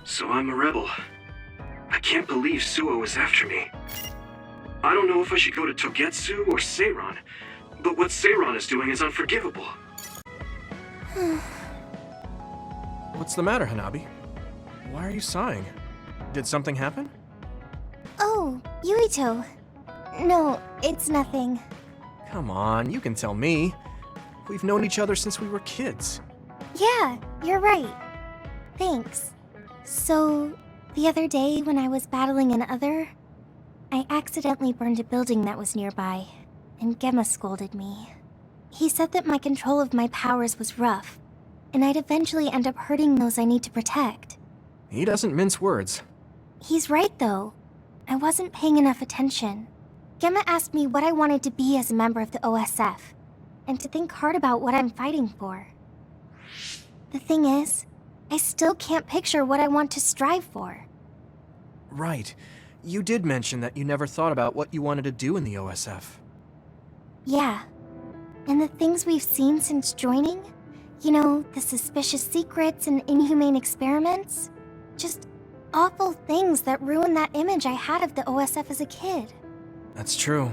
So I'm a rebel. I can't believe Suo is after me. I don't know if I should go to Togetsu or Seiron, but what Seiron is doing is unforgivable. What's the matter, Hanabi? Why are you sighing? Did something happen? Oh, Yuito. No, it's nothing. Come on, you can tell me. We've known each other since we were kids. Yeah, you're right. Thanks. So, the other day when I was battling an other, I accidentally burned a building that was nearby, and Gemma scolded me. He said that my control of my powers was rough, and I'd eventually end up hurting those I need to protect. He doesn't mince words. He's right, though. I wasn't paying enough attention. Gemma asked me what I wanted to be as a member of the OSF, and to think hard about what I'm fighting for. The thing is, I still can't picture what I want to strive for. Right. You did mention that you never thought about what you wanted to do in the OSF. Yeah. And the things we've seen since joining? You know, the suspicious secrets and inhumane experiments? Just awful things that ruin that image I had of the OSF as a kid. That's true.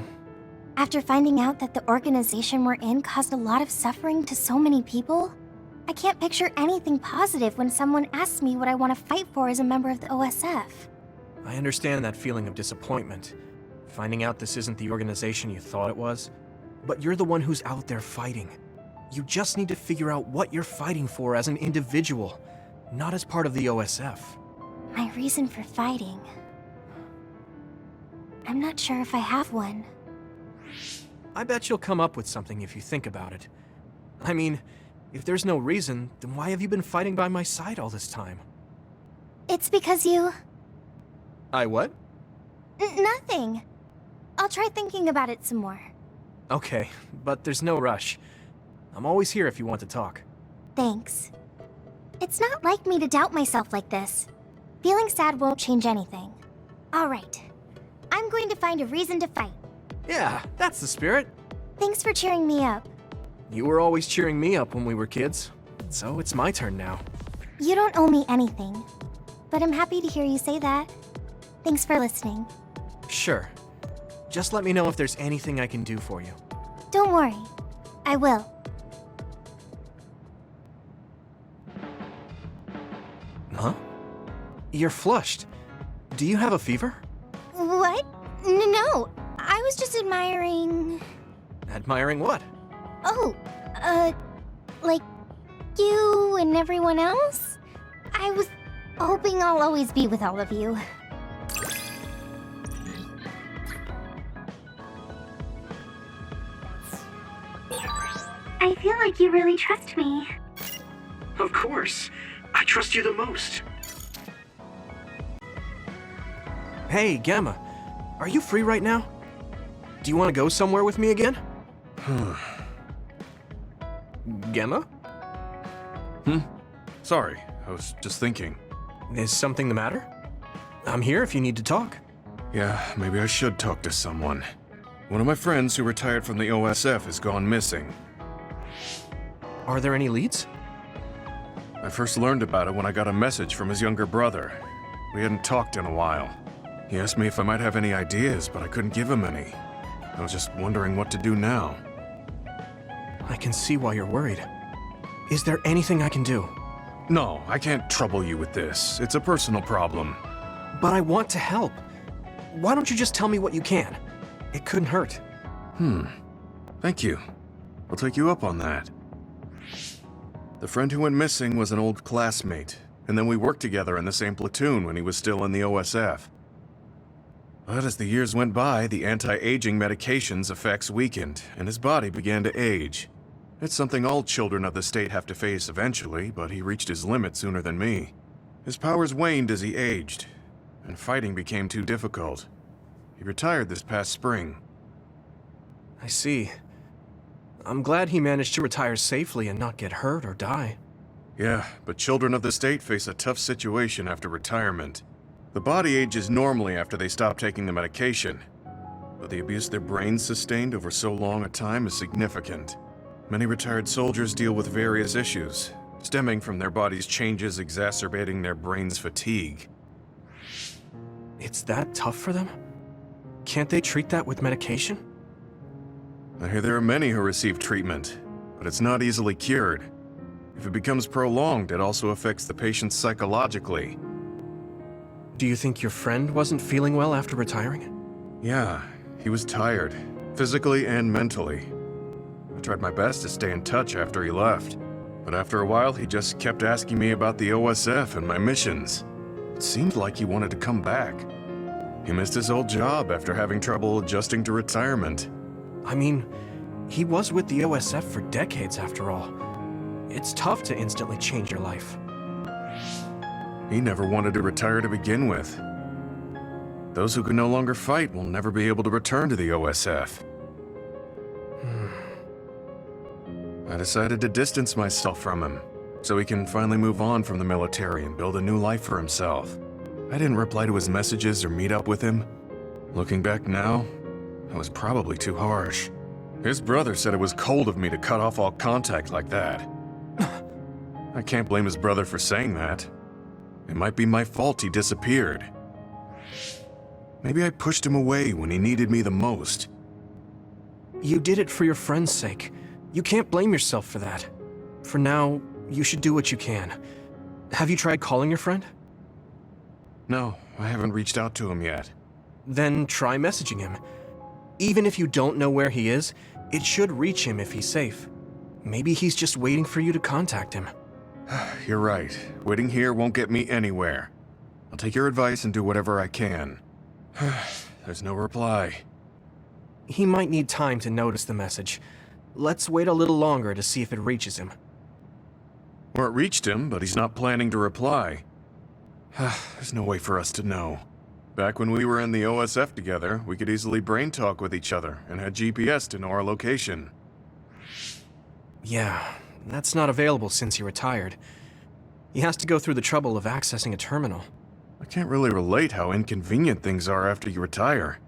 After finding out that the organization we're in caused a lot of suffering to so many people, I can't picture anything positive when someone asks me what I want to fight for as a member of the OSF. I understand that feeling of disappointment. Finding out this isn't the organization you thought it was. But you're the one who's out there fighting. You just need to figure out what you're fighting for as an individual, not as part of the OSF. My reason for fighting... I'm not sure if I have one. I bet you'll come up with something if you think about it. I mean, if there's no reason, then why have you been fighting by my side all this time? It's because you... I what? Nothing. I'll try thinking about it some more. Okay, but there's no rush. I'm always here if you want to talk. Thanks. It's not like me to doubt myself like this. Feeling sad won't change anything. Alright. I'm going to find a reason to fight. Yeah, that's the spirit. Thanks for cheering me up. You were always cheering me up when we were kids, so it's my turn now. You don't owe me anything, but I'm happy to hear you say that. Thanks for listening. Sure. Just let me know if there's anything I can do for you. Don't worry. I will. Huh? You're flushed. Do you have a fever? What? No. I was just admiring... Admiring what? Oh, like you and everyone else? I was hoping I'll always be with all of you. I feel like you really trust me. Of course. I trust you the most. Hey, Gemma. Are you free right now? Do you want to go somewhere with me again? Gemma? Sorry, I was just thinking. Is something the matter? I'm here if you need to talk. Yeah, maybe I should talk to someone. One of my friends who retired from the OSF has gone missing. Are there any leads? I first learned about it when I got a message from his younger brother. We hadn't talked in a while. He asked me if I might have any ideas, but I couldn't give him any. I was just wondering what to do now. I can see why you're worried. Is there anything I can do? No, I can't trouble you with this. It's a personal problem. But I want to help. Why don't you just tell me what you can? It couldn't hurt. Thank you. I'll take you up on that. The friend who went missing was an old classmate, and then we worked together in the same platoon when he was still in the OSF. But as the years went by, the anti-aging medication's effects weakened, and his body began to age. It's something all children of the state have to face eventually, but he reached his limit sooner than me. His powers waned as he aged, and fighting became too difficult. He retired this past spring. I see. I'm glad he managed to retire safely and not get hurt or die. Yeah, but children of the state face a tough situation after retirement. The body ages normally after they stop taking the medication, but the abuse their brains sustained over so long a time is significant. Many retired soldiers deal with various issues, stemming from their body's changes exacerbating their brain's fatigue. It's that tough for them? Can't they treat that with medication? I hear there are many who receive treatment, but it's not easily cured. If it becomes prolonged, it also affects the patient psychologically. Do you think your friend wasn't feeling well after retiring? Yeah, he was tired, physically and mentally. I tried my best to stay in touch after he left, but after a while he just kept asking me about the OSF and my missions. It seemed like he wanted to come back. He missed his old job after having trouble adjusting to retirement. I mean, he was with the OSF for decades after all. It's tough to instantly change your life. He never wanted to retire to begin with. Those who can no longer fight will never be able to return to the OSF. I decided to distance myself from him, so he can finally move on from the military and build a new life for himself. I didn't reply to his messages or meet up with him. Looking back now, I was probably too harsh. His brother said it was cold of me to cut off all contact like that. I can't blame his brother for saying that. It might be my fault he disappeared. Maybe I pushed him away when he needed me the most. You did it for your friend's sake. You can't blame yourself for that. For now, you should do what you can. Have you tried calling your friend? No, I haven't reached out to him yet. Then try messaging him. Even if you don't know where he is, it should reach him if he's safe. Maybe he's just waiting for you to contact him. You're right. Waiting here won't get me anywhere. I'll take your advice and do whatever I can. There's no reply. He might need time to notice the message. Let's wait a little longer to see if it reaches him. Or it reached him, but he's not planning to reply. There's no way for us to know. Back when we were in the OSF together, we could easily brain talk with each other and had GPS to know our location. Yeah, that's not available since he retired. He has to go through the trouble of accessing a terminal. I can't really relate how inconvenient things are after you retire.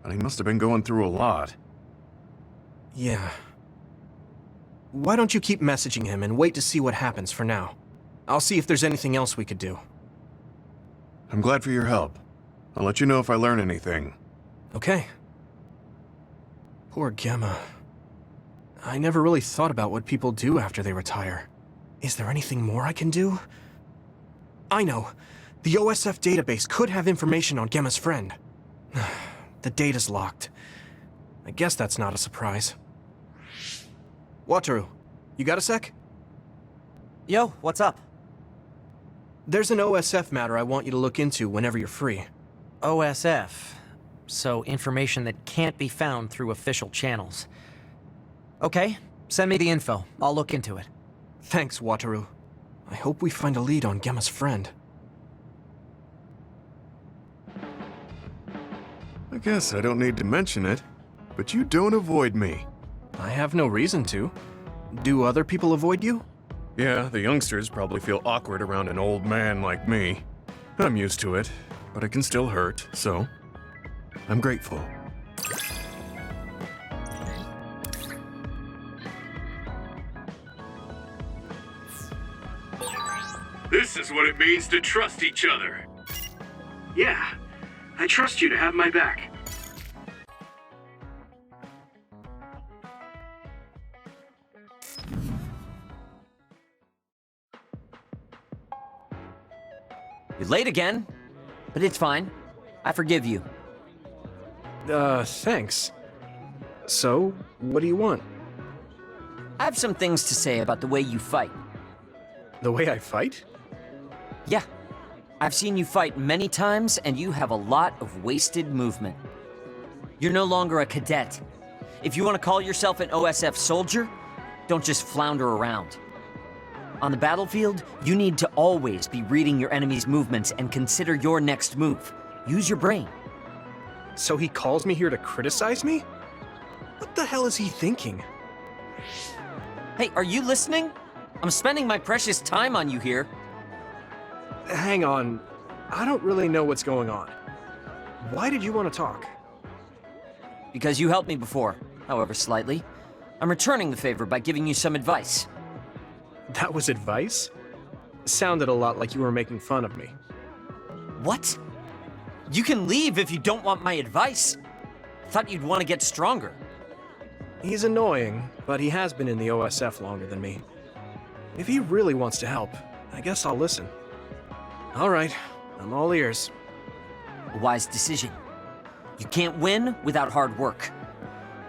But he must have been going through a lot. Yeah. Why don't you keep messaging him and wait to see what happens for now? I'll see if there's anything else we could do. I'm glad for your help. I'll let you know if I learn anything. Okay. Poor Gemma. I never really thought about what people do after they retire. Is there anything more I can do? I know. The OSF database could have information on Gemma's friend. The data's locked. I guess that's not a surprise. Wataru, you got a sec? Yo, what's up? There's an OSF matter I want you to look into whenever you're free. OSF. So information that can't be found through official channels. Okay, send me the info. I'll look into it. Thanks, Wataru. I hope we find a lead on Gemma's friend. I guess I don't need to mention it, but you don't avoid me. I have no reason to. Do other people avoid you? Yeah, the youngsters probably feel awkward around an old man like me. I'm used to it, but it can still hurt, so I'm grateful. This is what it means to trust each other. Yeah, I trust you to have my back. You're late again, but it's fine. I forgive you. Thanks. So, what do you want? I have some things to say about the way you fight. The way I fight? Yeah, I've seen you fight many times, and you have a lot of wasted movement. You're no longer a cadet. If you want to call yourself an OSF soldier, don't just flounder around. On the battlefield, you need to always be reading your enemy's movements and consider your next move. Use your brain. So he calls me here to criticize me? What the hell is he thinking? Hey, are you listening? I'm spending my precious time on you here. Hang on. I don't really know what's going on. Why did you want to talk? Because you helped me before, however slightly. I'm returning the favor by giving you some advice. That was advice? Sounded a lot like you were making fun of me. What? You can leave if you don't want my advice. Thought you'd want to get stronger. He's annoying, but he has been in the OSF longer than me. If he really wants to help, I guess I'll listen. All right, I'm all ears. A wise decision. You can't win without hard work.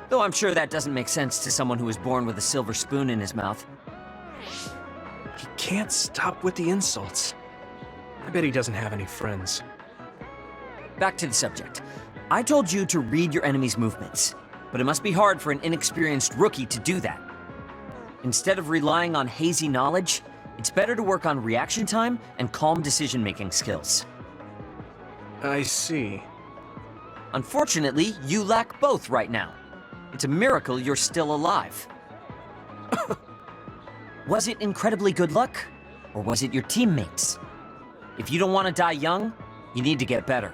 Though I'm sure that doesn't make sense to someone who was born with a silver spoon in his mouth. He can't stop with the insults. I bet he doesn't have any friends. Back to the subject. I told you to read your enemy's movements, but it must be hard for an inexperienced rookie to do that. Instead of relying on hazy knowledge, it's better to work on reaction time and calm decision-making skills. I see. Unfortunately, you lack both right now. It's a miracle you're still alive. Was it incredibly good luck, or was it your teammates? If you don't want to die young, you need to get better.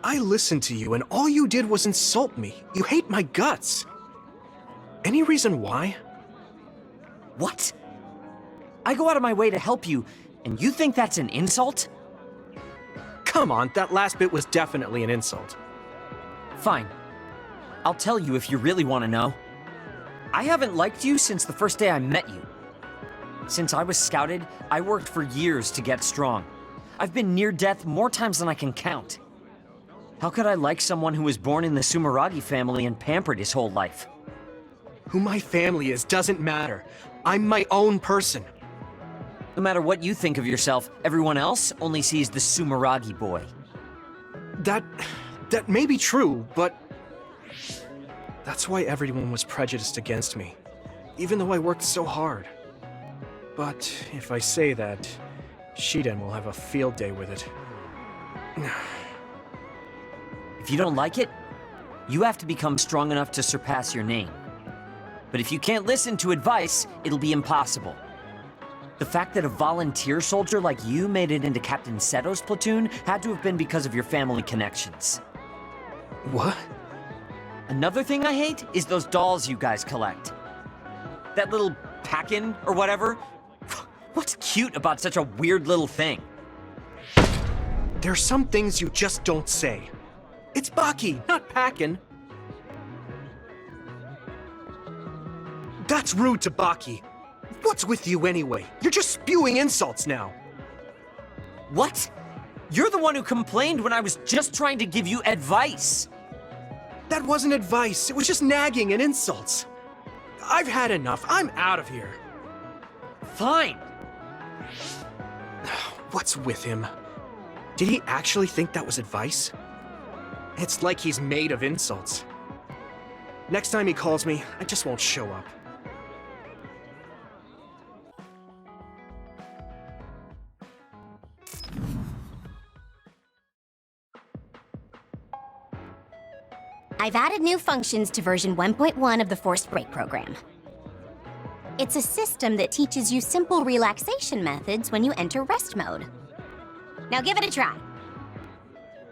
I listened to you, and all you did was insult me. You hate my guts. Any reason why? What? I go out of my way to help you, and you think that's an insult? Come on, that last bit was definitely an insult. Fine. I'll tell you if you really want to know. I haven't liked you since the first day I met you. Since I was scouted, I worked for years to get strong. I've been near death more times than I can count. How could I like someone who was born in the Sumeragi family and pampered his whole life? Who my family is doesn't matter. I'm my own person. No matter what you think of yourself, everyone else only sees the Sumeragi boy. That may be true, but that's why everyone was prejudiced against me, even though I worked so hard. But if I say that, Shiden will have a field day with it. If you don't like it, you have to become strong enough to surpass your name. But if you can't listen to advice, it'll be impossible. The fact that a volunteer soldier like you made it into Captain Seto's platoon had to have been because of your family connections. What? Another thing I hate is those dolls you guys collect. That little pack-in or whatever. What's cute about such a weird little thing? There's some things you just don't say. It's Baki, not Packin. That's rude to Baki. What's with you anyway? You're just spewing insults now. What? You're the one who complained when I was just trying to give you advice. That wasn't advice. It was just nagging and insults. I've had enough. I'm out of here. Fine. What's with him? Did he actually think that was advice? It's like he's made of insults. Next time he calls me, I just won't show up. I've added new functions to version 1.1 of the Forced Break program. It's a system that teaches you simple relaxation methods when you enter rest mode. Now give it a try.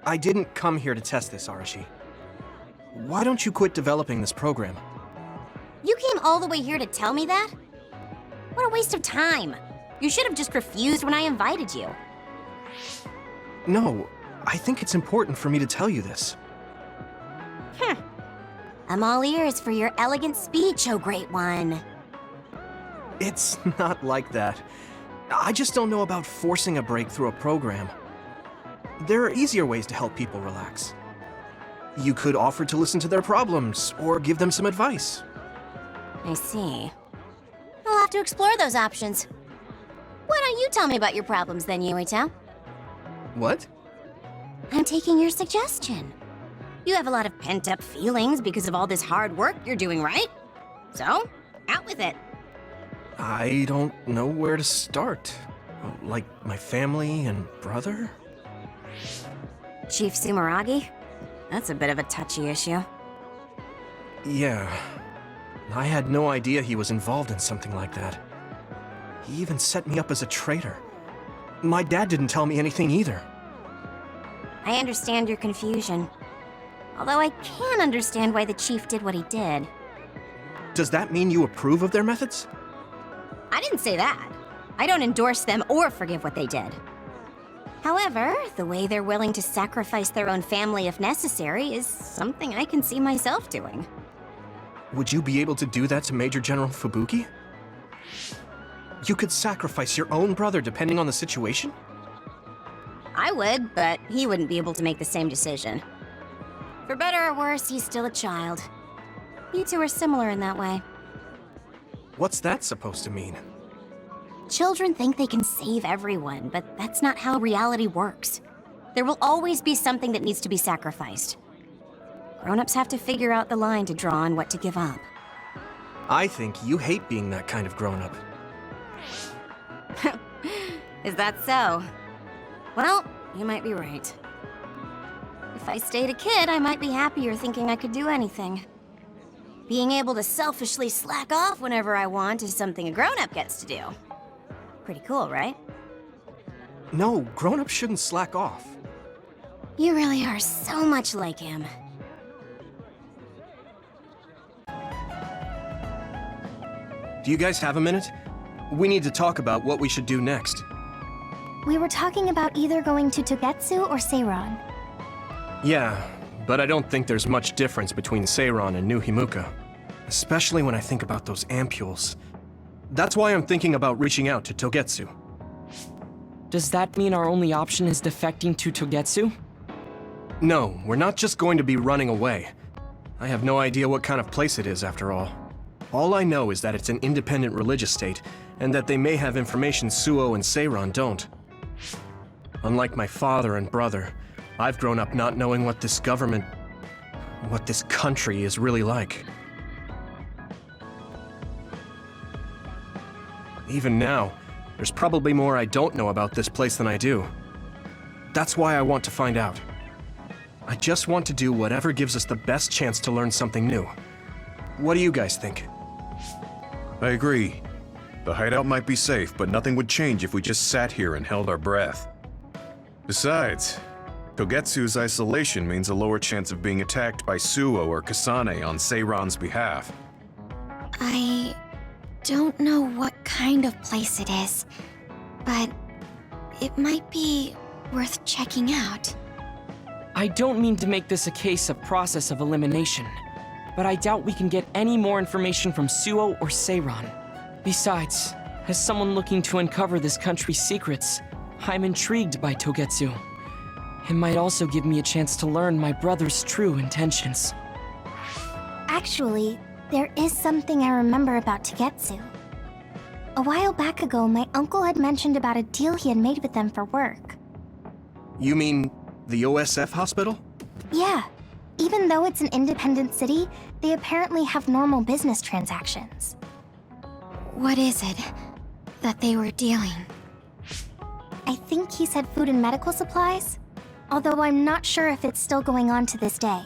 I didn't come here to test this, Arashi. Why don't you quit developing this program? You came all the way here to tell me that? What a waste of time. You should have just refused when I invited you. No, I think it's important for me to tell you this. I'm all ears for your elegant speech, oh great one. It's not like that. I just don't know about forcing a break through a program. There are easier ways to help people relax. You could offer to listen to their problems, or give them some advice. I see. I'll have to explore those options. Why don't you tell me about your problems then, Yuito? What? I'm taking your suggestion. You have a lot of pent-up feelings because of all this hard work you're doing, right? So, out with it. I don't know where to start. Like my family and brother? Chief Sumeragi? That's a bit of a touchy issue. Yeah. I had no idea he was involved in something like that. He even set me up as a traitor. My dad didn't tell me anything either. I understand your confusion. Although I can understand why the chief did what he did. Does that mean you approve of their methods? I didn't say that. I don't endorse them or forgive what they did. However, the way they're willing to sacrifice their own family if necessary is something I can see myself doing. Would you be able to do that to Major General Fubuki? You could sacrifice your own brother depending on the situation? I would, but he wouldn't be able to make the same decision. For better or worse, he's still a child. You two are similar in that way. What's that supposed to mean? Children think they can save everyone, but that's not how reality works. There will always be something that needs to be sacrificed. Grown-ups have to figure out the line to draw on what to give up. I think you hate being that kind of grown-up. Is that so? Well, you might be right. If I stayed a kid, I might be happier thinking I could do anything. Being able to selfishly slack off whenever I want is something a grown-up gets to do. Pretty cool, right? No, grown-ups shouldn't slack off. You really are so much like him. Do you guys have a minute? We need to talk about what we should do next. We were talking about either going to Togetsu or Seiron. Yeah, but I don't think there's much difference between Seiron and New Himuka. Especially when I think about those ampules. That's why I'm thinking about reaching out to Togetsu. Does that mean our only option is defecting to Togetsu? No, we're not just going to be running away. I have no idea what kind of place it is, after all. All I know is that it's an independent religious state, and that they may have information Suo and Seiron don't. Unlike my father and brother, I've grown up not knowing what this government, what this country is really like. Even now, there's probably more I don't know about this place than I do. That's why I want to find out. I just want to do whatever gives us the best chance to learn something new. What do you guys think? I agree. The hideout might be safe, but nothing would change if we just sat here and held our breath. Besides, Togetsu's isolation means a lower chance of being attacked by Suo or Kasane on Seiron's behalf. I don't know what kind of place it is, but it might be worth checking out. I don't mean to make this a case of process of elimination, but I doubt we can get any more information from Suo or Seiron. Besides, as someone looking to uncover this country's secrets, I'm intrigued by Togetsu. It might also give me a chance to learn my brother's true intentions. Actually, there is something I remember about Togetsu. A while back ago, my uncle had mentioned about a deal he had made with them for work. You mean the OSF hospital? Yeah. Even though it's an independent city, they apparently have normal business transactions. What is it that they were dealing? I think he said food and medical supplies, although I'm not sure if it's still going on to this day.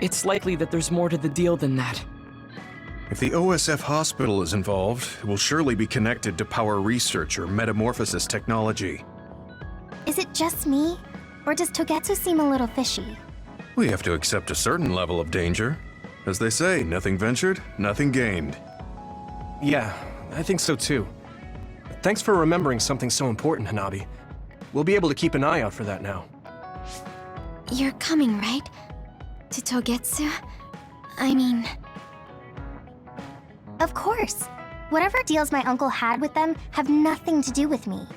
It's likely that there's more to the deal than that. If the OSF hospital is involved, it will surely be connected to power research or metamorphosis technology. Is it just me? Or does Togetsu seem a little fishy? We have to accept a certain level of danger. As they say, nothing ventured, nothing gained. Yeah, I think so too. Thanks for remembering something so important, Hanabi. We'll be able to keep an eye out for that now. You're coming, right? To Togetsu? I mean... Of course. Whatever deals my uncle had with them have nothing to do with me.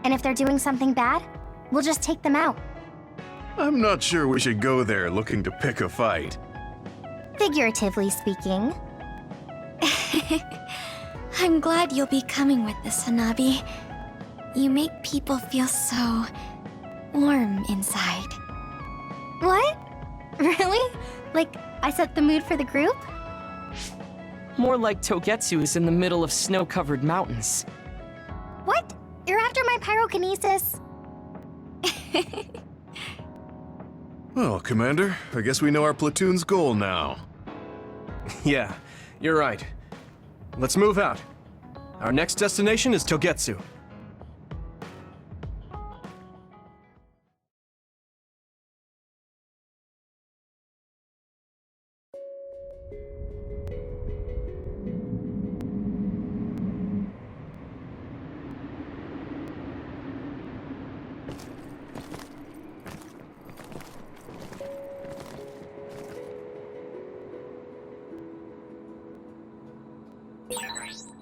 And if they're doing something bad, we'll just take them out. I'm not sure we should go there looking to pick a fight. Figuratively speaking. I'm glad you'll be coming with us, Hanabi. You make people feel so... warm inside. What? Really? Like, I set the mood for the group? More like Togetsu is in the middle of snow-covered mountains. What? You're after my pyrokinesis? Well, Commander, I guess we know our platoon's goal now. Yeah, you're right. Let's move out. Our next destination is Togetsu.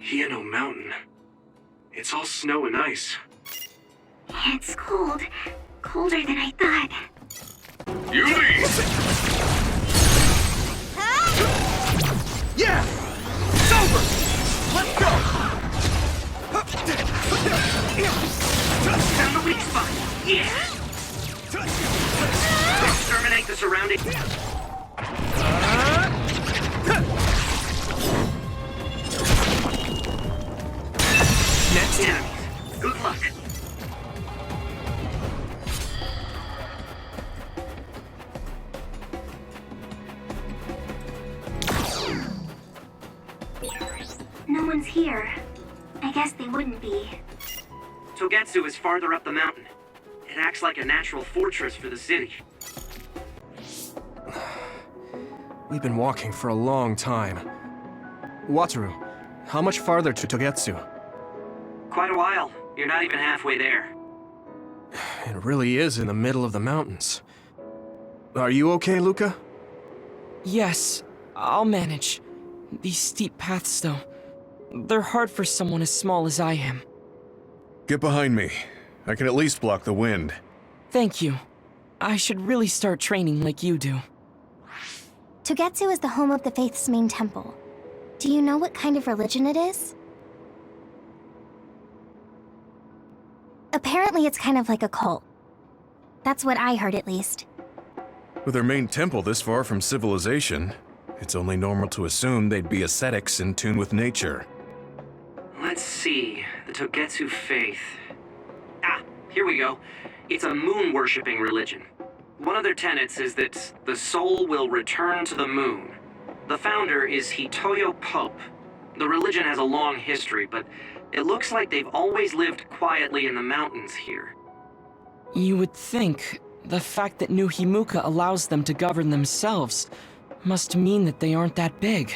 Hieno Mountain. It's all snow and ice. It's cold. Colder than I thought. Yui! Yeah! It's over! Let's go! Found the weak spot. Yeah! Exterminate the surrounding... Next. enemies. Good luck. No one's here. I guess they wouldn't be. Togetsu is farther up the mountain. It acts like a natural fortress for the city. We've been walking for a long time. Wataru, how much farther to Togetsu? Quite a while. You're not even halfway there. It really is in the middle of the mountains. Are you okay, Luca? Yes, I'll manage. These steep paths, though, they're hard for someone as small as I am. Get behind me. I can at least block the wind. Thank you. I should really start training like you do. Togetsu is the home of the Faith's main temple. Do you know what kind of religion it is? Apparently it's kind of like a cult. That's what I heard, at least. With their main temple this far from civilization, it's only normal to assume they'd be ascetics in tune with nature. Let's see. The Togetsu faith. Ah, here we go. It's a moon-worshipping religion. One of their tenets is that the soul will return to the moon. The founder is Hitoyo Pope. The religion has a long history, but it looks like they've always lived quietly in the mountains here. You would think the fact that New Himuka allows them to govern themselves must mean that they aren't that big.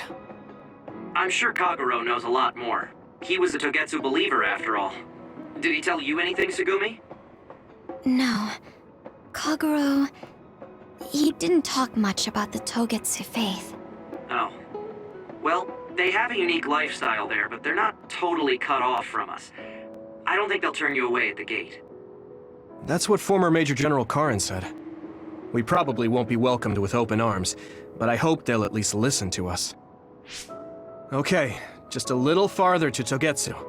I'm sure Kagero knows a lot more. He was a Togetsu believer, after all. Did he tell you anything, Sugumi? No. Kagero... he didn't talk much about the Togetsu faith. Oh. Well, they have a unique lifestyle there, but they're not totally cut off from us. I don't think they'll turn you away at the gate. That's what former Major General Karin said. We probably won't be welcomed with open arms, but I hope they'll at least listen to us. Okay, just a little farther to Togetsu.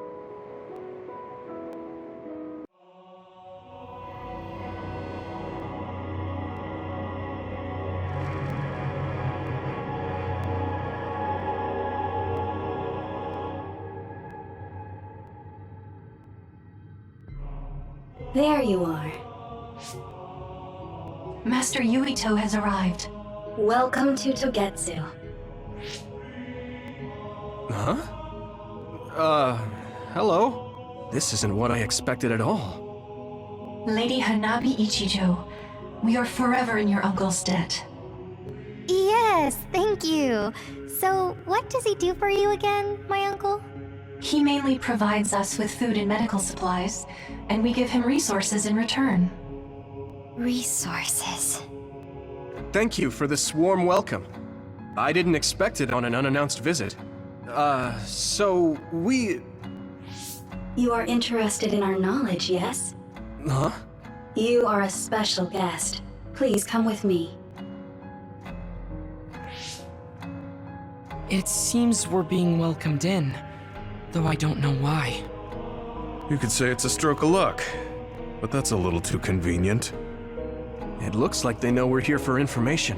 There you are. Master Yuito has arrived. Welcome to Togetsu. Huh? Hello? This isn't what I expected at all. Lady Hanabi Ichijo, we are forever in your uncle's debt. Yes, thank you. So, what does he do for you again, my uncle? He mainly provides us with food and medical supplies, and we give him resources in return. Resources. Thank you for this warm welcome. I didn't expect it on an unannounced visit. So we... You are interested in our knowledge, yes? Huh? You are a special guest. Please come with me. It seems we're being welcomed in, though I don't know why. You could say it's a stroke of luck, but that's a little too convenient. It looks like they know we're here for information.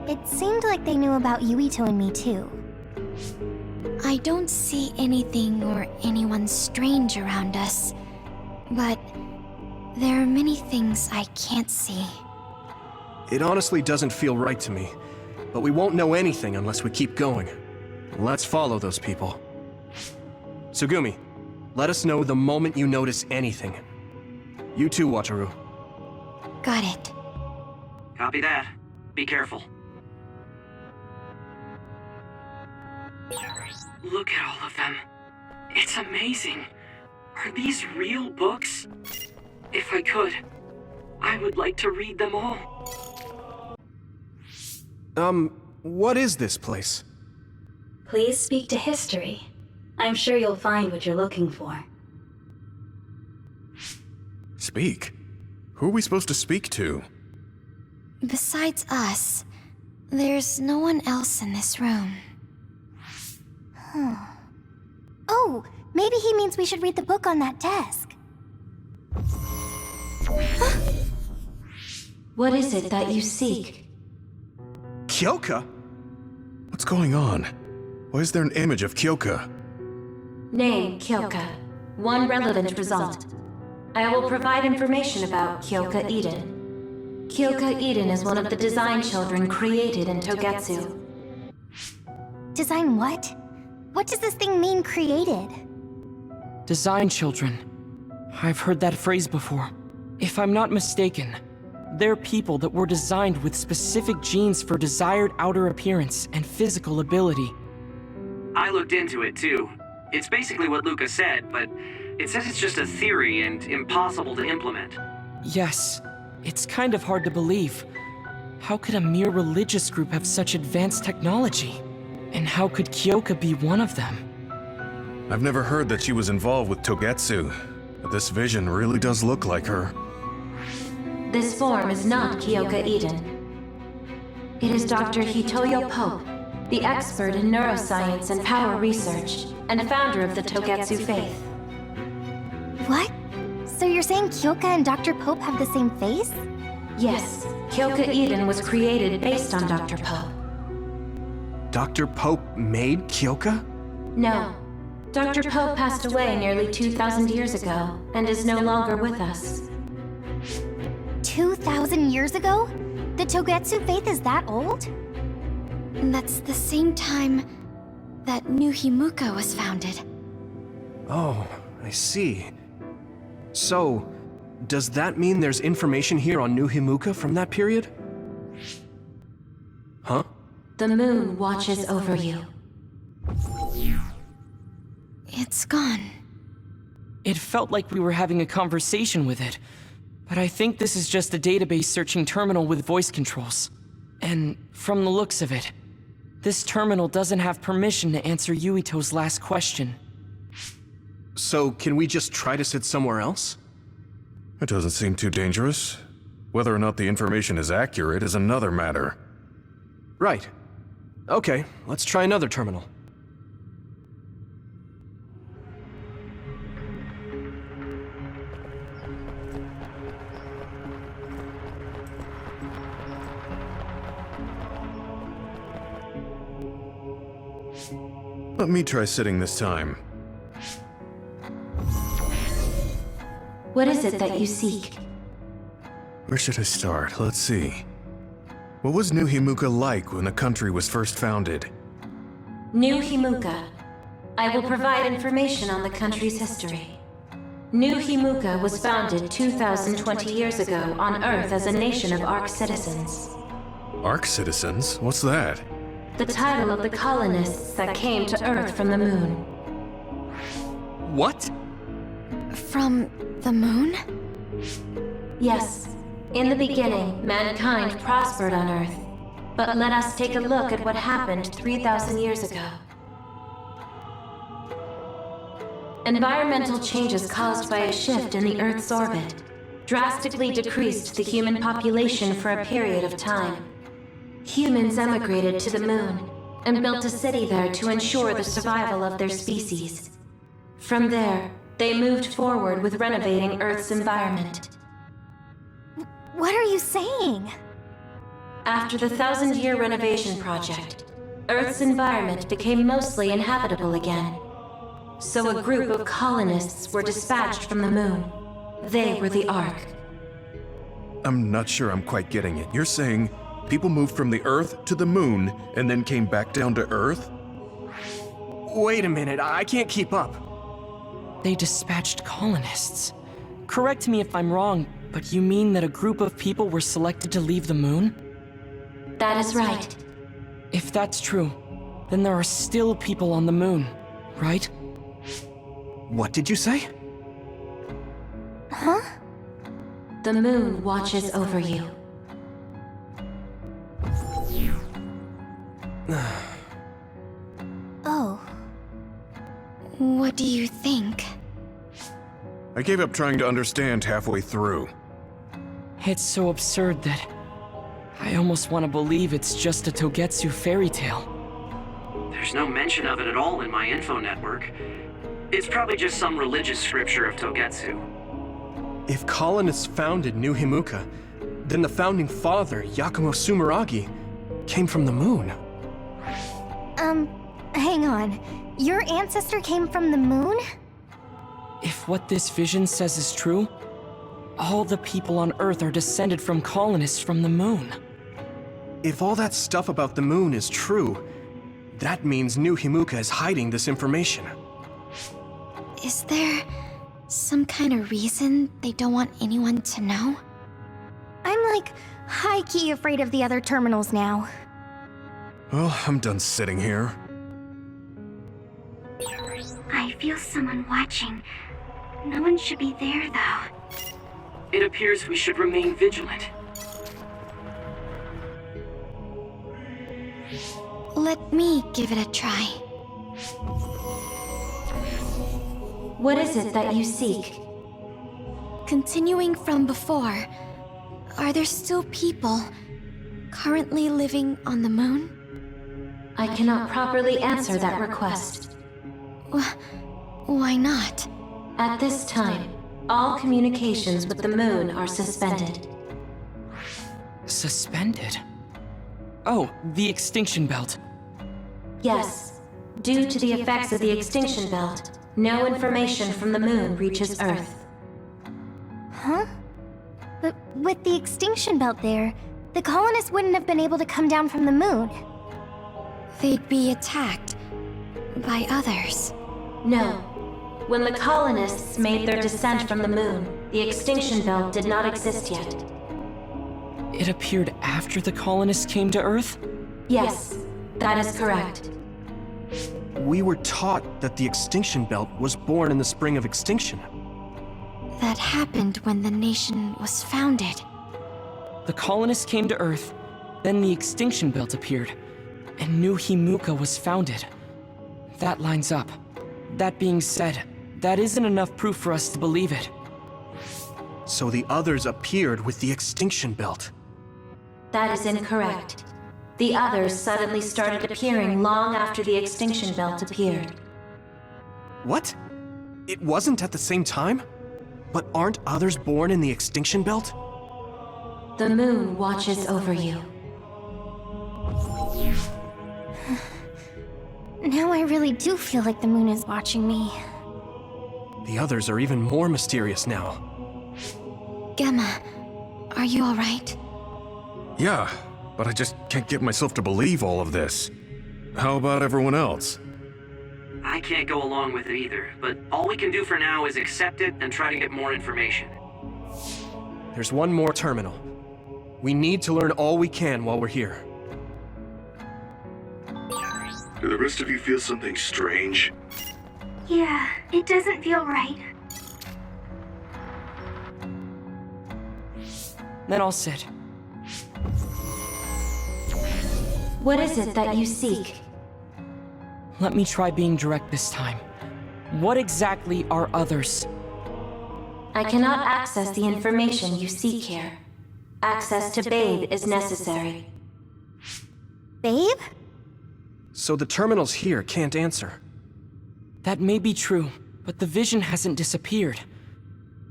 It seemed like they knew about Yuito and me too. I don't see anything or anyone strange around us, but there are many things I can't see. It honestly doesn't feel right to me, but we won't know anything unless we keep going. Let's follow those people. Sugumi, let us know the moment you notice anything. You too, Wataru. Got it. Copy that. Be careful. Look at all of them. It's amazing. Are these real books? If I could, I would like to read them all. What is this place? Please speak to history. I'm sure you'll find what you're looking for. Speak? Who are we supposed to speak to? Besides us, there's no one else in this room. Oh, maybe he means we should read the book on that desk. What is it that you seek? Kyoka? What's going on? Why is there an image of Kyoka? Name, Kyoka. One relevant result. I will provide information about Kyoka Eden. Kyoka Eden is one of the design children created in Togetsu. Design what? What does this thing mean, created? Design children. I've heard that phrase before. If I'm not mistaken, they're people that were designed with specific genes for desired outer appearance and physical ability. I looked into it too. It's basically what Luca said, but it says it's just a theory and impossible to implement. Yes, it's kind of hard to believe. How could a mere religious group have such advanced technology? And how could Kyoka be one of them? I've never heard that she was involved with Togetsu, but this vision really does look like her. This form is not Kyoka Eden. It is Dr. Hitoyo Pope, the expert in neuroscience and power research, and founder of the Togetsu faith. What? So you're saying Kyoka and Dr. Pope have the same face? Yes, Kyoka Eden was created based on Dr. Pope. Dr. Pope made Kyoka? No. Dr. Pope passed away nearly 2,000 years ago, and is no longer with us. 2,000 years ago? The Togetsu faith is that old? That's the same time that New Himuka was founded. Oh, I see. So, does that mean there's information here on New Himuka from that period? Huh? The moon watches over you. It's gone. It felt like we were having a conversation with it, but I think this is just a database searching terminal with voice controls. And from the looks of it, this terminal doesn't have permission to answer Yuito's last question. So, can we just try to sit somewhere else? It doesn't seem too dangerous. Whether or not the information is accurate is another matter. Right. Okay, let's try another terminal. Let me try sitting this time. What is it that you seek? Where should I start? Let's see. What was New Himuka like when the country was first founded? New Himuka. I will provide information on the country's history. New Himuka was founded 2,020 years ago on Earth as a nation of Ark citizens. Ark citizens? What's that? The title of the colonists that came to Earth from the moon. What? From the moon? Yes. In the beginning, mankind prospered on Earth. But let us take a look at what happened 3,000 years ago. Environmental changes caused by a shift in the Earth's orbit drastically decreased the human population for a period of time. Humans emigrated to the moon and built a city there to ensure the survival of their species. From there, they moved forward with renovating Earth's environment. What are you saying? After the 1,000-year renovation project, Earth's environment became mostly inhabitable again. So a group of colonists were dispatched from the moon. They were the Ark. I'm not sure I'm quite getting it. You're saying people moved from the Earth to the moon and then came back down to Earth? Wait a minute, I can't keep up. They dispatched colonists. Correct me if I'm wrong, but you mean that a group of people were selected to leave the moon? That is right. If that's true, then there are still people on the moon, right? What did you say? Huh? The moon watches over you. Oh. What do you think? I gave up trying to understand halfway through. It's so absurd that I almost want to believe it's just a Togetsu fairy tale. There's no mention of it at all in my info network. It's probably just some religious scripture of Togetsu. If colonists founded New Himuka, then the founding father, Yakumo Sumeragi, came from the moon. Hang on. Your ancestor came from the moon? If what this vision says is true, all the people on Earth are descended from colonists from the moon. If all that stuff about the moon is true, that means New Himuka is hiding this information. Is there some kind of reason they don't want anyone to know? I'm like high-key afraid of the other terminals now. Well, I'm done sitting here. I feel someone watching. No one should be there, though. It appears we should remain vigilant. Let me give it a try. What is it that you seek? Continuing from before, are there still people currently living on the moon? I cannot properly answer that request. Why not? At this time, all communications with the moon are suspended. Suspended? Oh, the extinction belt. Yes, due to the effects of the extinction belt, no information from the moon reaches Earth. Huh? But with the extinction belt there, the colonists wouldn't have been able to come down from the moon. They'd be attacked by others. No. When the colonists made their descent from the moon, the extinction belt did not exist yet. It appeared after the colonists came to Earth? Yes, that is correct. We were taught that the extinction belt was born in the spring of extinction. That happened when the nation was founded. The colonists came to Earth, then the extinction belt appeared, and New Himuka was founded. That lines up. That being said, that isn't enough proof for us to believe it. So the others appeared with the extinction belt. That is incorrect. The others suddenly started appearing long after the extinction belt appeared. What? It wasn't at the same time? But aren't others born in the extinction belt? The moon watches over you. Now I really do feel like the moon is watching me. The others are even more mysterious now. Gemma, are you alright? Yeah, but I just can't get myself to believe all of this. How about everyone else? I can't go along with it either, but all we can do for now is accept it and try to get more information. There's one more terminal. We need to learn all we can while we're here. Do the rest of you feel something strange? Yeah, it doesn't feel right. Then I'll sit. What is it that you seek? Let me try being direct this time. What exactly are others? I cannot access the information you seek here. Access to Babe is necessary. Babe? So the terminals here can't answer. That may be true, but the vision hasn't disappeared.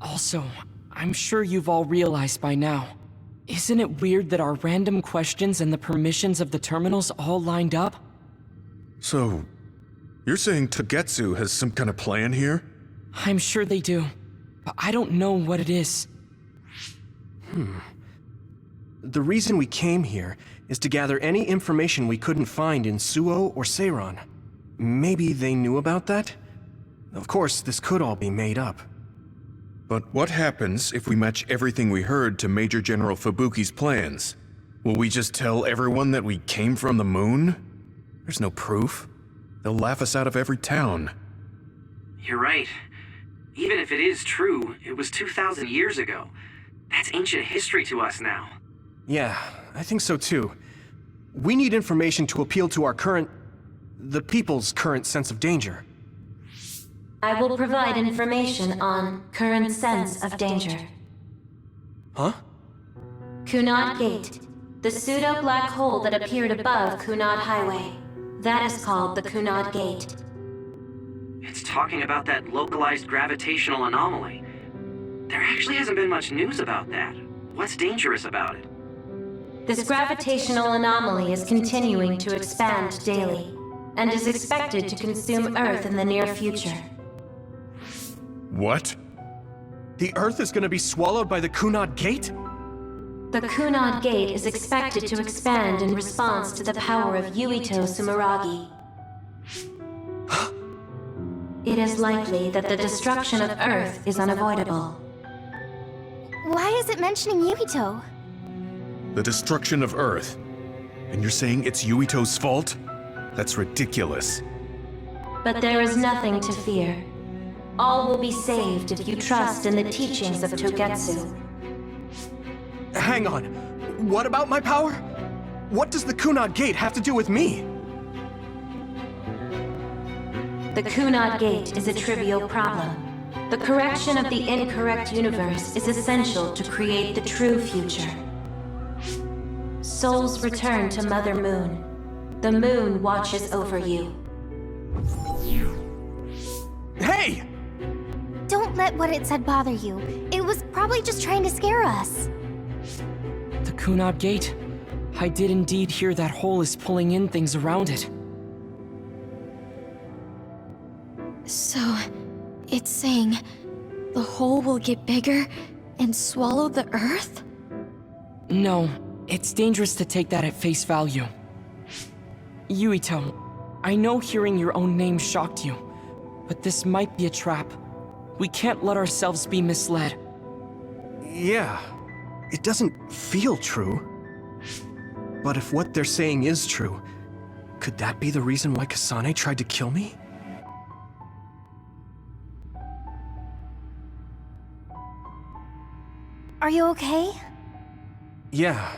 Also, I'm sure you've all realized by now. Isn't it weird that our random questions and the permissions of the terminals all lined up? So, you're saying Togetsu has some kind of plan here? I'm sure they do, but I don't know what it is. The reason we came here is to gather any information we couldn't find in Suo or Seiran. Maybe they knew about that? Of course, this could all be made up. But what happens if we match everything we heard to Major General Fubuki's plans? Will we just tell everyone that we came from the moon? There's no proof. They'll laugh us out of every town. You're right. Even if it is true, it was 2,000 years ago. That's ancient history to us now. Yeah, I think so too. We need information to appeal to our the people's current sense of danger. I will provide information on current sense of danger. Huh? Kunad Gate, the pseudo-black hole that appeared above Kunad Highway. That is called the Kunad Gate. It's talking about that localized gravitational anomaly. There actually hasn't been much news about that. What's dangerous about it? This gravitational anomaly is continuing to expand daily, and is expected to consume Earth in the near future. What? The Earth is gonna be swallowed by the Kunad Gate? The Kunad Gate is expected to expand in response to the power of Yuito Sumeragi. It is likely that the destruction of Earth is unavoidable. Why is it mentioning Yuito? The destruction of Earth. And you're saying it's Yuito's fault? That's ridiculous. But there is nothing to fear. All will be saved if you trust in the teachings of Togetsu. Hang on. What about my power? What does the Kunad Gate have to do with me? The Kunad Gate is a trivial problem. The correction of the incorrect universe is essential to create the true future. Souls return to Mother Moon. The moon watches over you. Hey! Don't let what it said bother you. It was probably just trying to scare us. The Kunad Gate. I did indeed hear that hole is pulling in things around it. So, it's saying the hole will get bigger and swallow the Earth? No, it's dangerous to take that at face value. Yuito, I know hearing your own name shocked you, but this might be a trap. We can't let ourselves be misled. Yeah, it doesn't feel true. But if what they're saying is true, could that be the reason why Kasane tried to kill me? Are you okay? Yeah.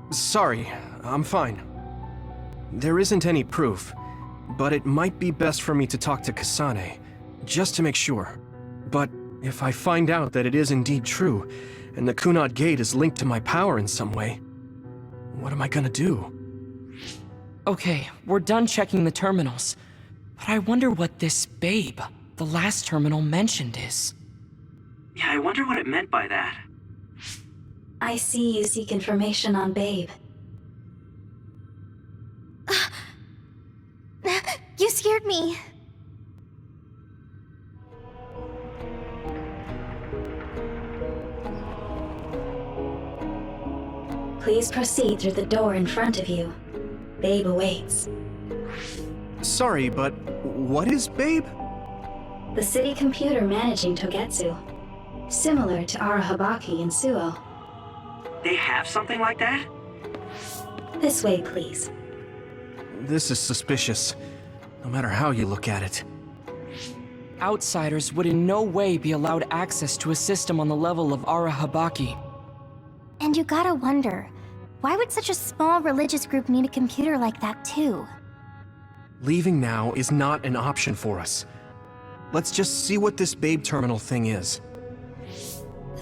Sorry, I'm fine. There isn't any proof, but it might be best for me to talk to Kasane, just to make sure. But if I find out that it is indeed true, and the Kunad Gate is linked to my power in some way, what am I gonna do? Okay, we're done checking the terminals. But I wonder what this babe, the last terminal mentioned, is. Yeah, I wonder what it meant by that. I see you seek information on Babe. You scared me. Please proceed through the door in front of you. Babe awaits. Sorry, but what is Babe? The city computer managing Togetsu. Similar to Arahabaki and Suo. They have something like that? This way, please. This is suspicious, no matter how you look at it. Outsiders would in no way be allowed access to a system on the level of Arahabaki. And you gotta wonder, why would such a small religious group need a computer like that too? Leaving now is not an option for us. Let's just see what this Babe terminal thing is.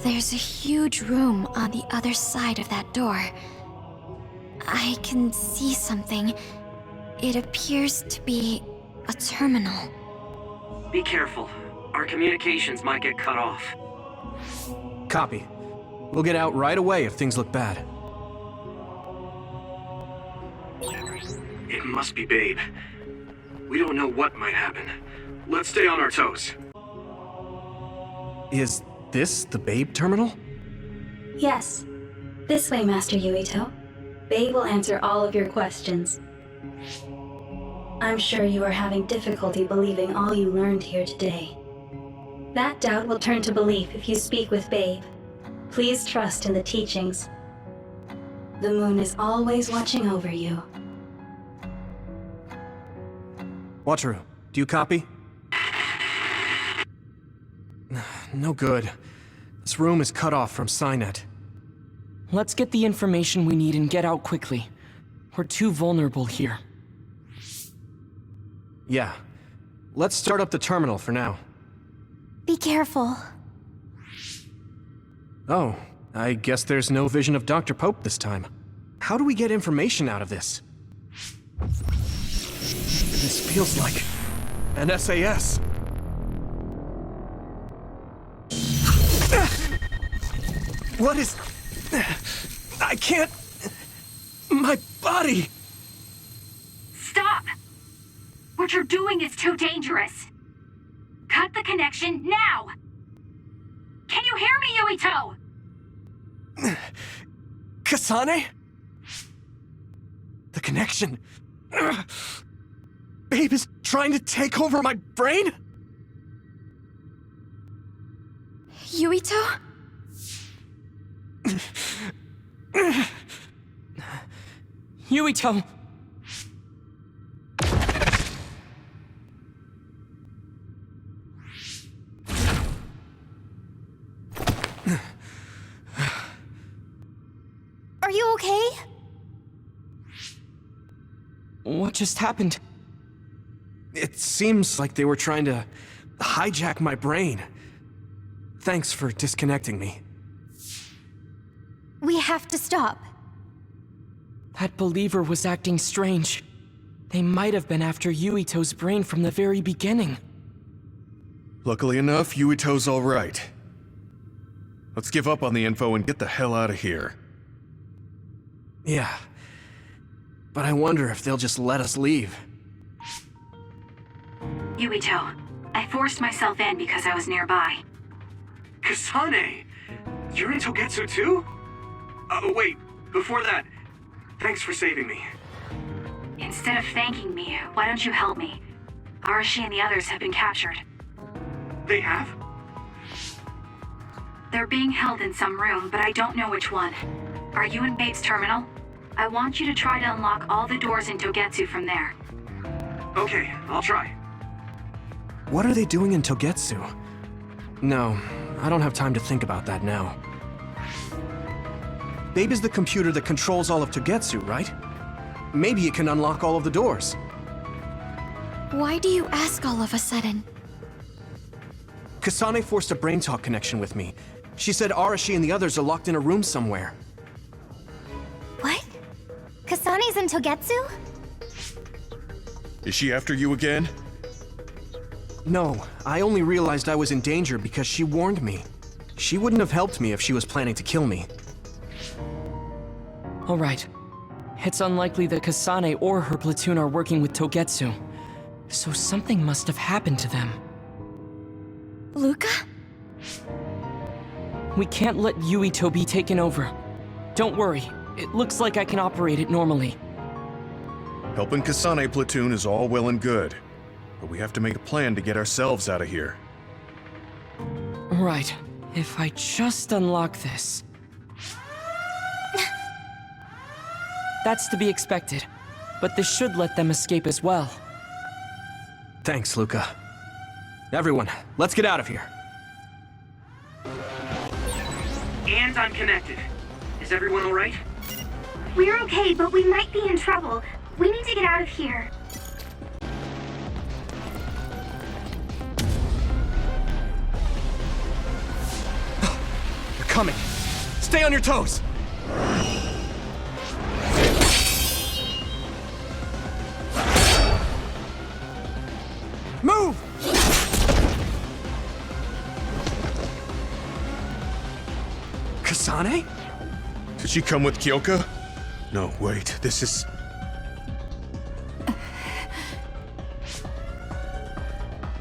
There's a huge room on the other side of that door. I can see something. It appears to be a terminal. Be careful. Our communications might get cut off. Copy. We'll get out right away if things look bad. It must be Babe. We don't know what might happen. Let's stay on our toes. Is this the Babe terminal? Yes. This way, Master Yuito. Babe will answer all of your questions. I'm sure you are having difficulty believing all you learned here today. That doubt will turn to belief if you speak with Babe. Please trust in the teachings. The moon is always watching over you. Wataru, do you copy? No good. This room is cut off from Cynet. Let's get the information we need and get out quickly. We're too vulnerable here. Yeah. Let's start up the terminal for now. Be careful. Oh, I guess there's no vision of Dr. Pope this time. How do we get information out of this? This feels like an SAS. What is... I can't... My body! Stop! What you're doing is too dangerous. Cut the connection now! Can you hear me, Yuito? Kasane? The connection... Babe is trying to take over my brain? Yuito? Yuito! Are you okay? What just happened? It seems like they were trying to hijack my brain. Thanks for disconnecting me. We have to stop. That believer was acting strange. They might have been after Yuito's brain from the very beginning. Luckily enough, Yuito's all right. Let's give up on the info and get the hell out of here. Yeah. But I wonder if they'll just let us leave. Yuito, I forced myself in because I was nearby. Kasane! You're in Togetsu too? Wait, before that, thanks for saving me. Instead of thanking me, why don't you help me? Arashi and the others have been captured. They have? They're being held in some room, but I don't know which one. Are you in Babe's terminal? I want you to try to unlock all the doors in Togetsu from there. Okay, I'll try. What are they doing in Togetsu? No, I don't have time to think about that now. Babe is the computer that controls all of Togetsu, right? Maybe it can unlock all of the doors. Why do you ask all of a sudden? Kasane forced a brain talk connection with me. She said Arashi and the others are locked in a room somewhere. What? Kasane's in Togetsu? Is she after you again? No, I only realized I was in danger because she warned me. She wouldn't have helped me if she was planning to kill me. Alright. It's unlikely that Kasane or her platoon are working with Togetsu. So something must have happened to them. Luca? We can't let Yuito be taken over. Don't worry, it looks like I can operate it normally. Helping Kasane platoon is all well and good, but we have to make a plan to get ourselves out of here. Right. If I just unlock this... That's to be expected, but this should let them escape as well. Thanks, Luca. Everyone, let's get out of here. And I'm connected. Is everyone alright? We're okay, but we might be in trouble. We need to get out of here. They're coming. Stay on your toes. Move! Kasane? Did she come with Kyoka? No, wait, this is...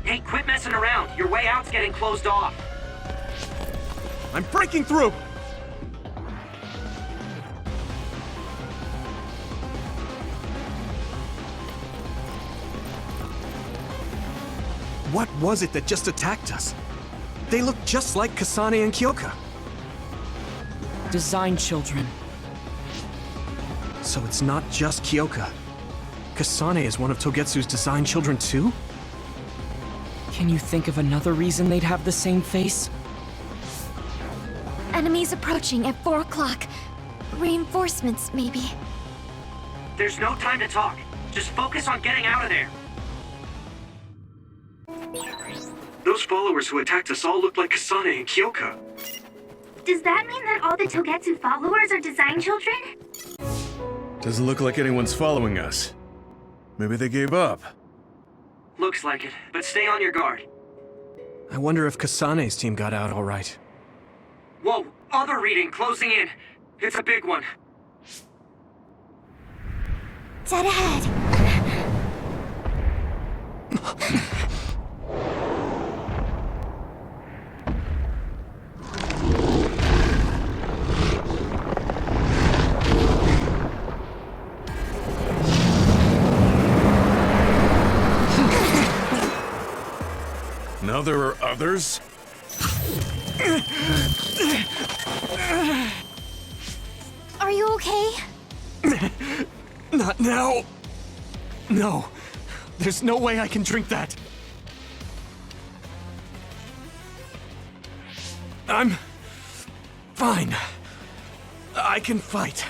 Hey, quit messing around. Your way out's getting closed off. I'm breaking through! What was it that just attacked us? They look just like Kasane and Kyoka. Design children. So it's not just Kyoka. Kasane is one of Togetsu's design children too? Can you think of another reason they'd have the same face? Enemies approaching at 4 o'clock. Reinforcements, maybe. There's no time to talk. Just focus on getting out of there. Those followers who attacked us all looked like Kasane and Kyoka. Does that mean that all the Togetsu followers are design children? Doesn't look like anyone's following us. Maybe they gave up. Looks like it, but stay on your guard. I wonder if Kasane's team got out all right. Whoa, other reading closing in. It's a big one. Dead ahead. Now there are others? Are you okay? Not now. No. There's no way I can drink that. I'm fine. I can fight.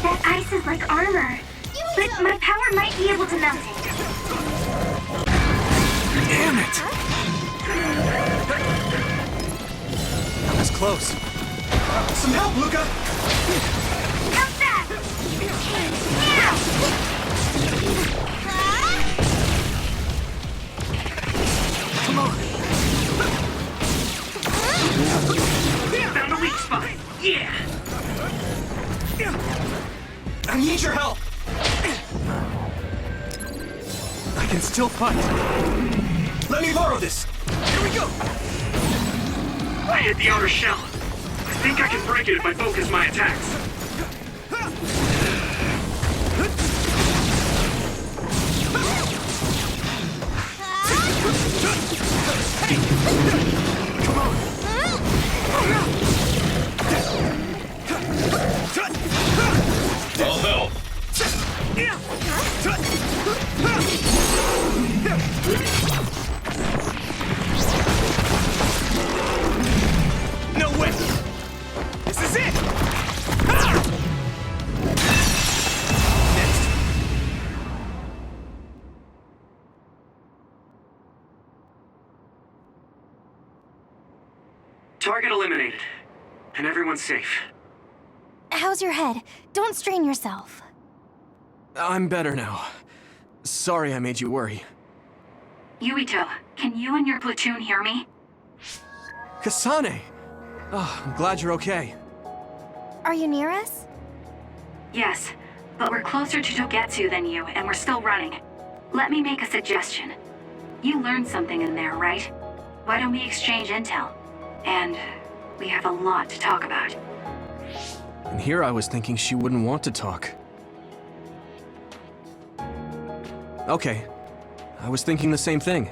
That ice is like armor. But my power might be able to melt it. Damn it! That was close. Some help, Luca! How's that? Come on! Found a weak spot. Yeah! I need your help! I can still fight. Let me borrow this. Here we go! I hit the outer shell. I think I can break it if I focus my attacks. Come on! I'll help. No way! This is it! Ah! Next. Target eliminated. And everyone's safe. How's your head? Don't strain yourself. I'm better now. Sorry I made you worry. Yuito, can you and your platoon hear me? Kasane! Oh, I'm glad you're okay. Are you near us? Yes, but we're closer to Togetsu than you, and we're still running. Let me make a suggestion. You learned something in there, right? Why don't we exchange intel? And we have a lot to talk about. And here I was thinking she wouldn't want to talk. Okay. I was thinking the same thing.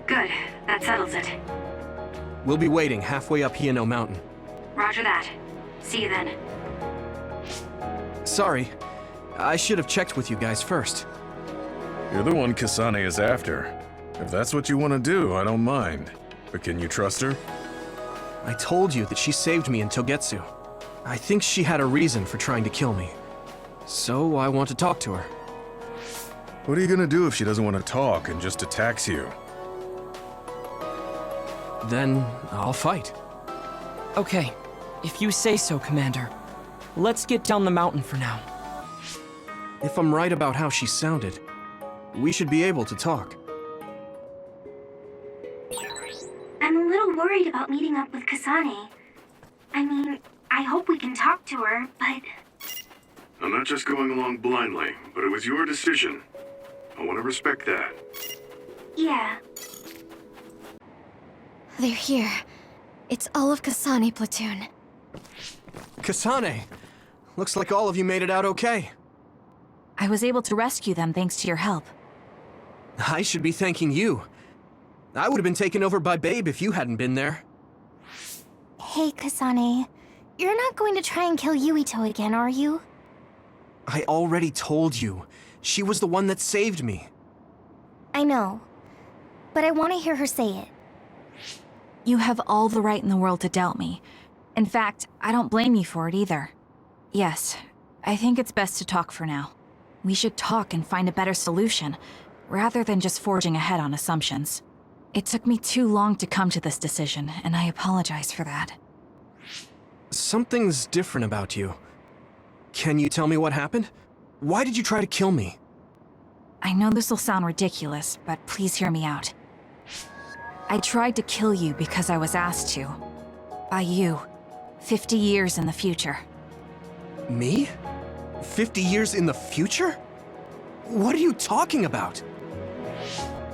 Good, that settles it. We'll be waiting halfway up Hino Mountain. Roger that. See you then. Sorry. I should have checked with you guys first. You're the one Kasane is after. If that's what you want to do, I don't mind. But can you trust her? I told you that she saved me in Togetsu. I think she had a reason for trying to kill me. So I want to talk to her. What are you gonna do if she doesn't want to talk and just attacks you? Then I'll fight. Okay, if you say so, Commander. Let's get down the mountain for now. If I'm right about how she sounded, we should be able to talk. I'm a little worried about meeting up with Kasane. I mean, I hope we can talk to her, but... I'm not just going along blindly, but it was your decision. I want to respect that. yeah. They're here. It's all of Kasane platoon. Kasane! Looks like all of you made it out okay. I was able to rescue them thanks to your help. I should be thanking you. I would have been taken over by Babe if you hadn't been there. Hey, Kasane. You're not going to try and kill Yuito again, are you? I already told you. She was the one that saved me. I know. But I want to hear her say it. You have all the right in the world to doubt me. In fact, I don't blame you for it either. Yes, I think it's best to talk for now. We should talk and find a better solution, rather than just forging ahead on assumptions. It took me too long to come to this decision, and I apologize for that. Something's different about you. Can you tell me what happened? Why did you try to kill me? I know this will sound ridiculous, but please hear me out. I tried to kill you because I was asked to. By you. 50 years in the future. Me? 50 years in the future? What are you talking about?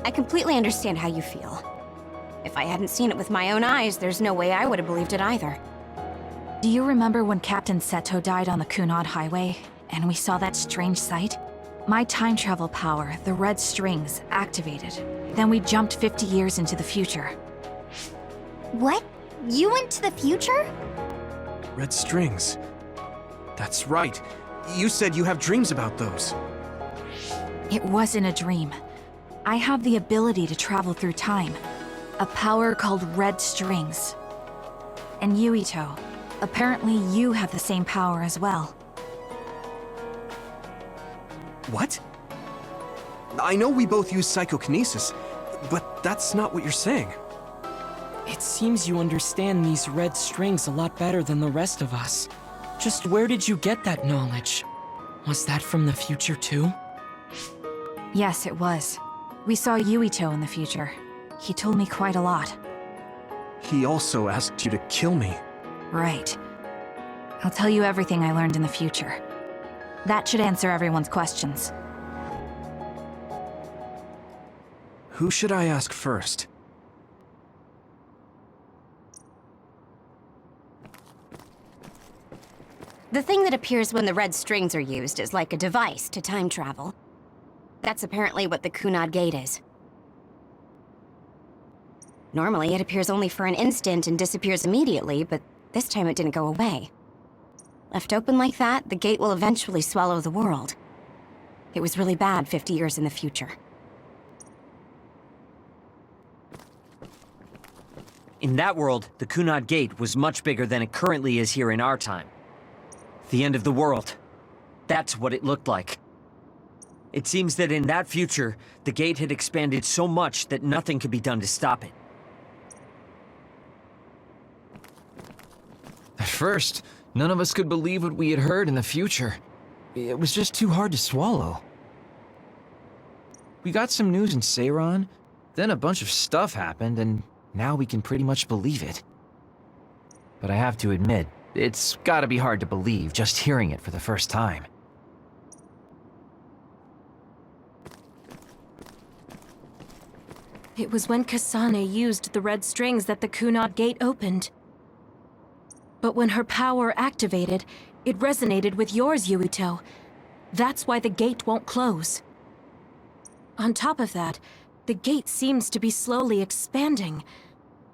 I completely understand how you feel. If I hadn't seen it with my own eyes, there's no way I would have believed it either. Do you remember when Captain Seto died on the Kunad Highway, and we saw that strange sight? My time travel power, the red strings, activated. Then we jumped 50 years into the future. What? You went to the future? Red strings. That's right. You said you have dreams about those. It wasn't a dream. I have the ability to travel through time. A power called red strings. And Yuito, apparently you have the same power as well. What? I know we both use psychokinesis, but that's not what you're saying. It seems you understand these red strings a lot better than the rest of us. Just where did you get that knowledge? Was that from the future too? Yes, it was. We saw Yuito in the future. He told me quite a lot. He also asked you to kill me. Right. I'll tell you everything I learned in the future. That should answer everyone's questions. Who should I ask first? The thing that appears when the red strings are used is like a device to time travel. That's apparently what the Kunad Gate is. Normally, it appears only for an instant and disappears immediately, but this time it didn't go away. Left open like that, the gate will eventually swallow the world. It was really bad 50 years in the future. In that world, the Kunad Gate was much bigger than it currently is here in our time. The end of the world. That's what it looked like. It seems that in that future, the gate had expanded so much that nothing could be done to stop it. At first, none of us could believe what we had heard in the future. It was just too hard to swallow. We got some news in Seiran, then a bunch of stuff happened, and now we can pretty much believe it. But I have to admit, it's gotta be hard to believe just hearing it for the first time. It was when Kasane used the red strings that the Kunad Gate opened. But when her power activated, it resonated with yours, Yuito. That's why the gate won't close. On top of that, the gate seems to be slowly expanding.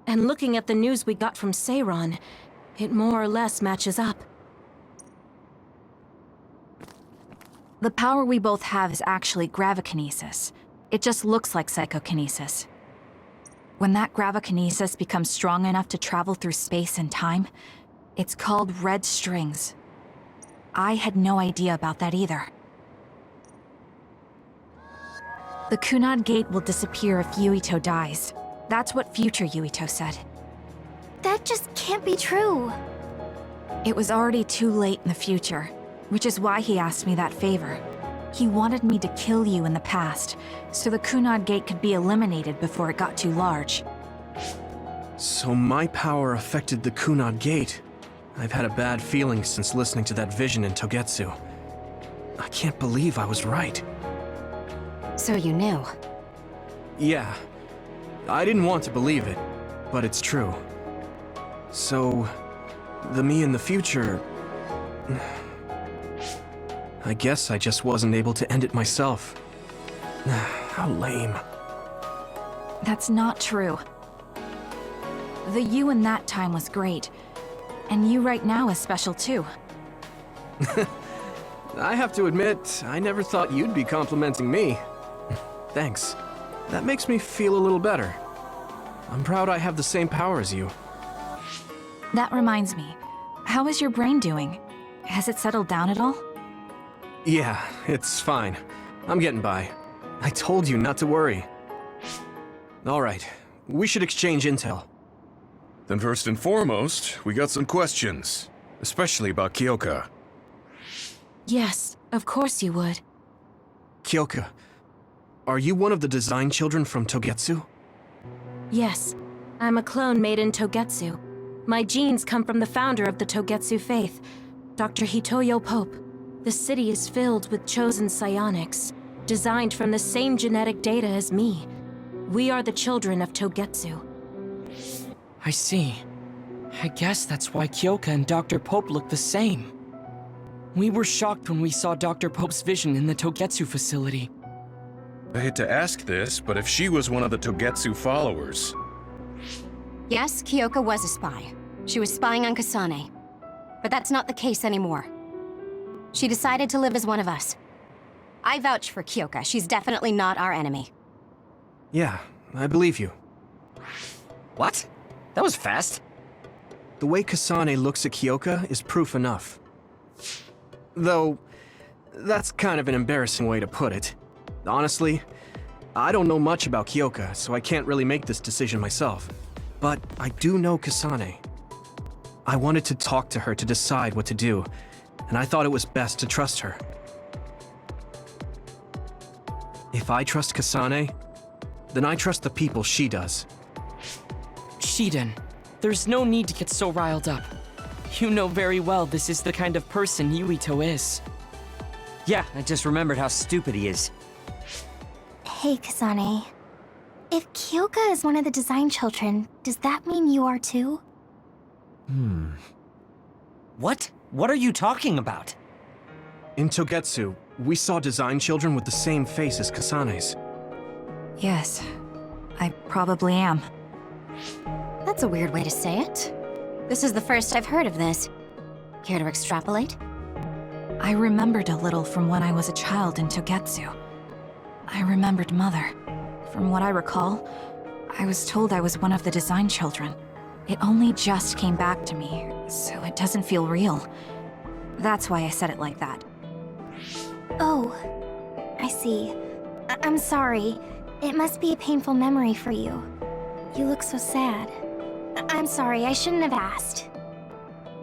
And looking at the news we got from Seiran, it more or less matches up. The power we both have is actually gravikinesis. It just looks like psychokinesis. When that gravikinesis becomes strong enough to travel through space and time, it's called red strings. I had no idea about that either. The Kunad Gate will disappear if Yuito dies. That's what future Yuito said. That just can't be true. It was already too late in the future, which is why he asked me that favor. He wanted me to kill you in the past, so the Kunad Gate could be eliminated before it got too large. So my power affected the Kunad Gate. I've had a bad feeling since listening to that vision in Togetsu. I can't believe I was right. So you knew. Yeah. I didn't want to believe it, but it's true. So, the me in the future... I guess I just wasn't able to end it myself. How lame. That's not true. The you in that time was great, and you right now is special too. I have to admit, I never thought you'd be complimenting me. Thanks. That makes me feel a little better. I'm proud I have the same power as you. That reminds me. How is your brain doing? Has it settled down at all? Yeah, it's fine. I'm getting by. I told you not to worry. Alright, we should exchange intel. Then first and foremost, we got some questions. Especially about Kyoka. Yes, of course you would. Kyoka, are you one of the design children from Togetsu? Yes, I'm a clone made in Togetsu. My genes come from the founder of the Togetsu faith, Dr. Hitoyo Pope. The city is filled with chosen psionics, designed from the same genetic data as me. We are the children of Togetsu. I see. I guess that's why Kyoka and Dr. Pope look the same. We were shocked when we saw Dr. Pope's vision in the Togetsu facility. I hate to ask this, but if she was one of the Togetsu followers... Yes, Kyoka was a spy. She was spying on Kasane. But that's not the case anymore. She decided to live as one of us. I vouch for Kyoka. She's definitely not our enemy. Yeah, I believe you. What? That was fast. The way Kasane looks at Kyoka is proof enough. Though, that's kind of an embarrassing way to put it. Honestly, I don't know much about Kyoka, so I can't really make this decision myself. But I do know Kasane. I wanted to talk to her to decide what to do, and I thought it was best to trust her. If I trust Kasane, then I trust the people she does. Shiden, there's no need to get so riled up. You know very well this is the kind of person Yuito is. Yeah, I just remembered how stupid he is. Hey, Kasane. If Kyoka is one of the design children, does that mean you are too? What? What are you talking about? In Togetsu, we saw design children with the same face as Kasane's. Yes, I probably am. That's a weird way to say it. This is the first I've heard of this. Care to extrapolate? I remembered a little from when I was a child in Togetsu. I remembered Mother. From what I recall, I was told I was one of the design children. It only just came back to me, so it doesn't feel real. That's why I said it like that. Oh, I see. I'm sorry. It must be a painful memory for you. You look so sad. I'm sorry, I shouldn't have asked.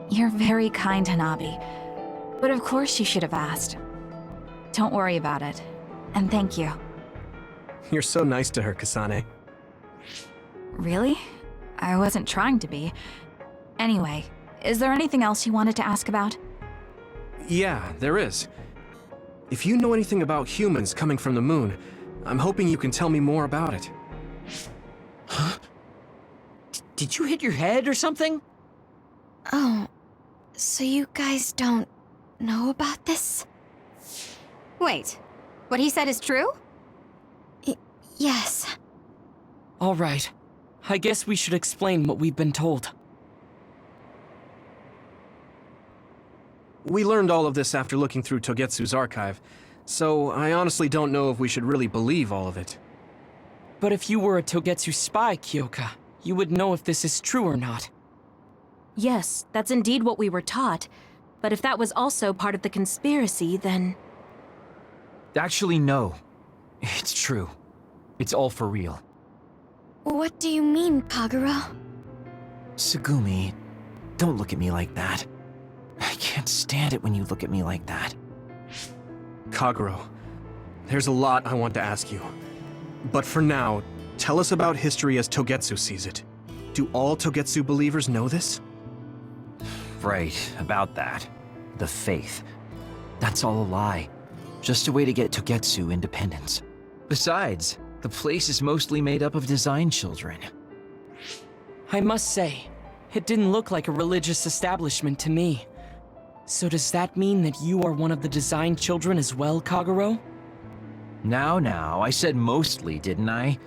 You're very kind, Hanabi. But of course you should have asked. Don't worry about it. And thank you. You're so nice to her, Kasane. Really? I wasn't trying to be. Anyway, is there anything else you wanted to ask about? Yeah, there is. If you know anything about humans coming from the moon, I'm hoping you can tell me more about it. Huh? Did you hit your head or something? Oh, so you guys don't know about this? Wait, what he said is true? Yes. All right. I guess we should explain what we've been told. We learned all of this after looking through Togetsu's archive, so I honestly don't know if we should really believe all of it. But if you were a Togetsu spy, Kyoka, you would know if this is true or not. Yes, that's indeed what we were taught. But if that was also part of the conspiracy, then... Actually, no. It's true. It's all for real. What do you mean, Kagura? Tsugumi, don't look at me like that. I can't stand it when you look at me like that. Kaguro, there's a lot I want to ask you. But for now, tell us about history as Togetsu sees it. Do all Togetsu believers know this? Right, about that. The faith. That's all a lie. Just a way to get Togetsu independence. Besides, the place is mostly made up of design children. I must say, it didn't look like a religious establishment to me. So does that mean that you are one of the design children as well, Kaguro? Now, I said mostly, didn't I?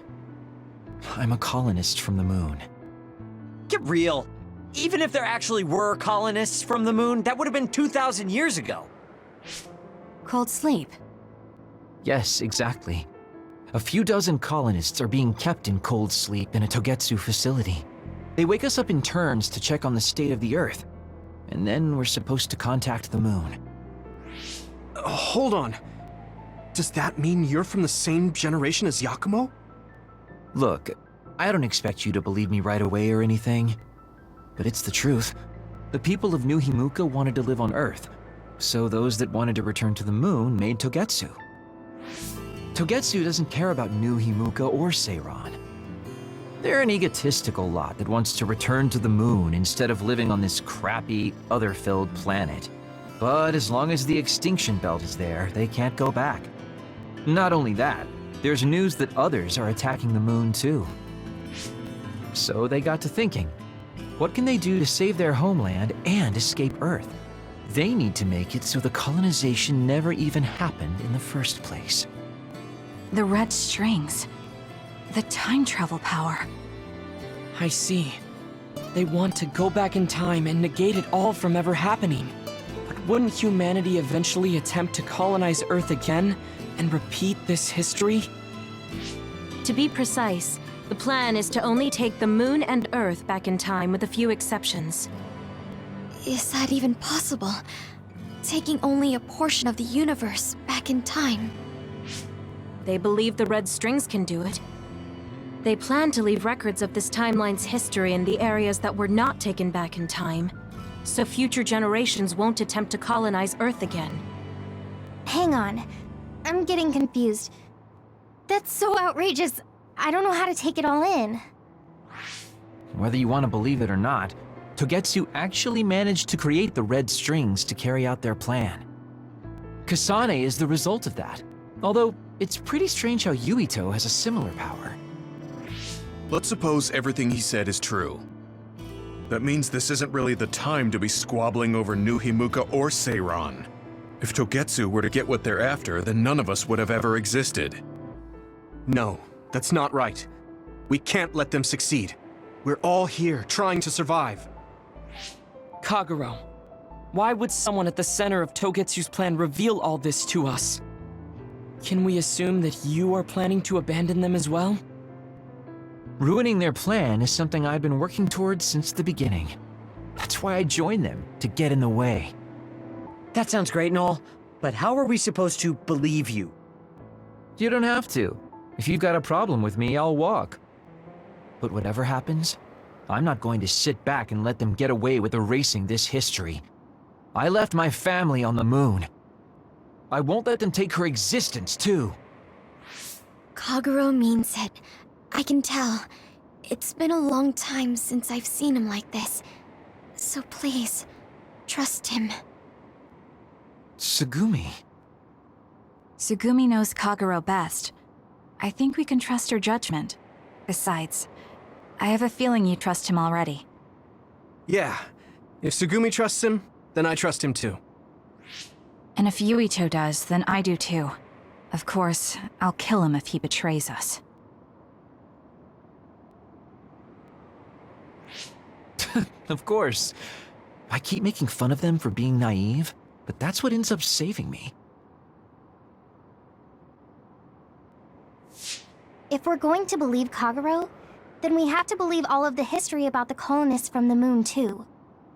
I'm a colonist from the moon. Get real. Even if there actually were colonists from the moon, that would have been 2,000 years ago. Cold sleep. Yes, exactly. A few dozen colonists are being kept in cold sleep in a Togetsu facility. They wake us up in turns to check on the state of the Earth, and then we're supposed to contact the moon. Hold on. Does that mean you're from the same generation as Yakumo? Look, I don't expect you to believe me right away or anything, but it's the truth. The people of New Himuka wanted to live on Earth, so those that wanted to return to the moon made Togetsu. Togetsu doesn't care about New Himuka or Seiran. They're an egotistical lot that wants to return to the moon instead of living on this crappy, other-filled planet. But as long as the extinction belt is there, they can't go back. Not only that, there's news that others are attacking the moon too. So they got to thinking, what can they do to save their homeland and escape Earth? They need to make it so the colonization never even happened in the first place. The red strings. The time travel power. I see. They want to go back in time and negate it all from ever happening. But wouldn't humanity eventually attempt to colonize Earth again and repeat this history? To be precise, the plan is to only take the moon and Earth back in time with a few exceptions. Is that even possible? Taking only a portion of the universe back in time? They believe the red strings can do it. They plan to leave records of this timeline's history in the areas that were not taken back in time, so future generations won't attempt to colonize Earth again. Hang on. I'm getting confused. That's so outrageous. I don't know how to take it all in. Whether you want to believe it or not, Togetsu actually managed to create the red strings to carry out their plan. Kasane is the result of that, although it's pretty strange how Yuito has a similar power. Let's suppose everything he said is true. That means this isn't really the time to be squabbling over New Himuka or Seiran. If Togetsu were to get what they're after, then none of us would have ever existed. No, that's not right. We can't let them succeed. We're all here, trying to survive. Kagero, why would someone at the center of Togetsu's plan reveal all this to us? Can we assume that you are planning to abandon them as well? Ruining their plan is something I've been working towards since the beginning. That's why I joined them, to get in the way. That sounds great and all, but how are we supposed to believe you? You don't have to. If you've got a problem with me, I'll walk. But whatever happens, I'm not going to sit back and let them get away with erasing this history. I left my family on the moon. I won't let them take her existence, too. Kagero means it. I can tell. It's been a long time since I've seen him like this. So please, trust him. Tsugumi. Tsugumi knows Kagero best. I think we can trust her judgment. Besides, I have a feeling you trust him already. Yeah. If Tsugumi trusts him, then I trust him too. And if Yuito does, then I do too. Of course, I'll kill him if he betrays us. Of course. I keep making fun of them for being naive, but that's what ends up saving me. If we're going to believe Kagero, then we have to believe all of the history about the colonists from the moon too.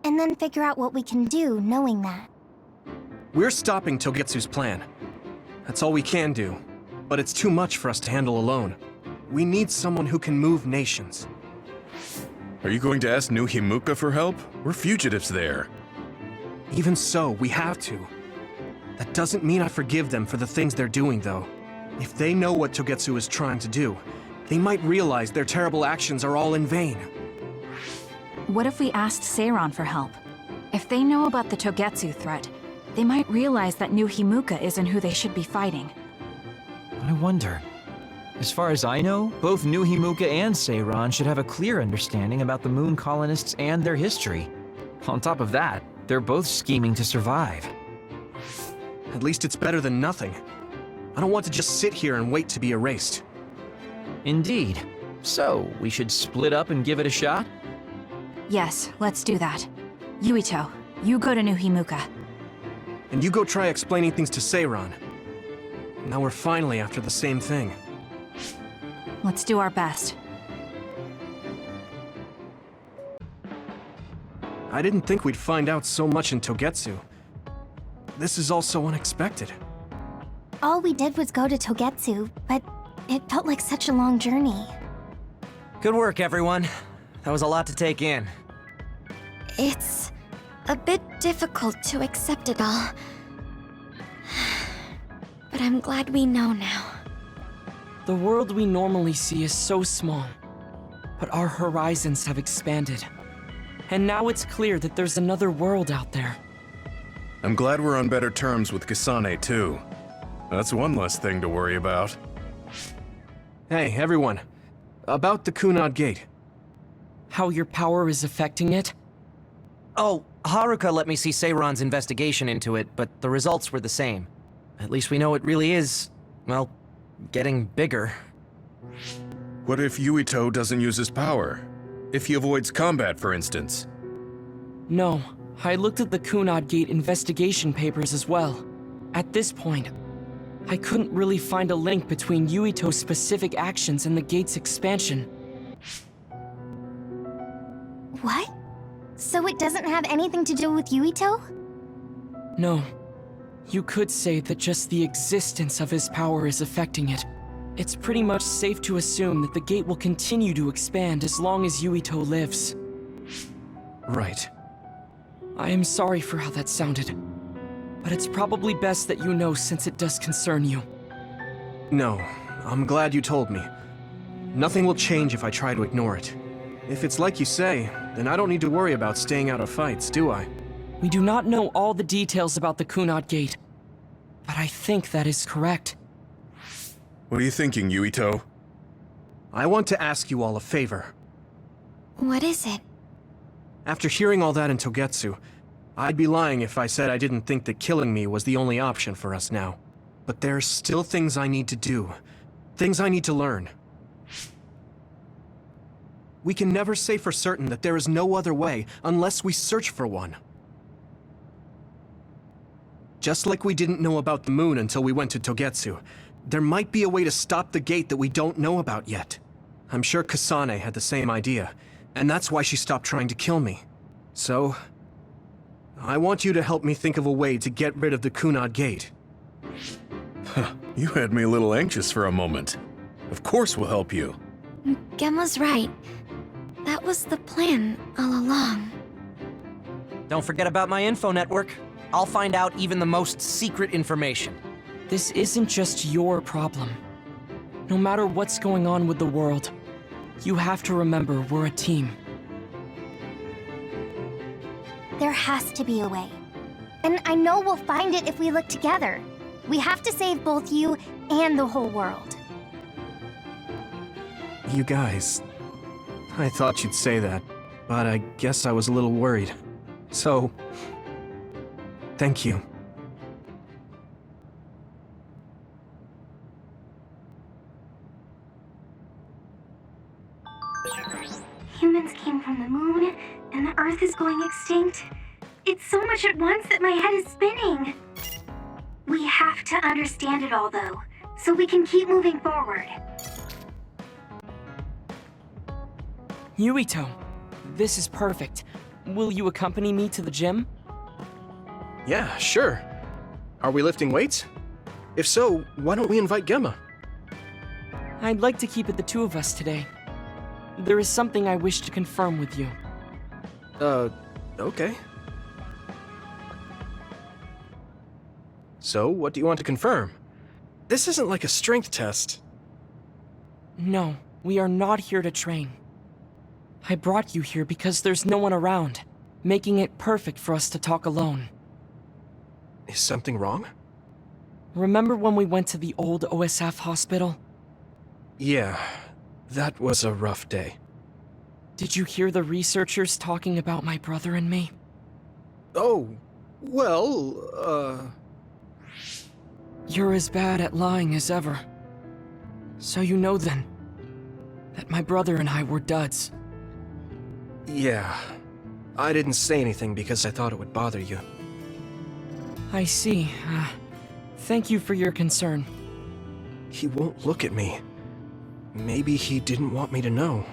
And then figure out what we can do knowing that. We're stopping Togetsu's plan. That's all we can do. But it's too much for us to handle alone. We need someone who can move nations. Are you going to ask New Himuka for help? We're fugitives there. Even so, we have to. That doesn't mean I forgive them for the things they're doing, though. If they know what Togetsu is trying to do, they might realize their terrible actions are all in vain. What if we asked Seiran for help? If they know about the Togetsu threat, they might realize that New Himuka isn't who they should be fighting. I wonder. As far as I know, both New Himuka and Seiran should have a clear understanding about the moon colonists and their history. On top of that, they're both scheming to survive. At least it's better than nothing. I don't want to just sit here and wait to be erased. Indeed. So, we should split up and give it a shot? Yes, let's do that. Yuito, you go to New Himuka. And you go try explaining things to Seiran. Now we're finally after the same thing. Let's do our best. I didn't think we'd find out so much in Togetsu. This is all so unexpected. All we did was go to Togetsu, but it felt like such a long journey. Good work, everyone. That was a lot to take in. It's a bit difficult to accept it all. But I'm glad we know now. The world we normally see is so small, but our horizons have expanded. And now it's clear that there's another world out there. I'm glad we're on better terms with Kasane, too. That's one less thing to worry about. Hey, everyone. About the Kunad Gate. How your power is affecting it? Oh, Haruka let me see Seiron's investigation into it, but the results were the same. At least we know it really is, well, getting bigger. What if Yuito doesn't use his power? If he avoids combat, for instance? No, I looked at the Kunad Gate investigation papers as well. At this point, I couldn't really find a link between Yuito's specific actions and the gate's expansion. What? So it doesn't have anything to do with Yuito? No. You could say that just the existence of his power is affecting it. It's pretty much safe to assume that the gate will continue to expand as long as Yuito lives. Right. I am sorry for how that sounded, but it's probably best that you know since it does concern you. No, I'm glad you told me. Nothing will change if I try to ignore it. If it's like you say, then I don't need to worry about staying out of fights, do I? We do not know all the details about the Kunad Gate, but I think that is correct. What are you thinking, Yuito? I want to ask you all a favor. What is it? After hearing all that in Togetsu, I'd be lying if I said I didn't think that killing me was the only option for us now. But there's still things I need to do. Things I need to learn. We can never say for certain that there is no other way unless we search for one. Just like we didn't know about the moon until we went to Togetsu, there might be a way to stop the gate that we don't know about yet. I'm sure Kasane had the same idea, and that's why she stopped trying to kill me. So, I want you to help me think of a way to get rid of the Kunad Gate. You had me a little anxious for a moment. Of course we'll help you. Gemma's right. That was the plan all along. Don't forget about my info network. I'll find out even the most secret information. This isn't just your problem. No matter what's going on with the world, you have to remember we're a team. There has to be a way. And I know we'll find it if we look together. We have to save both you and the whole world. You guys... I thought you'd say that, but I guess I was a little worried. So... thank you. Humans came from the moon, and the Earth is going extinct. It's so much at once that my head is spinning. We have to understand it all, though, so we can keep moving forward. Yuito, this is perfect. Will you accompany me to the gym? Yeah, sure. Are we lifting weights? If so, why don't we invite Gemma? I'd like to keep it the two of us today. There is something I wish to confirm with you. Okay. So, what do you want to confirm? This isn't like a strength test. No, we are not here to train. I brought you here because there's no one around, making it perfect for us to talk alone. Is something wrong? Remember when we went to the old OSF hospital? Yeah, that was a rough day. Did you hear the researchers talking about my brother and me? Oh, well, You're as bad at lying as ever. So you know then, that my brother and I were duds. Yeah. I didn't say anything because I thought it would bother you. I see. Thank you for your concern. He won't look at me. Maybe he didn't want me to know.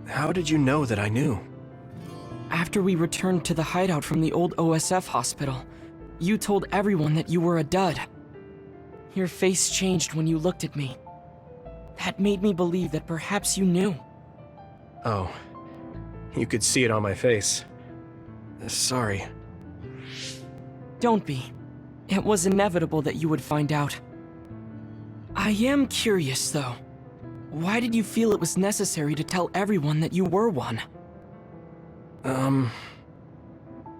How did you know that I knew? After we returned to the hideout from the old OSF hospital, you told everyone that you were a dud. Your face changed when you looked at me. That made me believe that perhaps you knew. Oh, you could see it on my face. Sorry. Don't be. It was inevitable that you would find out. I am curious, though. Why did you feel it was necessary to tell everyone that you were one?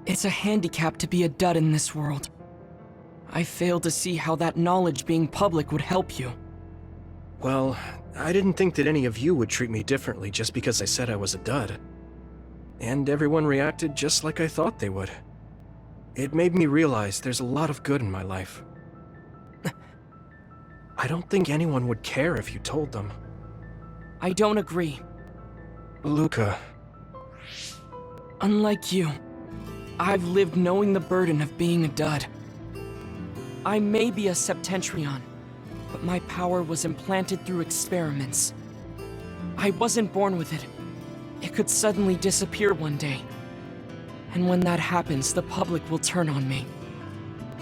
It's a handicap to be a dud in this world. I fail to see how that knowledge being public would help you. Well, I didn't think that any of you would treat me differently just because I said I was a dud. And everyone reacted just like I thought they would. It made me realize there's a lot of good in my life. I don't think anyone would care if you told them. I don't agree. Luca. Unlike you, I've lived knowing the burden of being a dud. I may be a Septentrion, but my power was implanted through experiments. I wasn't born with it. It could suddenly disappear one day. And when that happens, the public will turn on me.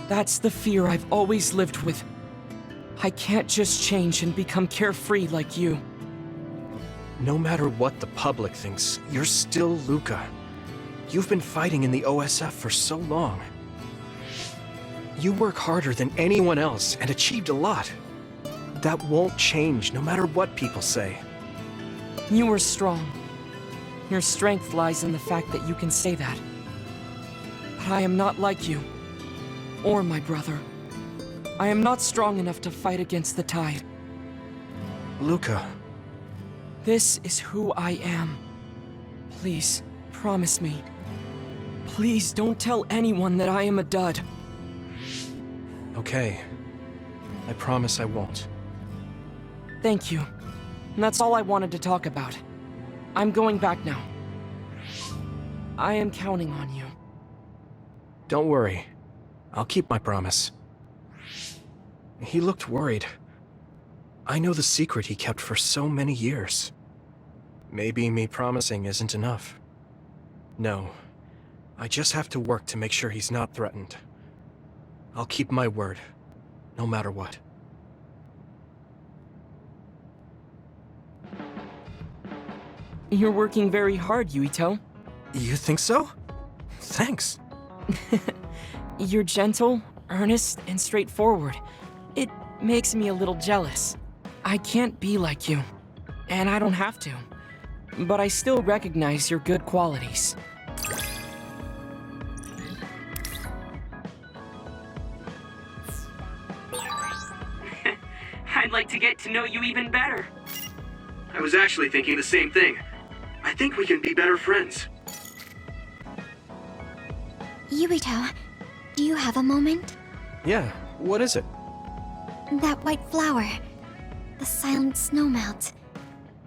That's the fear I've always lived with. I can't just change and become carefree like you. No matter what the public thinks, you're still Luca. You've been fighting in the OSF for so long. You work harder than anyone else and achieved a lot. That won't change no matter what people say. You were strong. Your strength lies in the fact that you can say that. But I am not like you, or my brother. I am not strong enough to fight against the tide. Luca. This is who I am. Please, promise me. Please don't tell anyone that I am a dud. Okay. I promise I won't. Thank you. That's all I wanted to talk about. I'm going back now. I am counting on you. Don't worry. I'll keep my promise. He looked worried. I know the secret he kept for so many years. Maybe me promising isn't enough. No. I just have to work to make sure he's not threatened. I'll keep my word, no matter what. You're working very hard, Yuito. You think so? Thanks. You're gentle, earnest, and straightforward. It makes me a little jealous. I can't be like you, and I don't have to. But I still recognize your good qualities. I'd like to get to know you even better. I was actually thinking the same thing. I think we can be better friends. Yuito, do you have a moment? Yeah, what is it? That white flower. The silent snowmelt.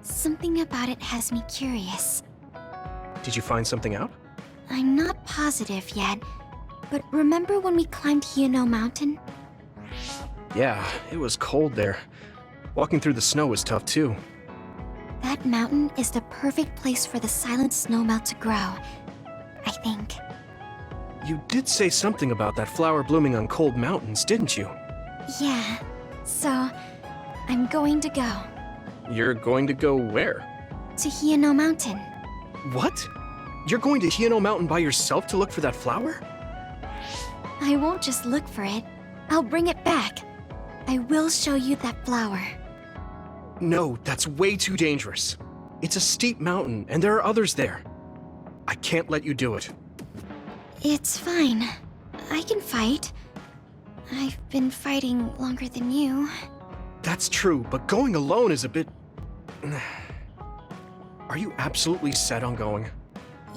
Something about it has me curious. Did you find something out? I'm not positive yet, but remember when we climbed Yuito Mountain? Yeah, it was cold there. Walking through the snow was tough too. That mountain is the perfect place for the silent snowmelt to grow, I think. You did say something about that flower blooming on cold mountains, didn't you? Yeah, so I'm going to go. You're going to go where? To Yuito Mountain. What? You're going to Yuito Mountain by yourself to look for that flower? I won't just look for it. I'll bring it back. I will show you that flower. No, that's way too dangerous. It's a steep mountain, and there are others there. I can't let you do it. It's fine. I can fight. I've been fighting longer than you. That's true, but going alone is a bit... Are you absolutely set on going?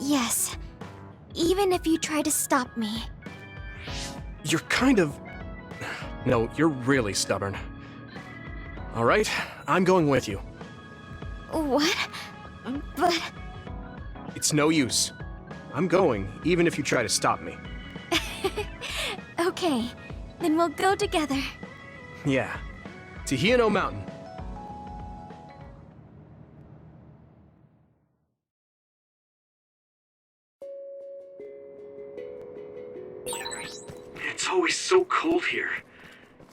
Yes. Even if you try to stop me. You're kind of... No, you're really stubborn. All right, I'm going with you. What? But... It's no use. I'm going, even if you try to stop me. Okay, then we'll go together. Yeah, to Yuito Mountain. so cold here.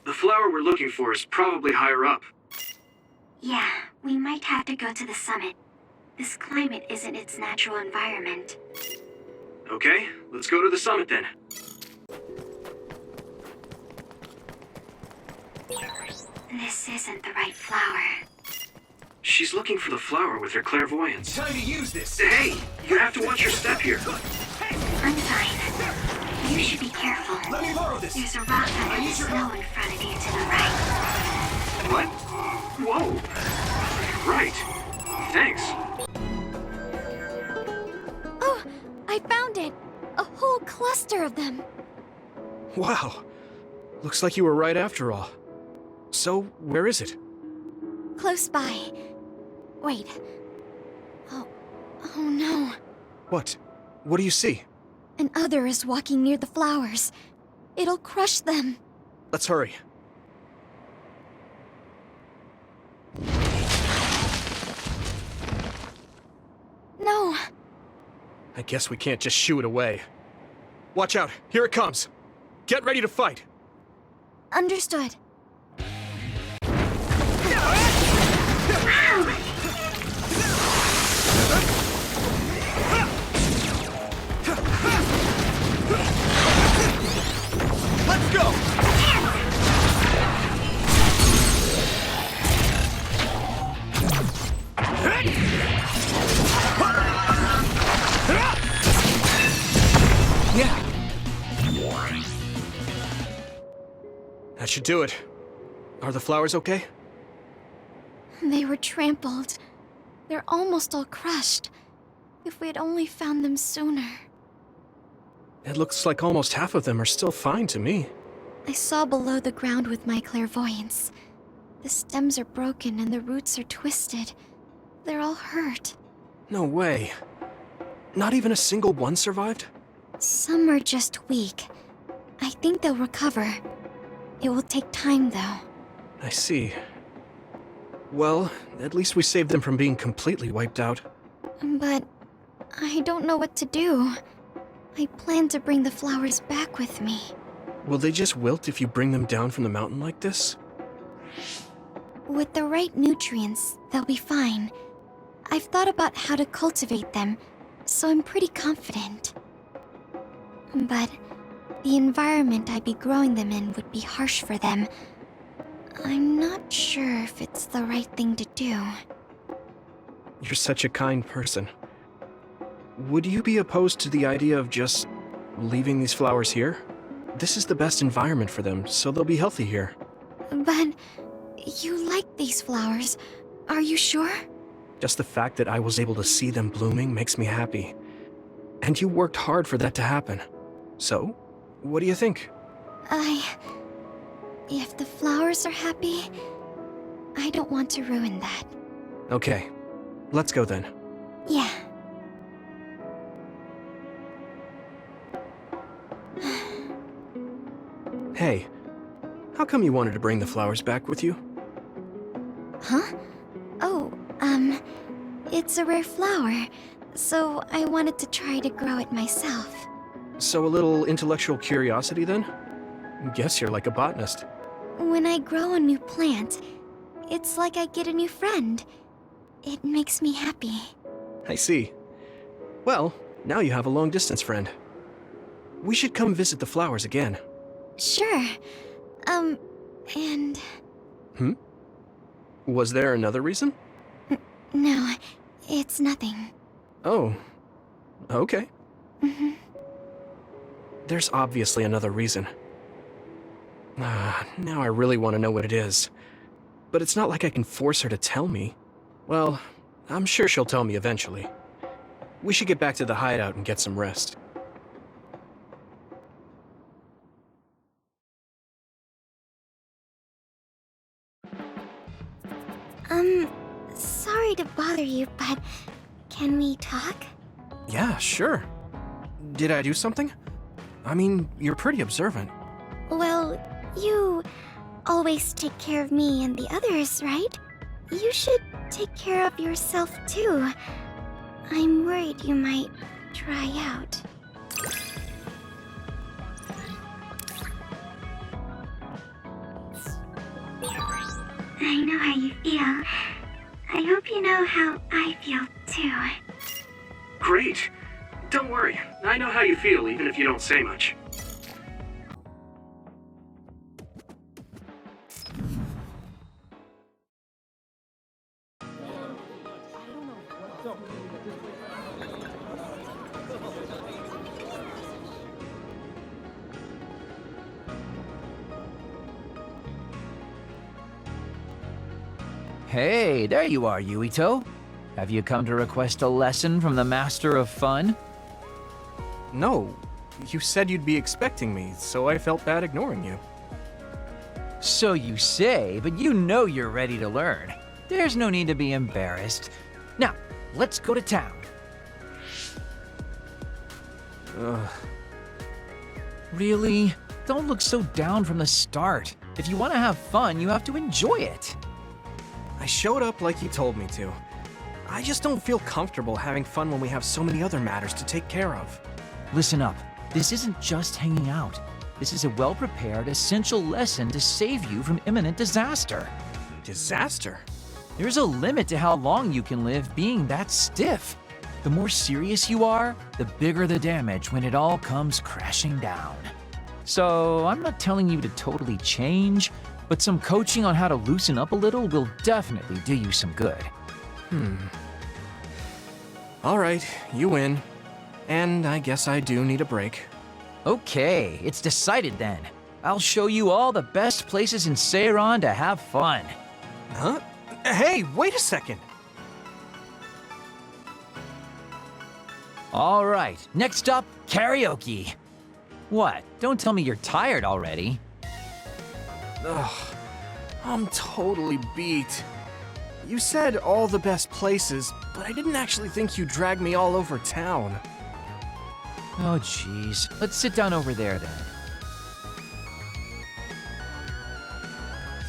The flower we're looking for is probably higher up. Yeah, we might have to go to the summit. This climate isn't its natural environment. Okay, let's go to the summit then. This isn't the right flower. She's looking for the flower with her clairvoyance. Time to use this! Hey, you have to watch your step here. I'm fine. You should be careful. Let me borrow this! There's a rock under the snow in front of you to the right. What? Whoa. Right. Thanks. Oh, I found it! A whole cluster of them! Wow. Looks like you were right after all. So, where is it? Close by. Wait. Oh no. What? What do you see? An other is walking near the flowers. It'll crush them. Let's hurry. No. I guess we can't just shoo it away. Watch out, here it comes. Get ready to fight. Understood. Let's go! Yeah. That should do it. Are the flowers okay? They were trampled. They're almost all crushed. If we had only found them sooner. It looks like almost half of them are still fine to me. I saw below the ground with my clairvoyance. The stems are broken and the roots are twisted. They're all hurt. No way. Not even a single one survived? Some are just weak. I think they'll recover. It will take time, though. I see. Well, at least we saved them from being completely wiped out. But I don't know what to do. I plan to bring the flowers back with me. Will they just wilt if you bring them down from the mountain like this? With the right nutrients, they'll be fine. I've thought about how to cultivate them, so I'm pretty confident. But the environment I'd be growing them in would be harsh for them. I'm not sure if it's the right thing to do. You're such a kind person. Would you be opposed to the idea of just leaving these flowers here? This is the best environment for them, so they'll be healthy here. But you like these flowers, are you sure? Just the fact that I was able to see them blooming makes me happy. And you worked hard for that to happen. So, what do you think? If the flowers are happy, I don't want to ruin that. Okay, let's go then. Yeah. Hey, how come you wanted to bring the flowers back with you? Huh? Oh, it's a rare flower, so I wanted to try to grow it myself. So a little intellectual curiosity then? Guess you're like a botanist. When I grow a new plant, it's like I get a new friend. It makes me happy. I see. Well, now you have a long-distance friend. We should come visit the flowers again. Sure. And... Was there another reason? No, it's nothing. Oh. Okay. Mm-hmm. There's obviously another reason. Now I really want to know what it is. But it's not like I can force her to tell me. Well, I'm sure she'll tell me eventually. We should get back to the hideout and get some rest. Sorry to bother you, but can we talk? Yeah, sure. Did I do something? I mean, you're pretty observant. Well, you always take care of me and the others, right? You should take care of yourself too. I'm worried you might dry out. I know how you feel. I hope you know how I feel, too. Great. Don't worry. I know how you feel, even if you don't say much. Hey, there you are, Yuito. Have you come to request a lesson from the Master of Fun? No. You said you'd be expecting me, so I felt bad ignoring you. So you say, but you know you're ready to learn. There's no need to be embarrassed. Now, let's go to town. Ugh. Really? Don't look so down from the start. If you want to have fun, you have to enjoy it. I showed up like you told me to. I just don't feel comfortable having fun when we have so many other matters to take care of. Listen up. This isn't just hanging out. This is a well-prepared, essential lesson to save you from imminent disaster. Disaster? There's a limit to how long you can live being that stiff. The more serious you are, the bigger the damage when it all comes crashing down. So, I'm not telling you to totally change, but some coaching on how to loosen up a little will definitely do you some good. All right, you win. And I guess I do need a break. Okay, it's decided then. I'll show you all the best places in Seiran to have fun. Huh? Hey, wait a second. All right, next up, karaoke. What? Don't tell me you're tired already. Ugh, I'm totally beat. You said all the best places, but I didn't actually think you'd drag me all over town. Oh, jeez. Let's sit down over there then.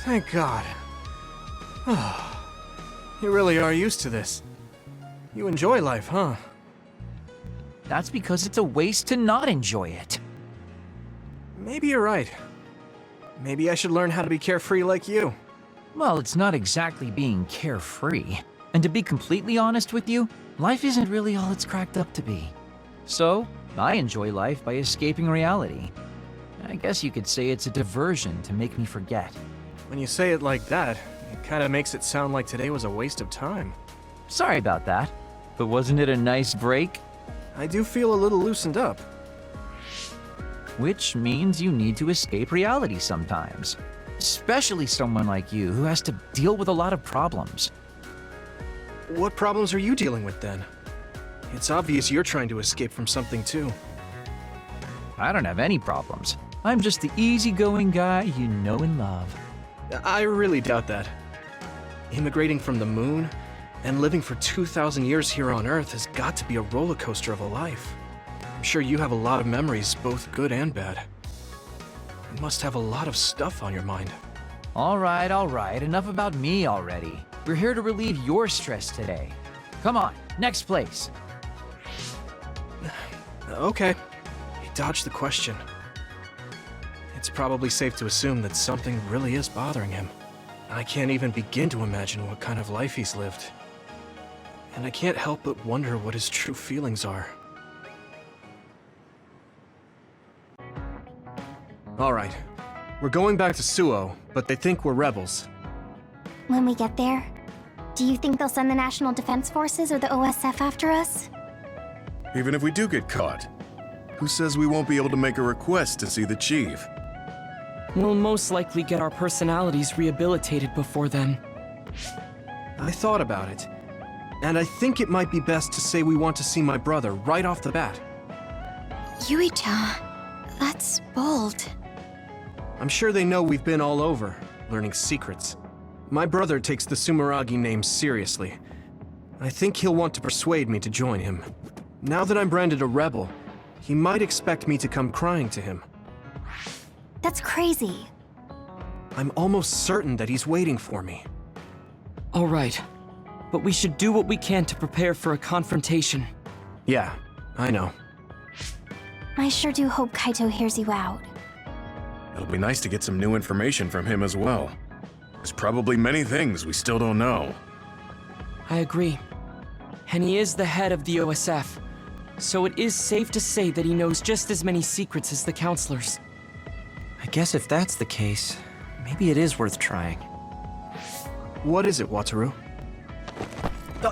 Thank God. You really are used to this. You enjoy life, huh? That's because it's a waste to not enjoy it. Maybe you're right. Maybe I should learn how to be carefree like you. Well, it's not exactly being carefree. And to be completely honest with you, life isn't really all it's cracked up to be. So, I enjoy life by escaping reality. I guess you could say it's a diversion to make me forget. When you say it like that, it kind of makes it sound like today was a waste of time. Sorry about that, but wasn't it a nice break? I do feel a little loosened up. Which means you need to escape reality sometimes. Especially someone like you who has to deal with a lot of problems. What problems are you dealing with then? It's obvious you're trying to escape from something too. I don't have any problems. I'm just the easygoing guy you know and love. I really doubt that. Immigrating from the moon and living for 2,000 years here on Earth has got to be a roller coaster of a life. I'm sure you have a lot of memories, both good and bad. You must have a lot of stuff on your mind. All right, enough about me already. We're here to relieve your stress today. Come on, next place. Okay, you dodged the question. It's probably safe to assume that something really is bothering him. I can't even begin to imagine what kind of life he's lived. And I can't help but wonder what his true feelings are. Alright, we're going back to Suo, but they think we're rebels. When we get there, do you think they'll send the National Defense Forces or the OSF after us? Even if we do get caught, who says we won't be able to make a request to see the chief? We'll most likely get our personalities rehabilitated before then. I thought about it, and I think it might be best to say we want to see my brother right off the bat. Yuito, that's bold. I'm sure they know we've been all over, learning secrets. My brother takes the Sumeragi name seriously. I think he'll want to persuade me to join him. Now that I'm branded a rebel, he might expect me to come crying to him. That's crazy. I'm almost certain that he's waiting for me. All right, but we should do what we can to prepare for a confrontation. Yeah, I know. I sure do hope Kaito hears you out. It'll be nice to get some new information from him as well. There's probably many things we still don't know. I agree. And he is the head of the OSF, so it is safe to say that he knows just as many secrets as the counselors. I guess if that's the case, maybe it is worth trying. What is it, Wataru?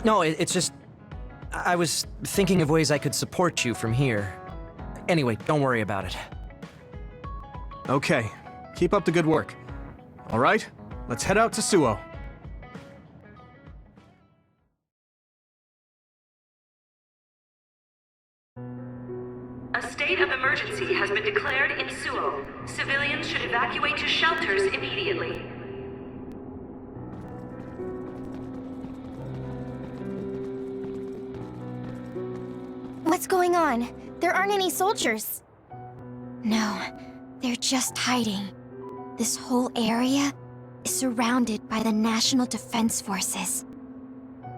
No, it's just... I was thinking of ways I could support you from here. Anyway, don't worry about it. Okay, keep up the good work. All right, let's head out to Suo. A state of emergency has been declared in Suo. Civilians should evacuate to shelters immediately. What's going on? There aren't any soldiers. No, they're just hiding. This whole area is surrounded by the National Defense Forces.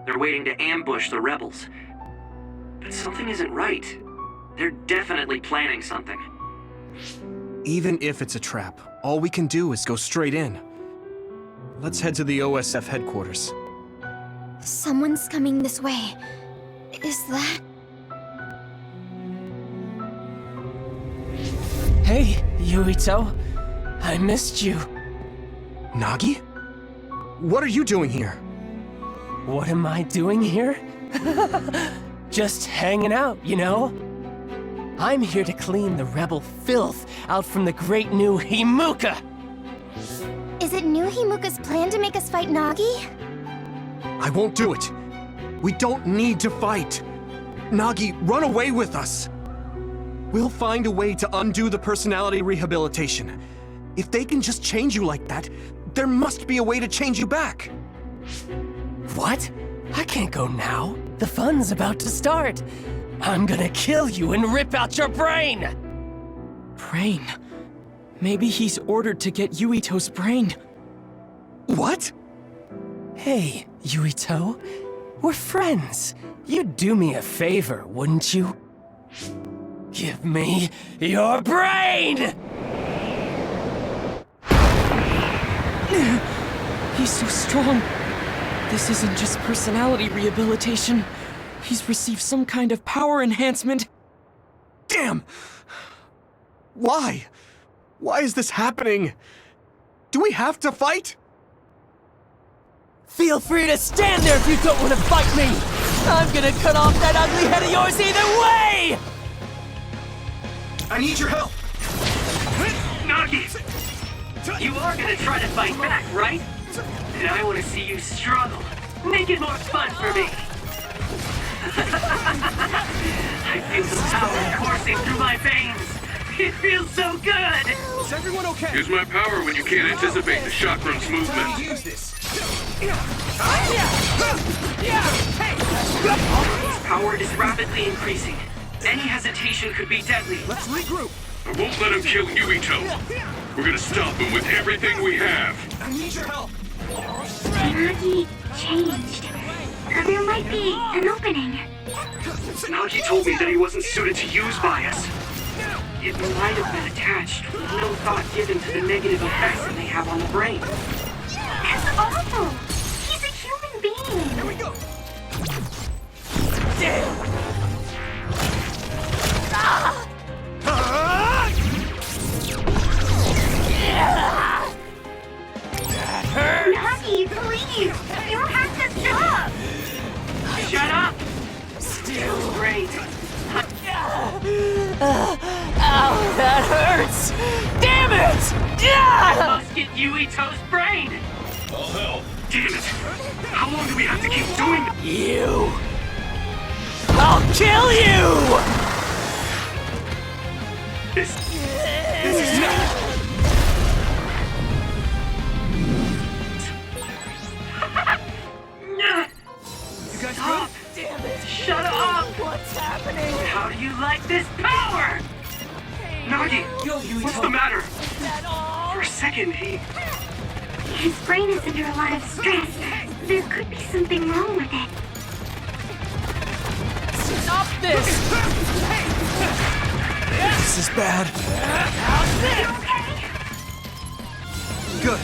They're waiting to ambush the rebels. But something isn't right. They're definitely planning something. Even if it's a trap, all we can do is go straight in. Let's head to the OSF headquarters. Someone's coming this way. Is that... Hey, Yuito. I missed you. Nagi? What are you doing here? What am I doing here? Just hanging out, you know? I'm here to clean the rebel filth out from the great new Himuka! Is it New Himuka's plan to make us fight Nagi? I won't do it. We don't need to fight. Nagi, run away with us. We'll find a way to undo the personality rehabilitation. If they can just change you like that, there must be a way to change you back. What? I can't go now. The fun's about to start. I'm gonna kill you and rip out your brain! Brain? Maybe he's ordered to get Yuito's brain. What? Hey, Yuito. We're friends. You'd do me a favor, wouldn't you? Give me your brain! He's so strong. This isn't just personality rehabilitation. He's received some kind of power enhancement. Damn! Why? Why is this happening? Do we have to fight? Feel free to stand there if you don't want to fight me! I'm gonna cut off that ugly head of yours either way! I need your help! Nagi! You are gonna try to fight back, right? And I want to see you struggle. Make it more fun for me! I feel the power coursing through my veins! It feels so good! Is everyone okay? Use my power when you can't anticipate the chakrams movement. Use this. Power is rapidly increasing. Any hesitation could be deadly. Let's regroup. I won't let him kill Yuito. We're gonna stop him with everything we have. I need your help. Nagi changed. There might be an opening. Nagi told me that he wasn't suited to use by us. It might have been attached, with no thought given to the negative effects that they have on the brain. That's awful! He's a human being! Here we go! That hurt! Nagi, please! You have to stop! Shut up! Still great. Ow, that hurts! Damn it! I must get Yuito's brain! I'll help. Damn it! How long do we have to keep doing this? You! I'll kill you! This is not... You guys Stop! good? Damn it! Shut up! What's happening? How do you like this power? Nagi, what's the matter? For a second, His brain is under a lot of stress. There could be something wrong with it. Stop this! This is bad. You okay? Good.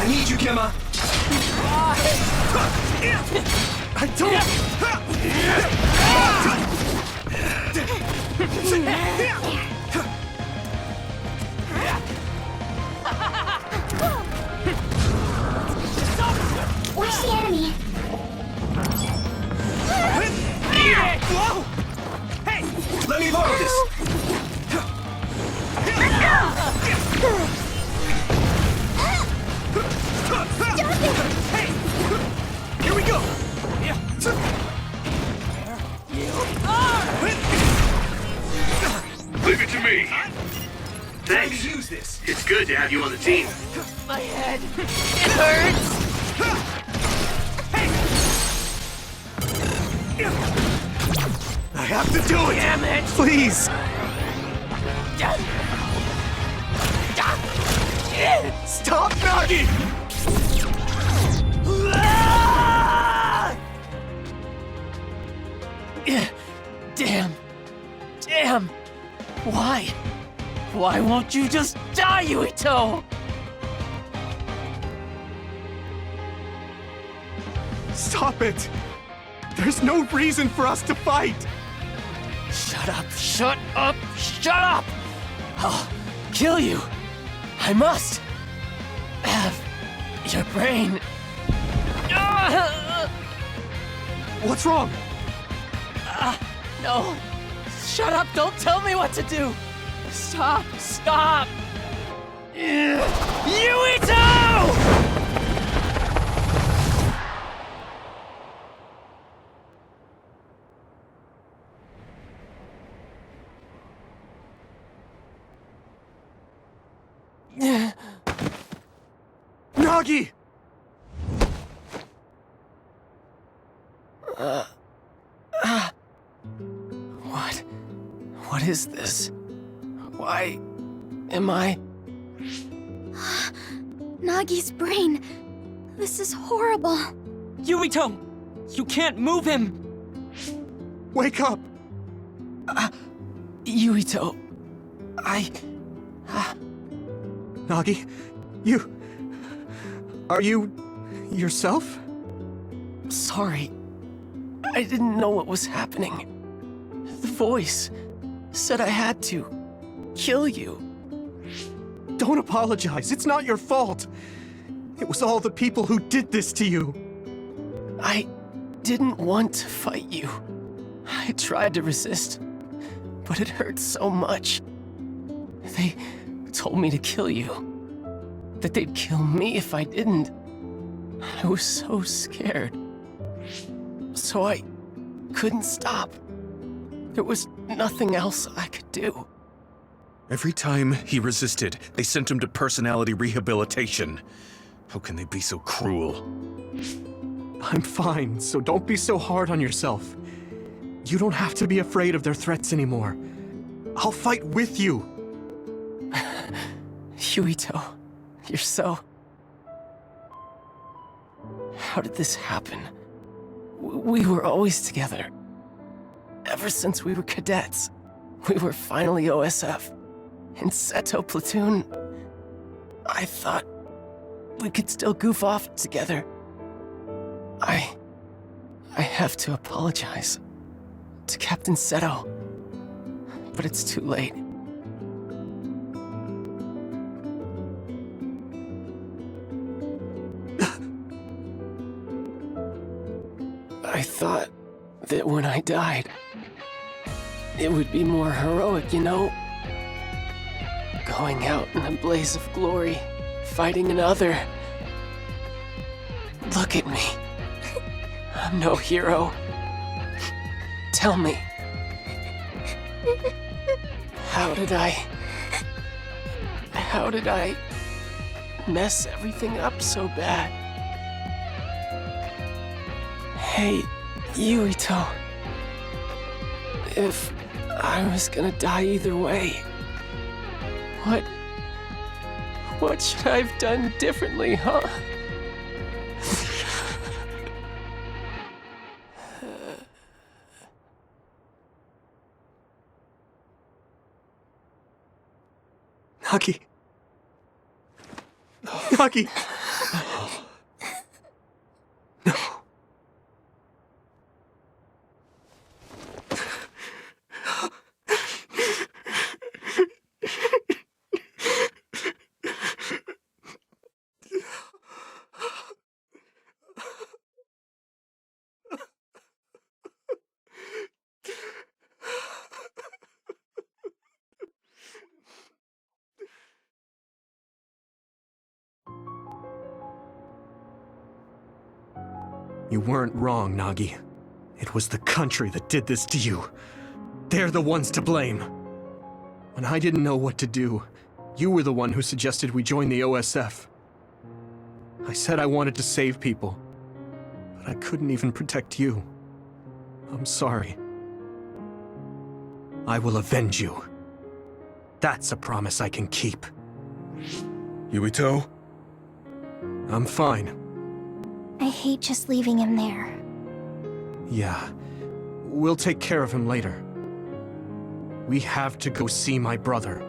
I need you, Gemma! I don't... Where's the enemy? Whoa! Hey! Let me borrow this! Hey! Here we go! Leave it to me. Thanks. Use this. It's good to have you on the team. My head. It hurts. I have to do it! Damn it! Please! Stop, Nagi! Damn. Damn. Why? Why won't you just die, Yuito? Stop it! There's no reason for us to fight! Shut up, shut up, shut up! I'll kill you. I must have your brain. What's wrong? No. Shut up, don't tell me what to do. Stop, stop. Yuito! Nagi! What is this? Why am I... Nagi's brain. This is horrible. Yuito! You can't move him! Wake up! Yuito... Nagi, you... Are you... yourself? Sorry. I didn't know what was happening. The voice said I had to kill you. Don't apologize. It's not your fault. It was all the people who did this to you. I didn't want to fight you. I tried to resist, but it hurt so much. They told me to kill you. That they'd kill me if I didn't. I was so scared. So I couldn't stop. There was nothing else I could do. Every time he resisted, they sent him to personality rehabilitation. How can they be so cruel? I'm fine, so don't be so hard on yourself. You don't have to be afraid of their threats anymore. I'll fight with you. Yuito, you're so... How did this happen? We were always together. Ever since we were cadets. We were finally OSF. In Seto Platoon, I thought we could still goof off together. I have to apologize to Captain Seto, but it's too late. I thought that when I died, it would be more heroic, you know? Going out in a blaze of glory, fighting another. Look at me. I'm no hero. Tell me. How did I mess everything up so bad? Hey, Yuito. If I was gonna die either way, what should I have done differently, huh? Nagi. Nagi. You weren't wrong, Nagi. It was the country that did this to you. They're the ones to blame. When I didn't know what to do, you were the one who suggested we join the OSF. I said I wanted to save people, but I couldn't even protect you. I'm sorry. I will avenge you. That's a promise I can keep. Yuito? I'm fine. I hate just leaving him there. Yeah. We'll take care of him later. We have to go see my brother.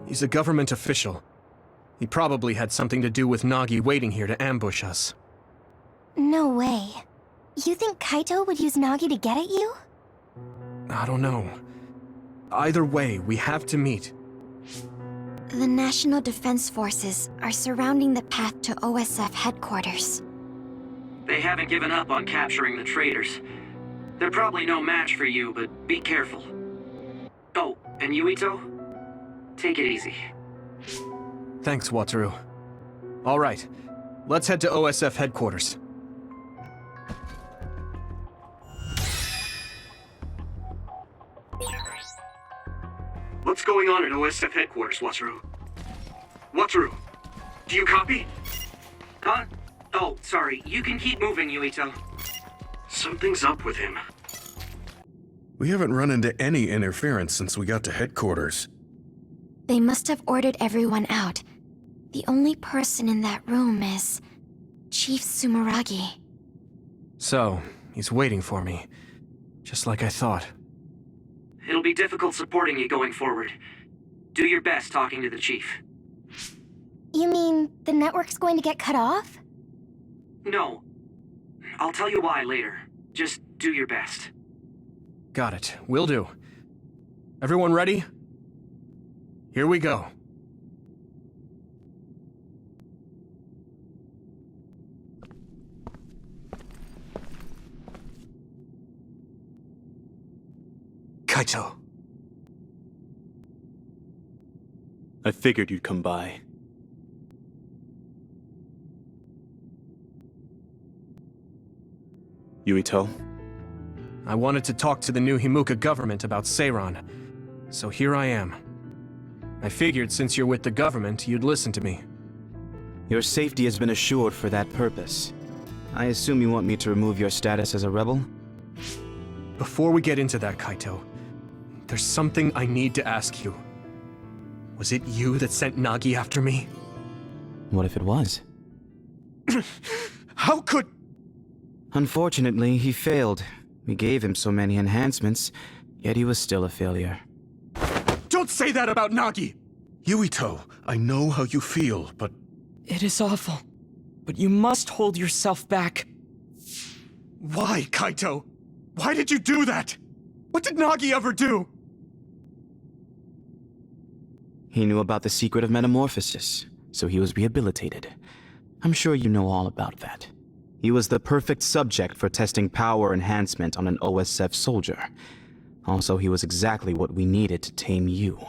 He's a government official. He probably had something to do with Nagi waiting here to ambush us. No way. You think Kaito would use Nagi to get at you? I don't know. Either way, we have to meet. The National Defense Forces are surrounding the path to OSF headquarters. They haven't given up on capturing the traitors. They're probably no match for you, but be careful. Oh, and Yuito? Take it easy. Thanks, Wataru. All right, let's head to OSF headquarters. What's going on at OSF headquarters, Wataru? Wataru, do you copy? Huh? Oh, sorry. You can keep moving, Yuito. Something's up with him. We haven't run into any interference since we got to headquarters. They must have ordered everyone out. The only person in that room is Chief Sumeragi. So, he's waiting for me. Just like I thought. It'll be difficult supporting you going forward. Do your best talking to the chief. You mean the network's going to get cut off? No. I'll tell you why later. Just do your best. Got it. Will do. Everyone ready? Here we go. Kaito. I figured you'd come by. Yuito? I wanted to talk to the new Himuka government about Seiran, so here I am. I figured since you're with the government, you'd listen to me. Your safety has been assured for that purpose. I assume you want me to remove your status as a rebel? Before we get into that, Kaito, there's something I need to ask you. Was it you that sent Nagi after me? What if it was? How could... Unfortunately, he failed. We gave him so many enhancements, yet he was still a failure. Don't say that about Nagi! Yuito, I know how you feel, but... It is awful, but you must hold yourself back. Why, Kaito? Why did you do that? What did Nagi ever do? He knew about the secret of metamorphosis, so he was rehabilitated. I'm sure you know all about that. He was the perfect subject for testing power enhancement on an OSF soldier. Also, he was exactly what we needed to tame you.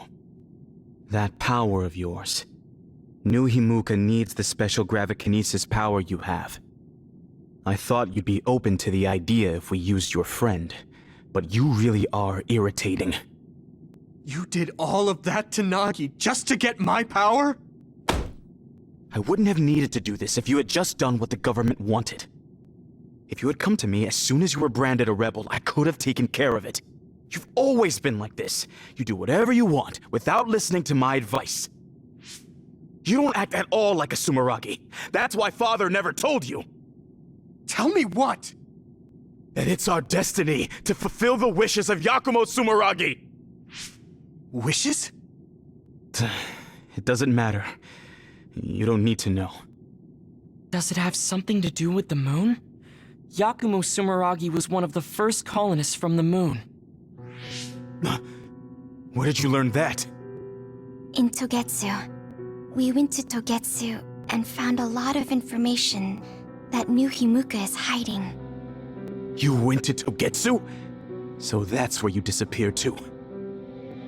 That power of yours. New Himuka needs the special gravikinesis power you have. I thought you'd be open to the idea if we used your friend, but you really are irritating. You did all of that to Nagi just to get my power? I wouldn't have needed to do this if you had just done what the government wanted. If you had come to me as soon as you were branded a rebel, I could have taken care of it. You've always been like this. You do whatever you want without listening to my advice. You don't act at all like a Sumeragi. That's why Father never told you. Tell me what? That it's our destiny to fulfill the wishes of Yakumo Sumeragi. Wishes? It doesn't matter. You don't need to know. Does it have something to do with the moon? Yakumo Sumeragi was one of the first colonists from the moon. Where did you learn that? In Togetsu. We went to Togetsu and found a lot of information that New Himuka is hiding. You went to Togetsu? So that's where you disappeared to.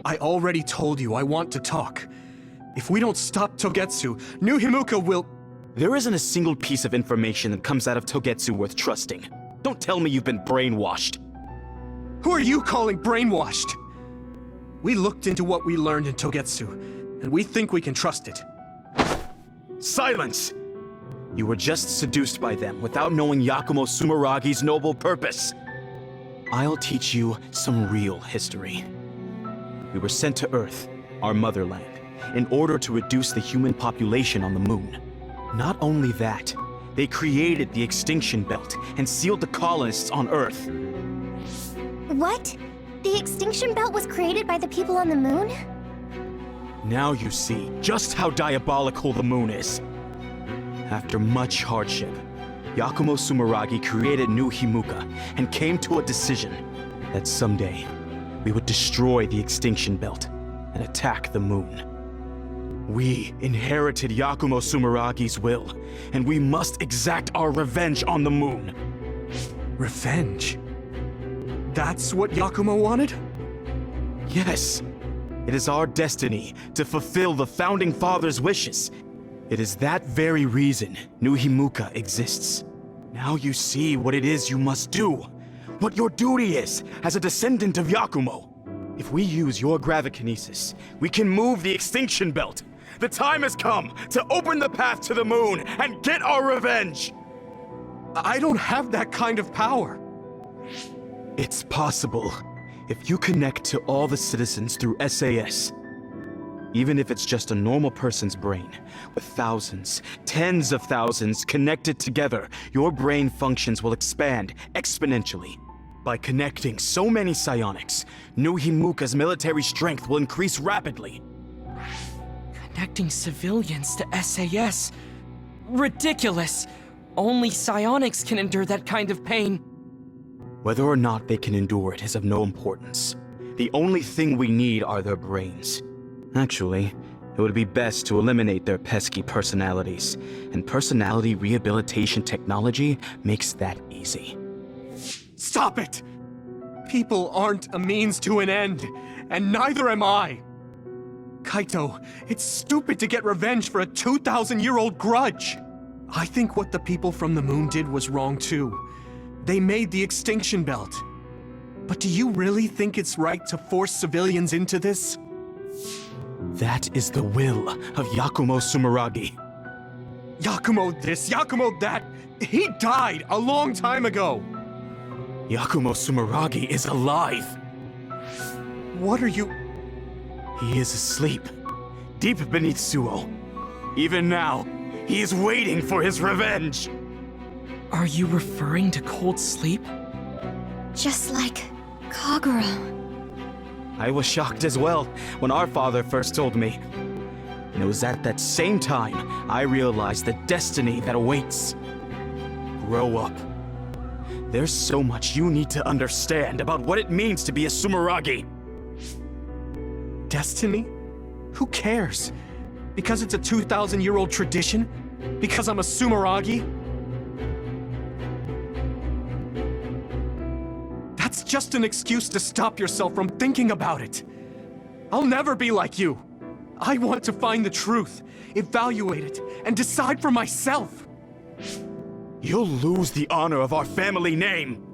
I already told you I want to talk. If we don't stop Togetsu, New Himuka will... There isn't a single piece of information that comes out of Togetsu worth trusting. Don't tell me you've been brainwashed. Who are you calling brainwashed? We looked into what we learned in Togetsu, and we think we can trust it. Silence! You were just seduced by them without knowing Yakumo Sumeragi's noble purpose. I'll teach you some real history. We were sent to Earth, our motherland, in order to reduce the human population on the moon. Not only that, they created the extinction belt and sealed the colonists on Earth. What? The extinction belt was created by the people on the moon? Now you see just how diabolical the moon is. After much hardship, Yakumo Sumeragi created New Himuka and came to a decision that someday we would destroy the extinction belt and attack the moon. We inherited Yakumo Sumeragi's will, and we must exact our revenge on the moon. Revenge? That's what Yakumo wanted? Yes. It is our destiny to fulfill the Founding Father's wishes. It is that very reason New Himuka exists. Now you see what it is you must do. What your duty is as a descendant of Yakumo. If we use your gravikinesis, we can move the extinction belt. The time has come to open the path to the moon and get our revenge! I don't have that kind of power. It's possible if you connect to all the citizens through SAS. Even if it's just a normal person's brain, with thousands, tens of thousands connected together, your brain functions will expand exponentially. By connecting so many psionics, New Himuka's military strength will increase rapidly. Connecting civilians to SAS? Ridiculous! Only psionics can endure that kind of pain. Whether or not they can endure it is of no importance. The only thing we need are their brains. Actually, it would be best to eliminate their pesky personalities, and personality rehabilitation technology makes that easy. Stop it! People aren't a means to an end, and neither am I. Kaito, it's stupid to get revenge for a 2,000-year-old grudge. I think what the people from the moon did was wrong too. They made the extinction belt. But do you really think it's right to force civilians into this? That is the will of Yakumo Sumeragi. Yakumo this, Yakumo that. He died a long time ago. Yakumo Sumeragi is alive. What are you... He is asleep, deep beneath Suo. Even now, he is waiting for his revenge. Are you referring to cold sleep? Just like Kagura. I was shocked as well when our father first told me. And it was at that same time I realized the destiny that awaits. Grow up. There's so much you need to understand about what it means to be a Sumeragi. Destiny? Who cares? Because it's a 2,000-year-old tradition? Because I'm a Sumeragi? That's just an excuse to stop yourself from thinking about it. I'll never be like you. I want to find the truth, evaluate it, and decide for myself. You'll lose the honor of our family name.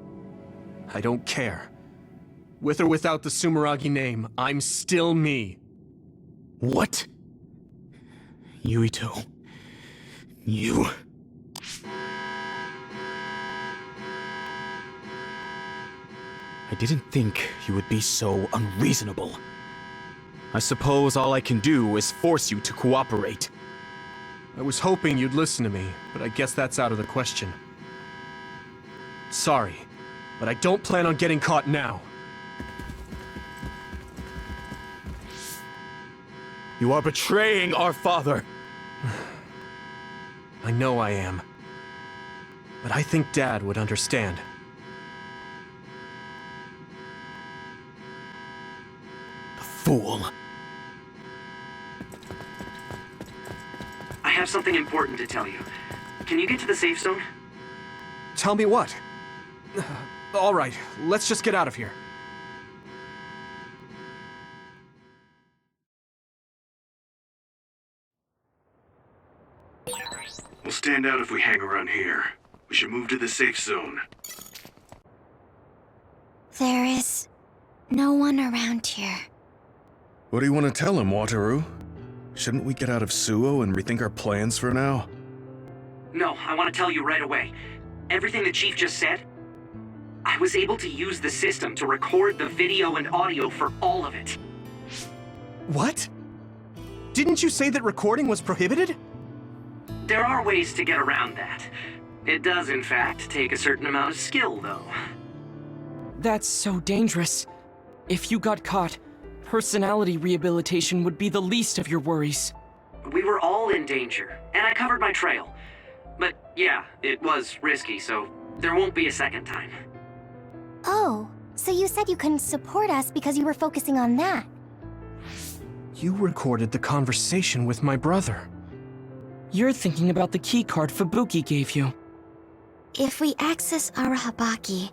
I don't care. With or without the Sumeragi name, I'm still me. What? Yuito. You... I didn't think you would be so unreasonable. I suppose all I can do is force you to cooperate. I was hoping you'd listen to me, but I guess that's out of the question. Sorry, but I don't plan on getting caught now. You are betraying our father. I know I am. But I think Dad would understand. Fool. I have something important to tell you. Can you get to the safe zone? Tell me what? All right, let's just get out of here. We'll stand out if we hang around here. We should move to the safe zone. There is no one around here. What do you want to tell him, Wataru? Shouldn't we get out of Suo and rethink our plans for now? No, I want to tell you right away. Everything the Chief just said, I was able to use the system to record the video and audio for all of it. What? Didn't you say that recording was prohibited? There are ways to get around that. It does, in fact, take a certain amount of skill, though. That's so dangerous. If you got caught, personality rehabilitation would be the least of your worries. We were all in danger, and I covered my trail. But yeah, it was risky, so there won't be a second time. Oh, so you said you couldn't support us because you were focusing on that. You recorded the conversation with my brother. You're thinking about the keycard Fubuki gave you. If we access Arahabaki,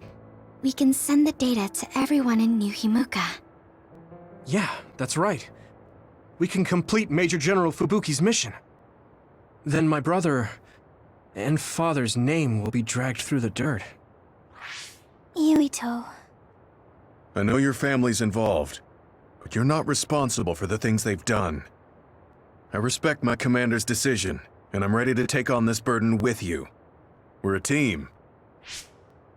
we can send the data to everyone in New Himuka. Yeah, that's right. We can complete Major General Fubuki's mission. Then my brother and father's name will be dragged through the dirt. Yuito. I know your family's involved, but you're not responsible for the things they've done. I respect my commander's decision, and I'm ready to take on this burden with you. We're a team.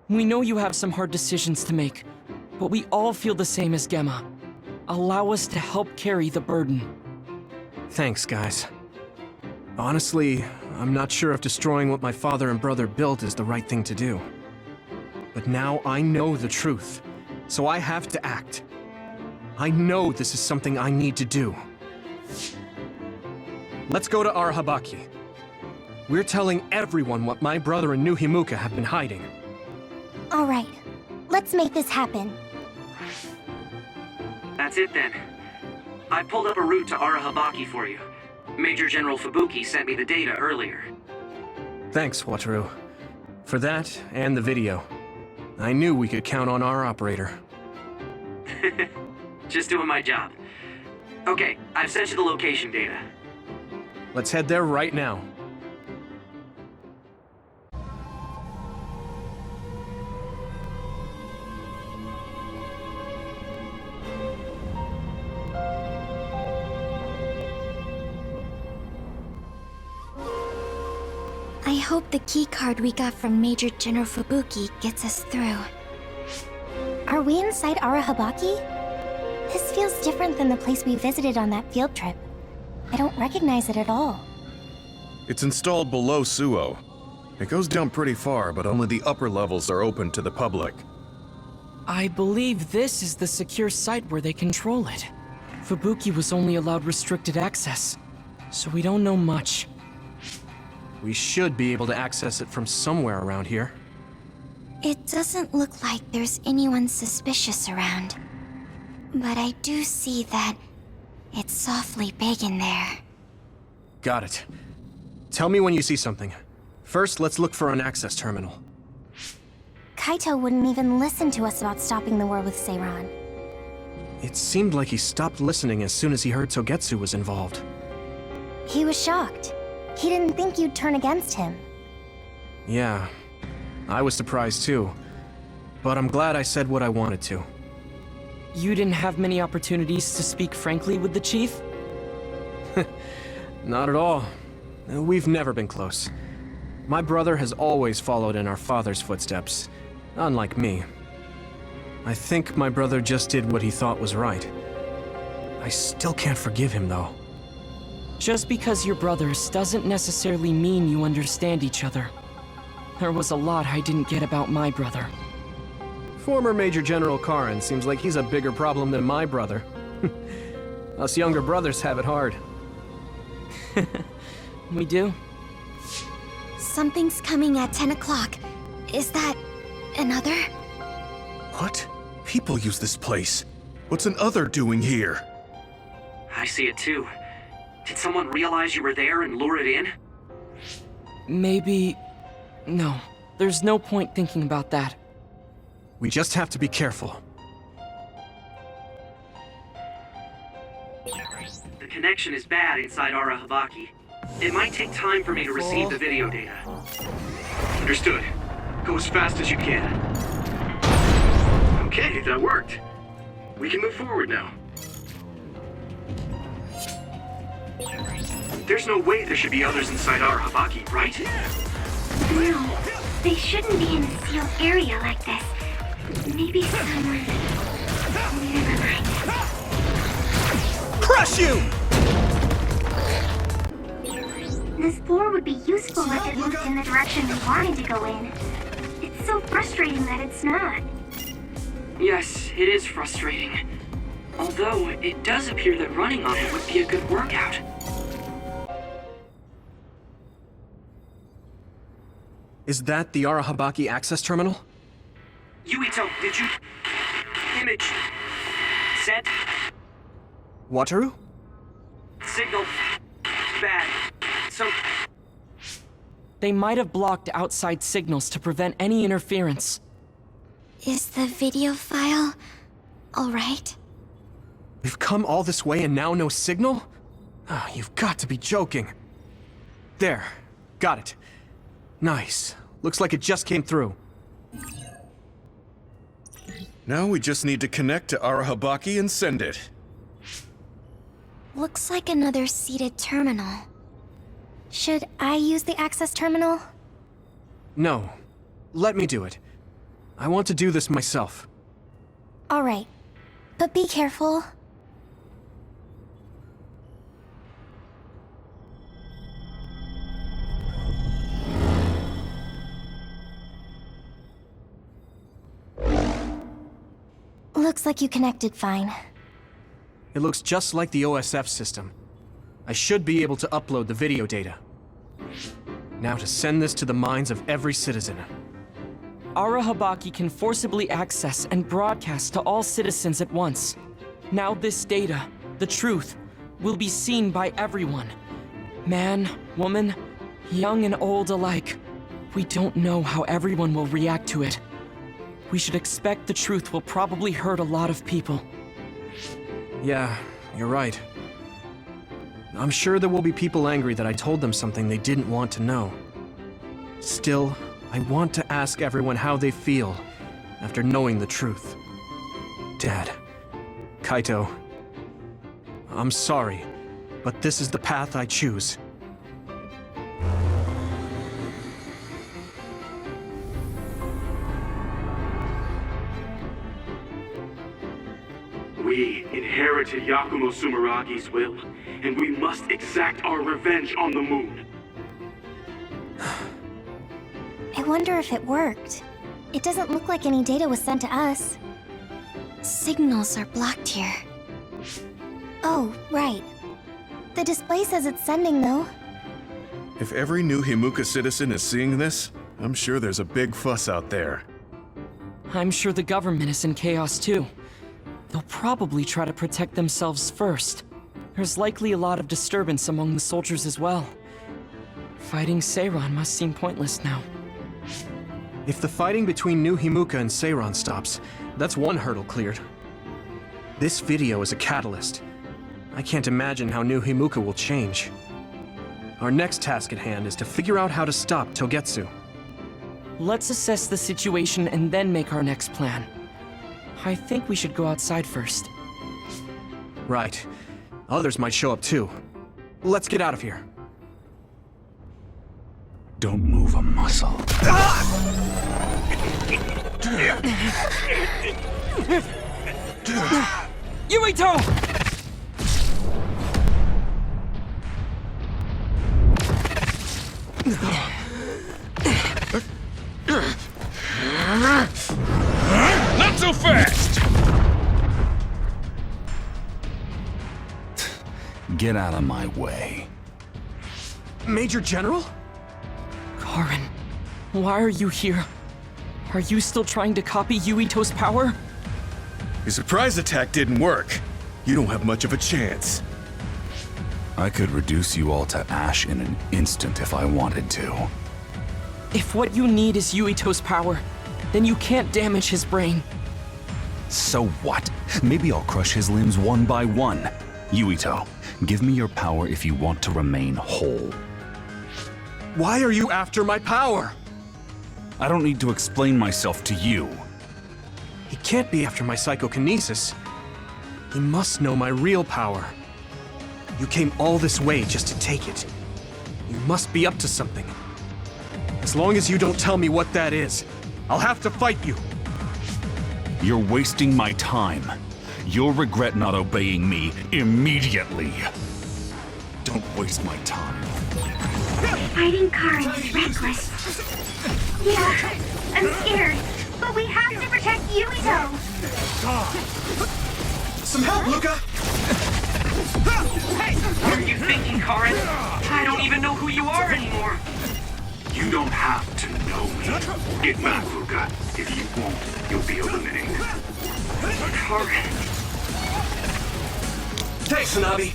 We know you have some hard decisions to make, but we all feel the same as Gemma. Allow us to help carry the burden. Thanks, guys. Honestly, I'm not sure if destroying what my father and brother built is the right thing to do. But now I know the truth, so I have to act. I know this is something I need to do. Let's go to Arahabaki. We're telling everyone what my brother and New Himuka have been hiding. All right, let's make this happen. That's it then. I pulled up a route to Arahabaki for you. Major General Fubuki sent me the data earlier. Thanks, Wataru. For that and the video. I knew we could count on our operator. Just doing my job. Okay, I've sent you the location data. Let's head there right now. I hope the keycard we got from Major General Fubuki gets us through. Are we inside Arahabaki? This feels different than the place we visited on that field trip. I don't recognize it at all. It's installed below Suo. It goes down pretty far, but only the upper levels are open to the public. I believe this is the secure site where they control it. Fubuki was only allowed restricted access, so we don't know much. We should be able to access it from somewhere around here. It doesn't look like there's anyone suspicious around. But I do see that it's softly big in there. Got it. Tell me when you see something. First, let's look for an access terminal. Kaito wouldn't even listen to us about stopping the war with Seiran. It seemed like he stopped listening as soon as he heard Togetsu was involved. He was shocked. He didn't think you'd turn against him. Yeah, I was surprised too. But I'm glad I said what I wanted to. You didn't have many opportunities to speak frankly with the Chief? Not at all. We've never been close. My brother has always followed in our father's footsteps, unlike me. I think my brother just did what he thought was right. I still can't forgive him, though. Just because you're brothers doesn't necessarily mean you understand each other. There was a lot I didn't get about my brother. Former Major General Karin seems like he's a bigger problem than my brother. Us younger brothers have it hard. We do? Something's coming at 10 o'clock. Is that another? What? People use this place. What's an other doing here? I see it too. Did someone realize you were there and lure it in? Maybe... No. There's no point thinking about that. We just have to be careful. The connection is bad inside Arahabaki. It might take time for me to receive the video data. Understood. Go as fast as you can. Okay, that worked. We can move forward now. There's no way there should be others inside our Habaki, right? No, they shouldn't be in a sealed area like this. Maybe someone... Never mind. Crush you! This floor would be useful if it moved in the direction we wanted to go in. It's so frustrating that it's not. Yes, it is frustrating. Although, it does appear that running on it would be a good workout. Is that the Arahabaki access terminal? Yuito, did you... Image... Set... Wataru? Signal... Bad. So... They might have blocked outside signals to prevent any interference. Is the video file alright? We've come all this way and now no signal? Oh, you've got to be joking. There. Got it. Nice. Looks like it just came through. Now we just need to connect to Arahabaki and send it. Looks like another seated terminal. Should I use the access terminal? No. Let me do it. I want to do this myself. Alright. But be careful. Looks like you connected fine. It looks just like the OSF system. I should be able to upload the video data. Now to send this to the minds of every citizen. Arahabaki can forcibly access and broadcast to all citizens at once. Now this data, the truth, will be seen by everyone. Man, woman, young and old alike. We don't know how everyone will react to it. We should expect the truth will probably hurt a lot of people. Yeah, you're right. I'm sure there will be people angry that I told them something they didn't want to know. Still, I want to ask everyone how they feel after knowing the truth. Dad, Kaito, I'm sorry, but this is the path I choose. We inherited Yakumo Sumeragi's will, and we must exact our revenge on the moon. I wonder if it worked. It doesn't look like any data was sent to us. Signals are blocked here. Oh, right. The display says it's sending, though. If every new Himuka citizen is seeing this, I'm sure there's a big fuss out there. I'm sure the government is in chaos too. They'll probably try to protect themselves first. There's likely a lot of disturbance among the soldiers as well. Fighting Seiran must seem pointless now. If the fighting between New Himuka and Seiran stops, that's one hurdle cleared. This video is a catalyst. I can't imagine how New Himuka will change. Our next task at hand is to figure out how to stop Togetsu. Let's assess the situation and then make our next plan. I think we should go outside first. Right. Others might show up too. Let's get out of here. Don't move a muscle. Yuito! Not so fast! Get out of my way. Major General? Karen, why are you here? Are you still trying to copy Yuito's power? Your surprise attack didn't work. You don't have much of a chance. I could reduce you all to ash in an instant if I wanted to. If what you need is Yuito's power, then you can't damage his brain. So what? Maybe I'll crush his limbs one by one. Yuito, Give me your power if you want to remain whole. Why are you after my power? I don't need to explain myself to you. He can't be after my psychokinesis. He must know my real power. You came all this way just to take it. You must be up to something. As long as you don't tell me what that is, I'll have to fight you. You're wasting my time. You'll regret not obeying me immediately. Don't waste my time. Fighting Karen is reckless. Yeah, I'm scared, but we have to protect Yuito. Some help, Luca! Hey, what are you thinking, Karen? I don't even know who you are anymore. You don't have to know me. Get back, Luca. If you won't, you'll be eliminated. Karen. Thanks, Hanabi.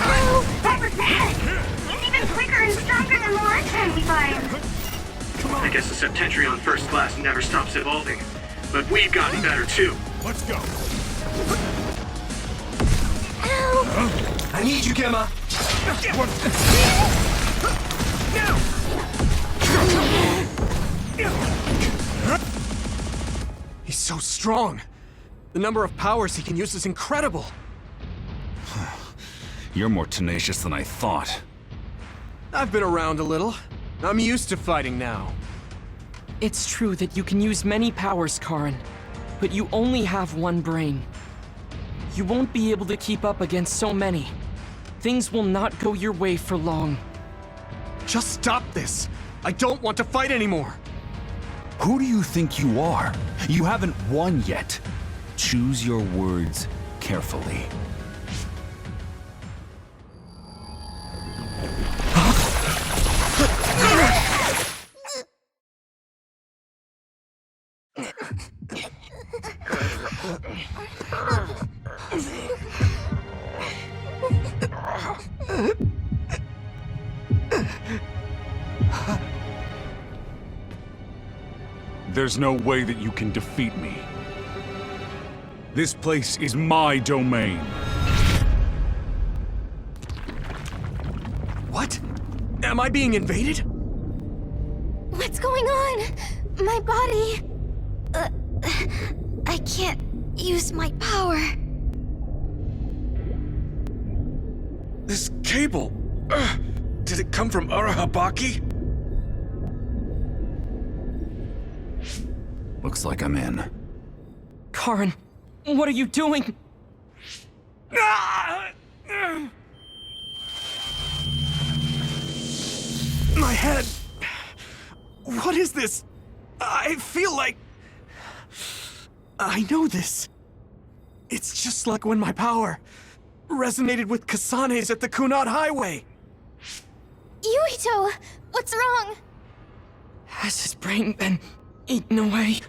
Oh, that was bad. He's even quicker and stronger than the last time we fought him. I guess the Septentrion First Class never stops evolving. But we've gotten better, too. Let's go. Ow! I need you, Gemma. He's so strong. The number of powers he can use is incredible. You're more tenacious than I thought. I've been around a little. I'm used to fighting now. It's true that you can use many powers, Karen, but you only have one brain. You won't be able to keep up against so many. Things will not go your way for long. Just stop this. I don't want to fight anymore. Who do you think you are? You haven't won yet. Choose your words carefully. There's no way that you can defeat me. This place is my domain. What? Am I being invaded? What's going on? My body... I can't use my power. This cable... did it come from Arahabaki? Looks like I'm in. Karen, what are you doing? My head... What is this? I feel like... I know this. It's just like when my power resonated with Kasane's at the Kunad Highway. Yuito, what's wrong? Has his brain been eaten away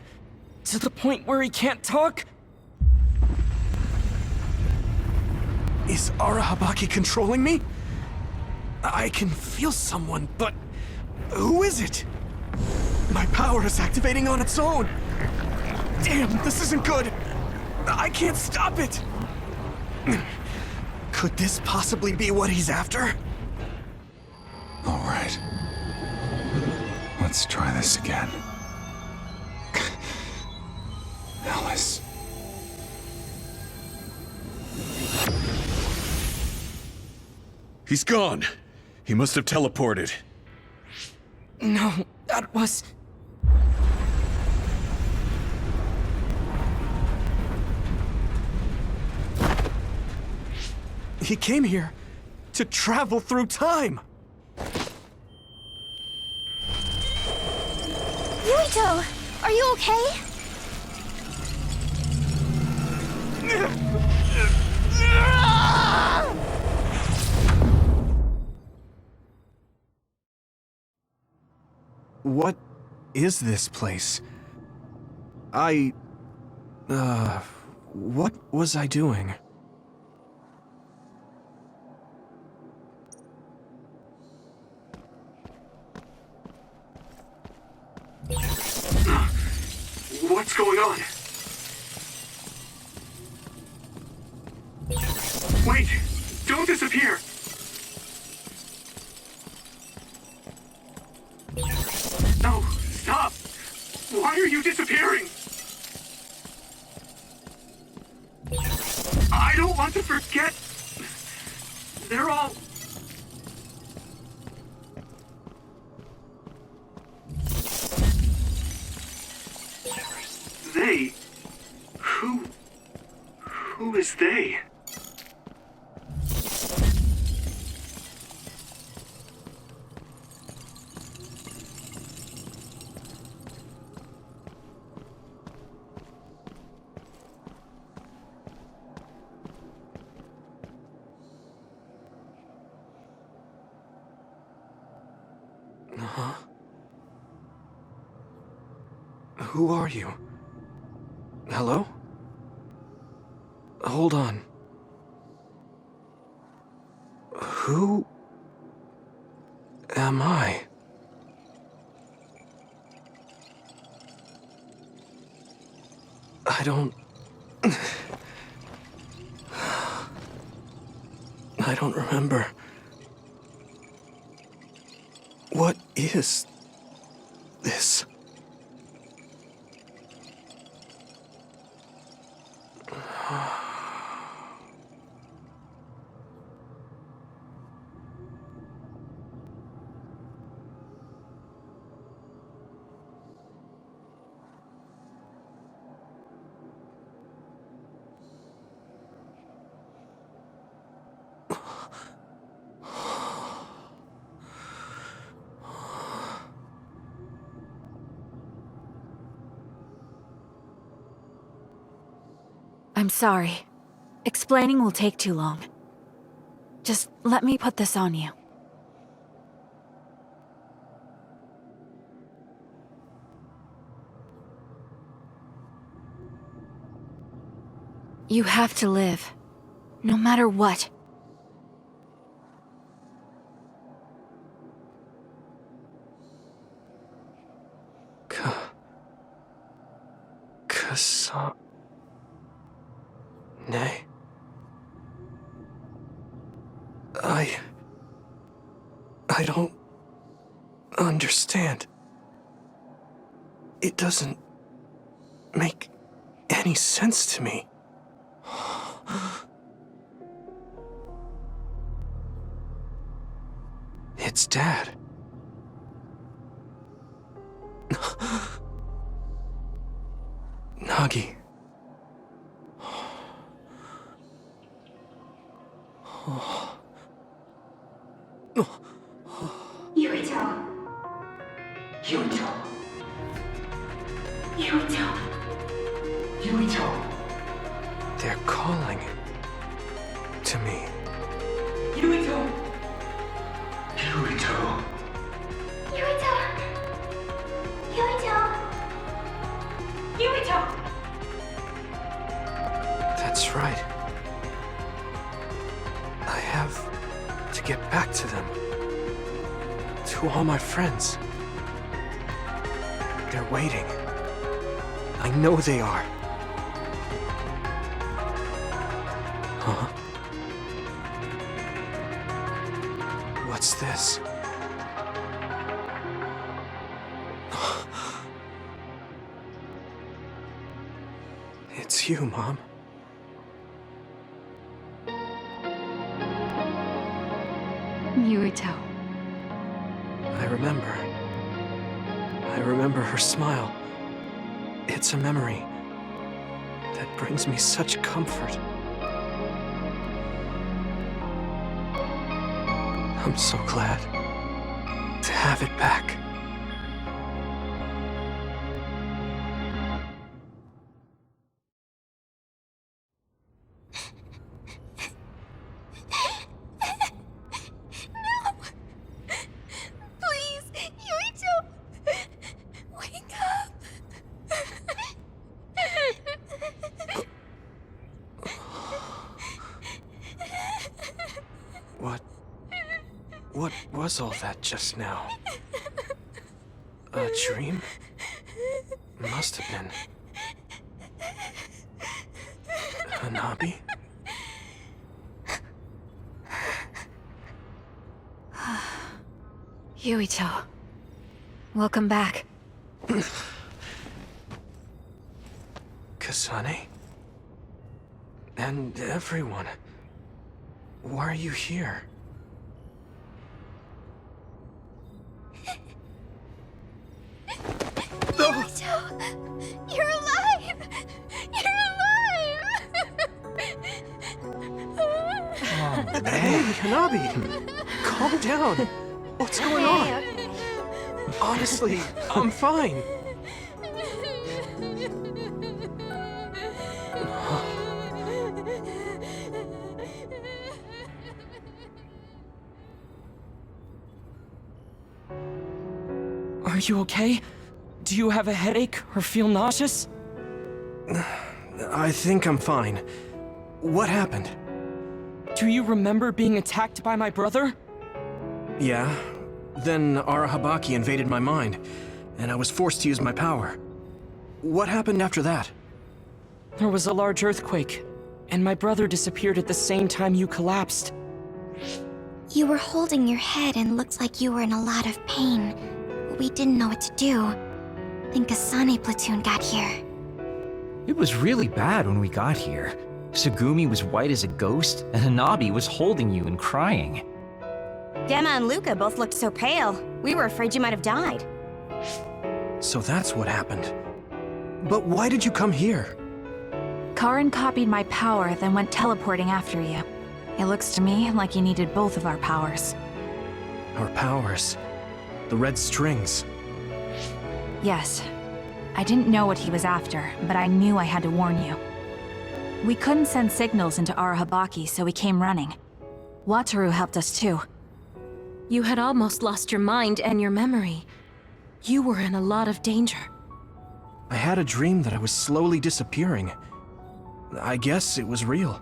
to the point where he can't talk? Is Arahabaki controlling me? I can feel someone, but who is it? My power is activating on its own. Damn, this isn't good. I can't stop it. Could this possibly be what he's after? All right. Let's try this again. Alice. He's gone. He must have teleported. No, that was... He came here to travel through time. Yuito, are you okay? What is this place? What was I doing? What's going on? Wait! Don't disappear? No, stop! Why are you disappearing? I don't want to forget. They're all... They? Who is they? Huh? Who are you? Hello? Hold on. Who am I? I don't remember. What is this? I'm sorry. Explaining will take too long. Just let me put this on you. You have to live, no matter what. Nay. I don't understand. It doesn't make any sense to me. It's Dad. Nagi. Yuito. Yuito. Yuito. Yuito. They're calling to me. Yuito. Yuito. Yuito. Yuito. Yuito. That's right. I have to get back to them. To all my friends. They're waiting. I know they are. Huh? What's this? It's you, Mom. Yuito. I remember her smile. It's a memory that brings me such comfort. I'm so glad to have it back. What was all that just now? A dream? Must have been. Yuito. Welcome back. Kasane? And everyone. Why are you here? Yuito! You're alive! You're alive! Hey, Hanabi! Calm down! What's going on? Honestly, I'm fine. Are you okay? Do you have a headache or feel nauseous? I think I'm fine. What happened? Do you remember being attacked by my brother? Yeah. Then Arahabaki invaded my mind, and I was forced to use my power. What happened after that? There was a large earthquake, and my brother disappeared at the same time you collapsed. You were holding your head and looked like you were in a lot of pain. We didn't know what to do. Then Kasane platoon got here. It was really bad when we got here. Sugumi was white as a ghost, and Hanabi was holding you and crying. Gemma and Luca both looked so pale. We were afraid you might have died. So that's what happened. But why did you come here? Karin copied my power, then went teleporting after you. It looks to me like you needed both of our powers. Our powers. The red strings. Yes. I didn't know what he was after, but I knew I had to warn you. We couldn't send signals into Arahabaki, so we came running. Wataru helped us too. You had almost lost your mind and your memory. You were in a lot of danger. I had a dream that I was slowly disappearing. I guess it was real.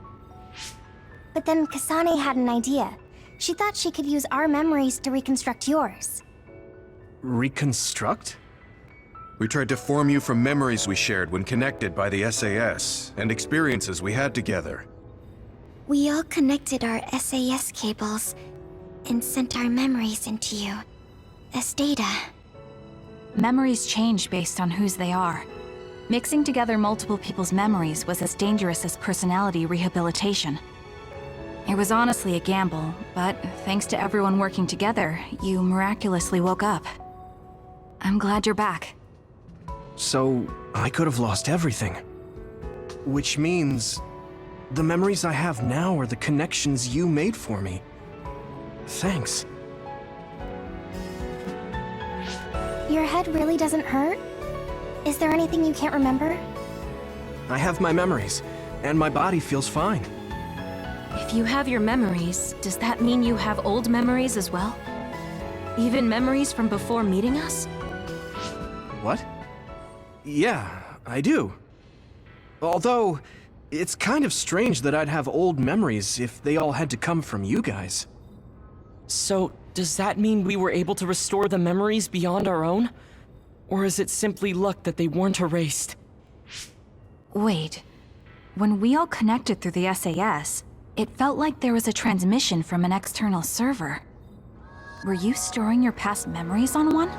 But then Kasane had an idea. She thought she could use our memories to reconstruct yours. Reconstruct? We tried to form you from memories we shared when connected by the SAS, and experiences we had together. We all connected our SAS cables and sent our memories into you as data. Memories change based on whose they are. Mixing together multiple people's memories was as dangerous as personality rehabilitation. It was honestly a gamble, but thanks to everyone working together, you miraculously woke up. I'm glad you're back. So, I could have lost everything. Which means, the memories I have now are the connections you made for me. Thanks. Your head really doesn't hurt? Is there anything you can't remember? I have my memories, and my body feels fine. If you have your memories, does that mean you have old memories as well? Even memories from before meeting us? What? Yeah, I do. Although, it's kind of strange that I'd have old memories if they all had to come from you guys. So, does that mean we were able to restore the memories beyond our own? Or is it simply luck that they weren't erased? Wait. When we all connected through the SAS, it felt like there was a transmission from an external server. Were you storing your past memories on one?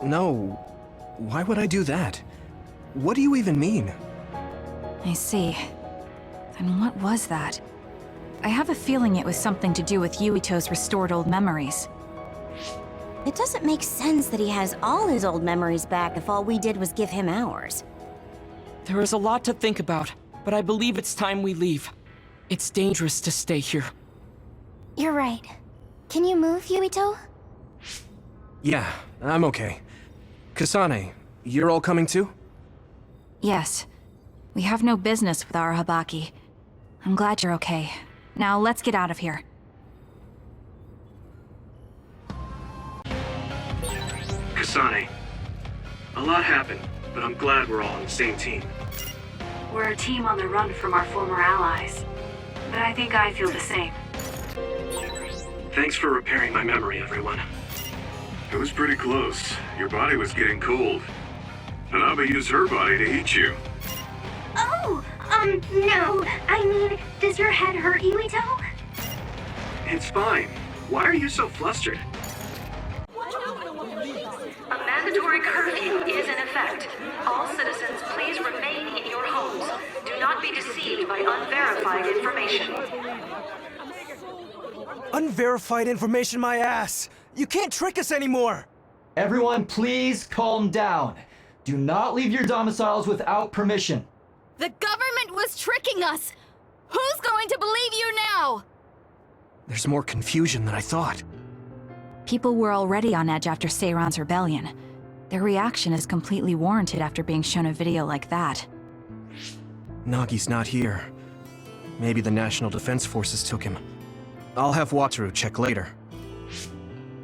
No. Why would I do that? What do you even mean? I see. Then what was that? I have a feeling it was something to do with Yuito's restored old memories. It doesn't make sense that he has all his old memories back if all we did was give him ours. There is a lot to think about, but I believe it's time we leave. It's dangerous to stay here. You're right. Can you move, Yuito? Yeah, I'm okay. Kasane, you're all coming too? Yes. We have no business with Arahabaki. I'm glad you're okay. Now let's get out of here. Kasane, a lot happened, but I'm glad we're all on the same team. We're a team on the run from our former allies. But I think I feel the same. Thanks for repairing my memory, everyone. It was pretty close. Your body was getting cold. Hanabi used her body to heat you. Oh, no. I mean, does your head hurt, Yuito? It's fine. Why are you so flustered? mandatory curfew is in effect. All citizens, please remain in your homes. Do not be deceived by unverified information. Unverified information, my ass! You can't trick us anymore! Everyone, please calm down. Do not leave your domiciles without permission. The government was tricking us! Who's going to believe you now? There's more confusion than I thought. People were already on edge after Seiron's rebellion. Their reaction is completely warranted after being shown a video like that. Nagi's not here. Maybe the National Defense Forces took him. I'll have Wataru check later.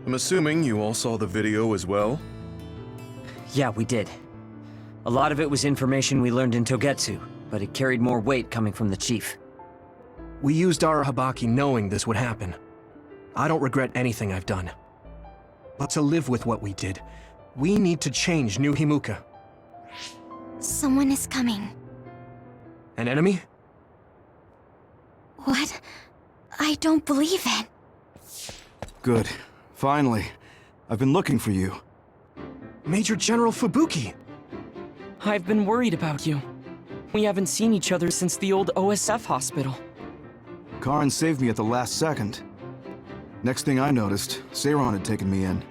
I'm assuming you all saw the video as well? Yeah, we did. A lot of it was information we learned in Togetsu, but it carried more weight coming from the chief. We used Arahabaki knowing this would happen. I don't regret anything I've done. But to live with what we did, we need to change New Himuka. Someone is coming. An enemy? What? I don't believe it. Good. Finally. I've been looking for you. Major General Fubuki! I've been worried about you. We haven't seen each other since the old OSF hospital. Karin saved me at the last second. Next thing I noticed, Seiron had taken me in.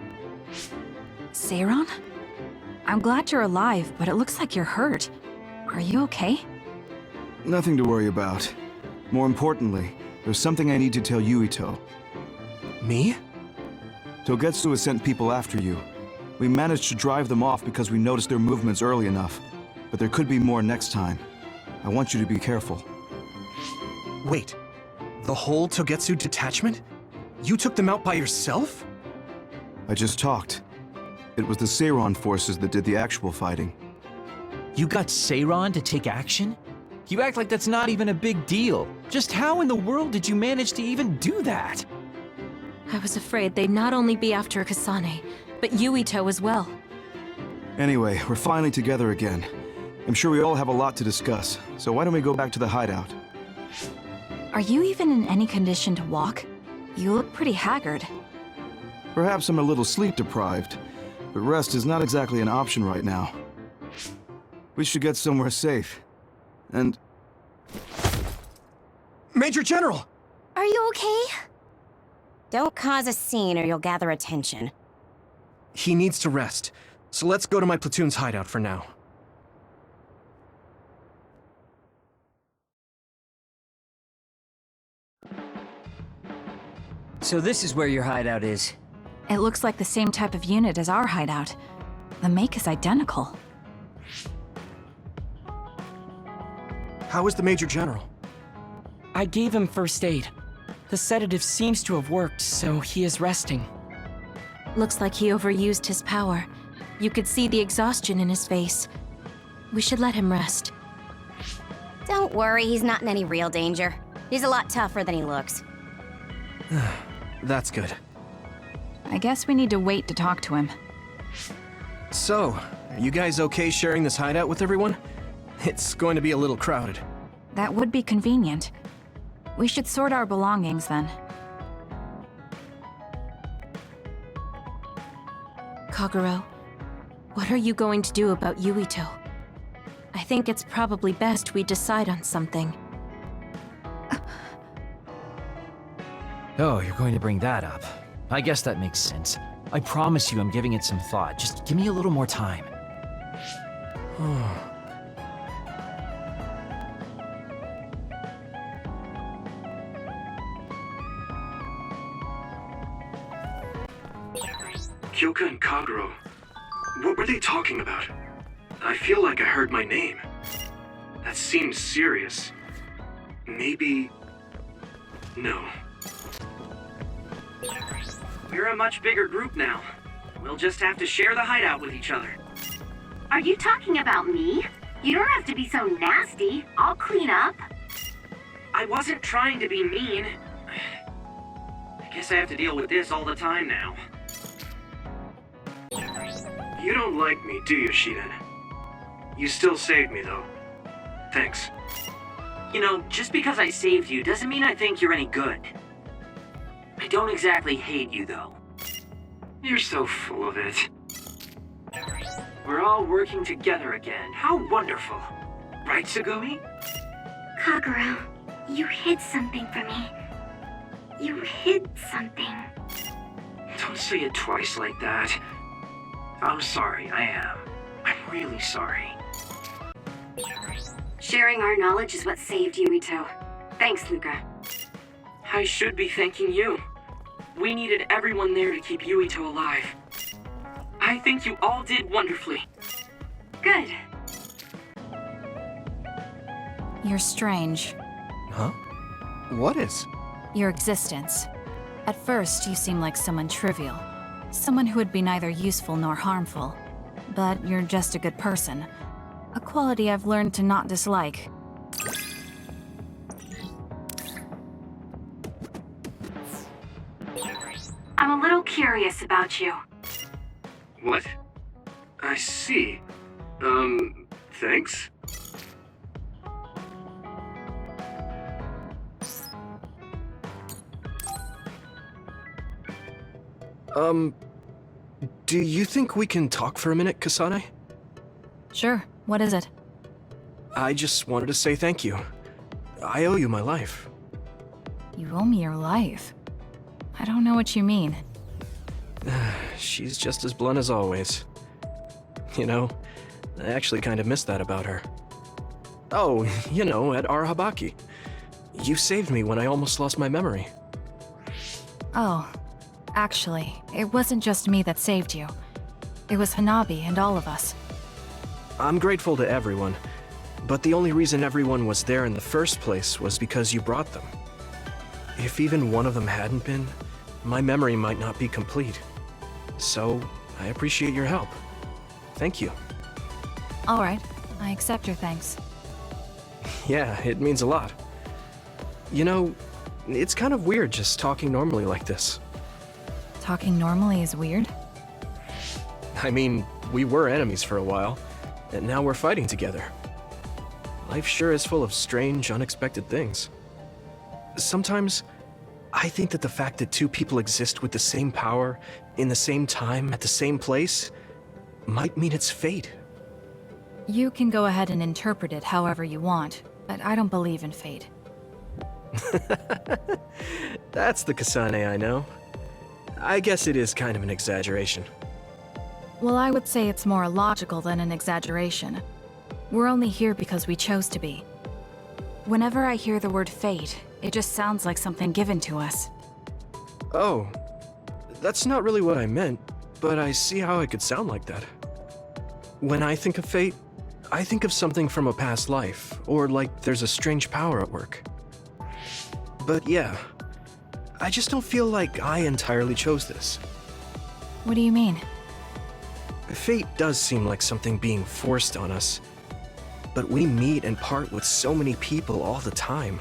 Seiron? I'm glad you're alive, but it looks like you're hurt. Are you okay? Nothing to worry about. More importantly, there's something I need to tell Yuito. Me? Togetsu has sent people after you. We managed to drive them off because we noticed their movements early enough. But there could be more next time. I want you to be careful. Wait. The whole Togetsu detachment? You took them out by yourself? I just talked. It was the Seiron forces that did the actual fighting. You got Seiron to take action? You act like that's not even a big deal. Just how in the world did you manage to even do that? I was afraid they'd not only be after Kasane, but Yuito as well. Anyway, we're finally together again. I'm sure we all have a lot to discuss, so why don't we go back to the hideout? Are you even in any condition to walk? You look pretty haggard. Perhaps I'm a little sleep-deprived, but rest is not exactly an option right now. We should get somewhere safe. And... Major General! Are you okay? Don't cause a scene or you'll gather attention. He needs to rest, so let's go to my platoon's hideout for now. So this is where your hideout is. It looks like the same type of unit as our hideout. The make is identical. How is the Major General? I gave him first aid. The sedative seems to have worked, so he is resting. Looks like he overused his power. You could see the exhaustion in his face. We should let him rest. Don't worry, he's not in any real danger. He's a lot tougher than he looks. That's good. I guess we need to wait to talk to him. So, are you guys okay sharing this hideout with everyone? It's going to be a little crowded. That would be convenient. We should sort our belongings then. Kagero, what are you going to do about Yuito? I think it's probably best we decide on something. Oh, you're going to bring that up. I guess that makes sense. I promise you I'm giving it some thought. Just give me a little more time. Kyoka and Kagero. What were they talking about? I feel like I heard my name. That seems serious. Maybe... No. We're a much bigger group now. We'll just have to share the hideout with each other. Are you talking about me? You don't have to be so nasty. I'll clean up. I wasn't trying to be mean. I guess I have to deal with this all the time now. You don't like me, do you, Shiden? You still saved me, though. Thanks. You know, just because I saved you doesn't mean I think you're any good. I don't exactly hate you, though. You're so full of it. We're all working together again. How wonderful. Right, Sugumi? Kagura, you hid something from me. You hid something. Don't say it twice like that. I'm sorry, I am. I'm really sorry. Sharing our knowledge is what saved Yuito. Thanks, Luca. I should be thanking you. We needed everyone there to keep Yuito alive. I think you all did wonderfully. Good. You're strange. Huh? What is? Your existence. At first, you seem like someone trivial. Someone who would be neither useful nor harmful. But you're just a good person. A quality I've learned to not dislike. I'm a little curious about you. What? I see. Thanks? Do you think we can talk for a minute, Kasane? Sure, what is it? I just wanted to say thank you. I owe you my life. You owe me your life. I don't know what you mean. She's just as blunt as always. You know, I actually kind of missed that about her. Oh, you know, at Arahabaki. You saved me when I almost lost my memory. Oh, actually, it wasn't just me that saved you. It was Hanabi and all of us. I'm grateful to everyone, but the only reason everyone was there in the first place was because you brought them. If even one of them hadn't been, my memory might not be complete. So, I appreciate your help. Thank you. Alright, I accept your thanks. Yeah, it means a lot. You know, it's kind of weird just talking normally like this. Talking normally is weird? I mean, we were enemies for a while, and now we're fighting together. Life sure is full of strange, unexpected things. Sometimes, I think that the fact that two people exist with the same power, in the same time, at the same place, might mean it's fate. You can go ahead and interpret it however you want, but I don't believe in fate. That's the Kasane I know. I guess it is kind of an exaggeration. Well, I would say it's more logical than an exaggeration. We're only here because we chose to be. Whenever I hear the word fate, it just sounds like something given to us. Oh, that's not really what I meant, but I see how it could sound like that. When I think of fate, I think of something from a past life, or like there's a strange power at work. But yeah, I just don't feel like I entirely chose this. What do you mean? Fate does seem like something being forced on us, but we meet and part with so many people all the time.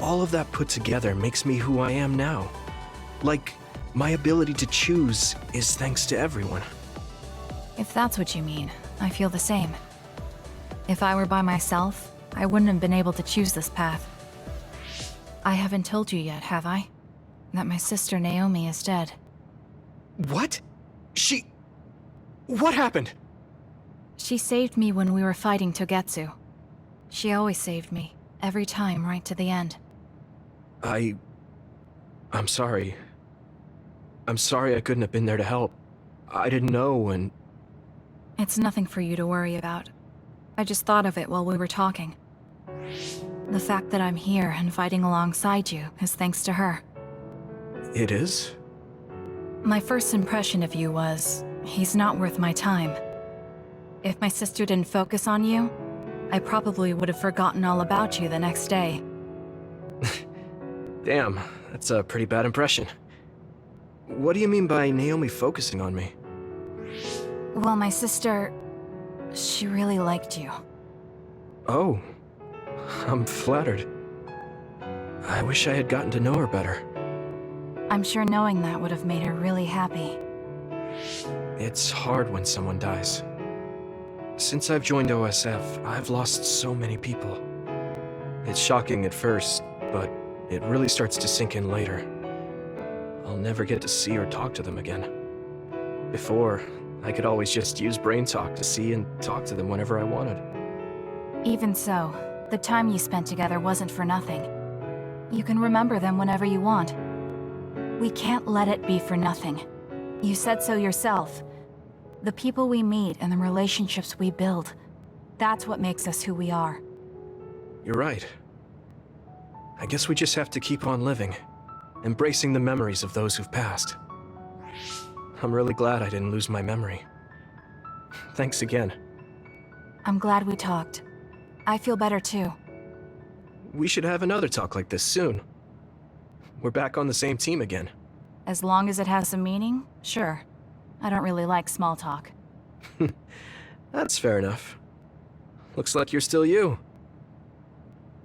All of that put together makes me who I am now. Like, my ability to choose is thanks to everyone. If that's what you mean, I feel the same. If I were by myself, I wouldn't have been able to choose this path. I haven't told you yet, have I? That my sister Naomi is dead. What? What happened? She saved me when we were fighting Togetsu. She always saved me, every time, right to the end. I'm sorry. I'm sorry I couldn't have been there to help. I didn't know, and... It's nothing for you to worry about. I just thought of it while we were talking. The fact that I'm here and fighting alongside you is thanks to her. It is? My first impression of you was, he's not worth my time. If my sister didn't focus on you, I probably would have forgotten all about you the next day. Damn, that's a pretty bad impression. What do you mean by Naomi focusing on me? Well, my sister... she really liked you. Oh, I'm flattered. I wish I had gotten to know her better. I'm sure knowing that would have made her really happy. It's hard when someone dies. Since I've joined OSF, I've lost so many people. It's shocking at first, but it really starts to sink in later. I'll never get to see or talk to them again. Before, I could always just use brain talk to see and talk to them whenever I wanted. Even so, the time you spent together wasn't for nothing. You can remember them whenever you want. We can't let it be for nothing. You said so yourself. The people we meet and the relationships we build, that's what makes us who we are. You're right. I guess we just have to keep on living, embracing the memories of those who've passed. I'm really glad I didn't lose my memory. Thanks again. I'm glad we talked. I feel better too. We should have another talk like this soon. We're back on the same team again. As long as it has some meaning, sure. I don't really like small talk. That's fair enough. Looks like you're still you.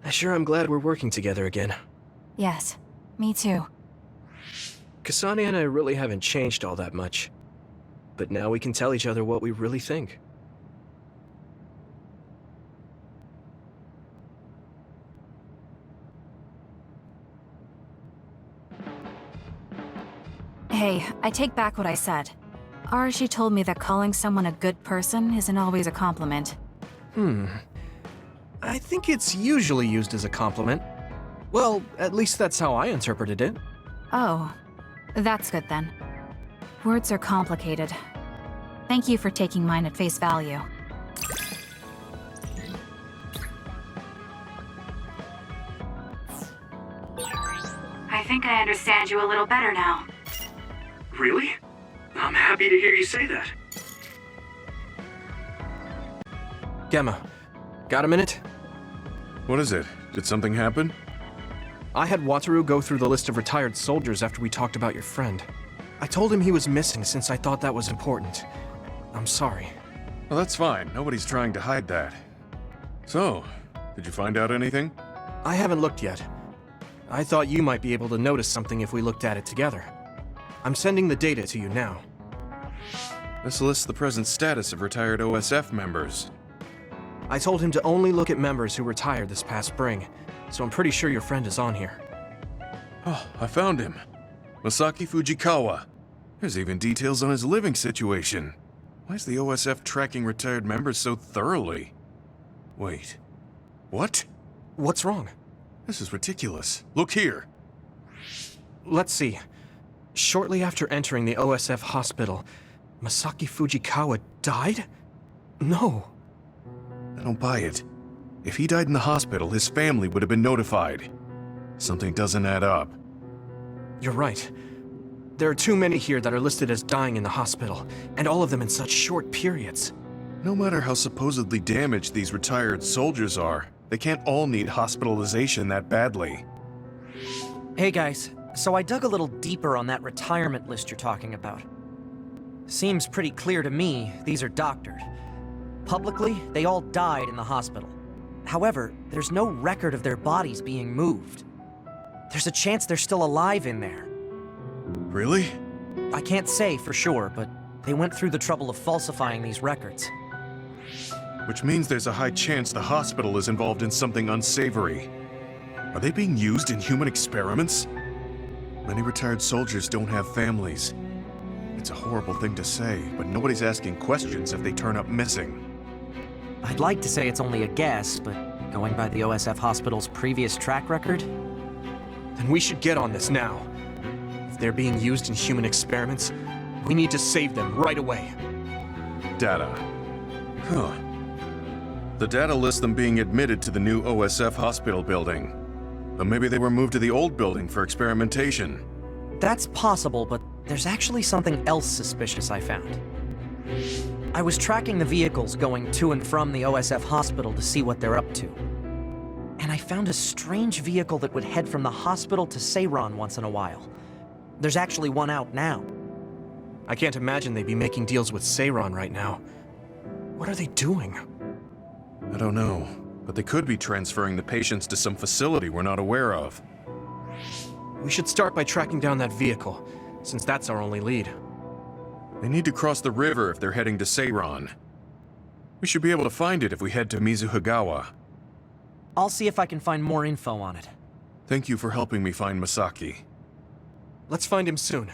I sure am glad we're working together again. Yes, me too. Kasane and I really haven't changed all that much. But now we can tell each other what we really think. Hey, I take back what I said. Arashi told me that calling someone a good person isn't always a compliment. I think it's usually used as a compliment. Well, at least that's how I interpreted it. Oh, that's good then. Words are complicated. Thank you for taking mine at face value. I think I understand you a little better now. Really? I'm happy to hear you say that. Gemma, got a minute? What is it? Did something happen? I had Wataru go through the list of retired soldiers after we talked about your friend. I told him he was missing since I thought that was important. I'm sorry. Well, that's fine. Nobody's trying to hide that. So, did you find out anything? I haven't looked yet. I thought you might be able to notice something if we looked at it together. I'm sending the data to you now. This lists the present status of retired OSF members. I told him to only look at members who retired this past spring, so I'm pretty sure your friend is on here. Oh, I found him. Masaki Fujikawa. There's even details on his living situation. Why is the OSF tracking retired members so thoroughly? Wait. What? What's wrong? This is ridiculous. Look here. Let's see. Shortly after entering the OSF hospital, Masaki Fujikawa died? No. I don't buy it. If he died in the hospital, his family would have been notified. Something doesn't add up. You're right. There are too many here that are listed as dying in the hospital, and all of them in such short periods. No matter how supposedly damaged these retired soldiers are, they can't all need hospitalization that badly. Hey guys, so I dug a little deeper on that retirement list you're talking about. Seems pretty clear to me these are doctored. Publicly, they all died in the hospital. However, there's no record of their bodies being moved. There's a chance they're still alive in there. Really? I can't say for sure, but they went through the trouble of falsifying these records. Which means there's a high chance the hospital is involved in something unsavory. Are they being used in human experiments? Many retired soldiers don't have families. It's a horrible thing to say, but nobody's asking questions if they turn up missing. I'd like to say it's only a guess, but going by the OSF hospital's previous track record? Then we should get on this now. If they're being used in human experiments, we need to save them right away. Data. Huh. The data lists them being admitted to the new OSF hospital building. But maybe they were moved to the old building for experimentation. That's possible, but there's actually something else suspicious I found. I was tracking the vehicles going to and from the OSF hospital to see what they're up to. And I found a strange vehicle that would head from the hospital to Seiran once in a while. There's actually one out now. I can't imagine they'd be making deals with Seiran right now. What are they doing? I don't know, but they could be transferring the patients to some facility we're not aware of. We should start by tracking down that vehicle, since that's our only lead. They need to cross the river if they're heading to Seiran. We should be able to find it if we head to Mizuhigawa. I'll see if I can find more info on it. Thank you for helping me find Masaki. Let's find him soon.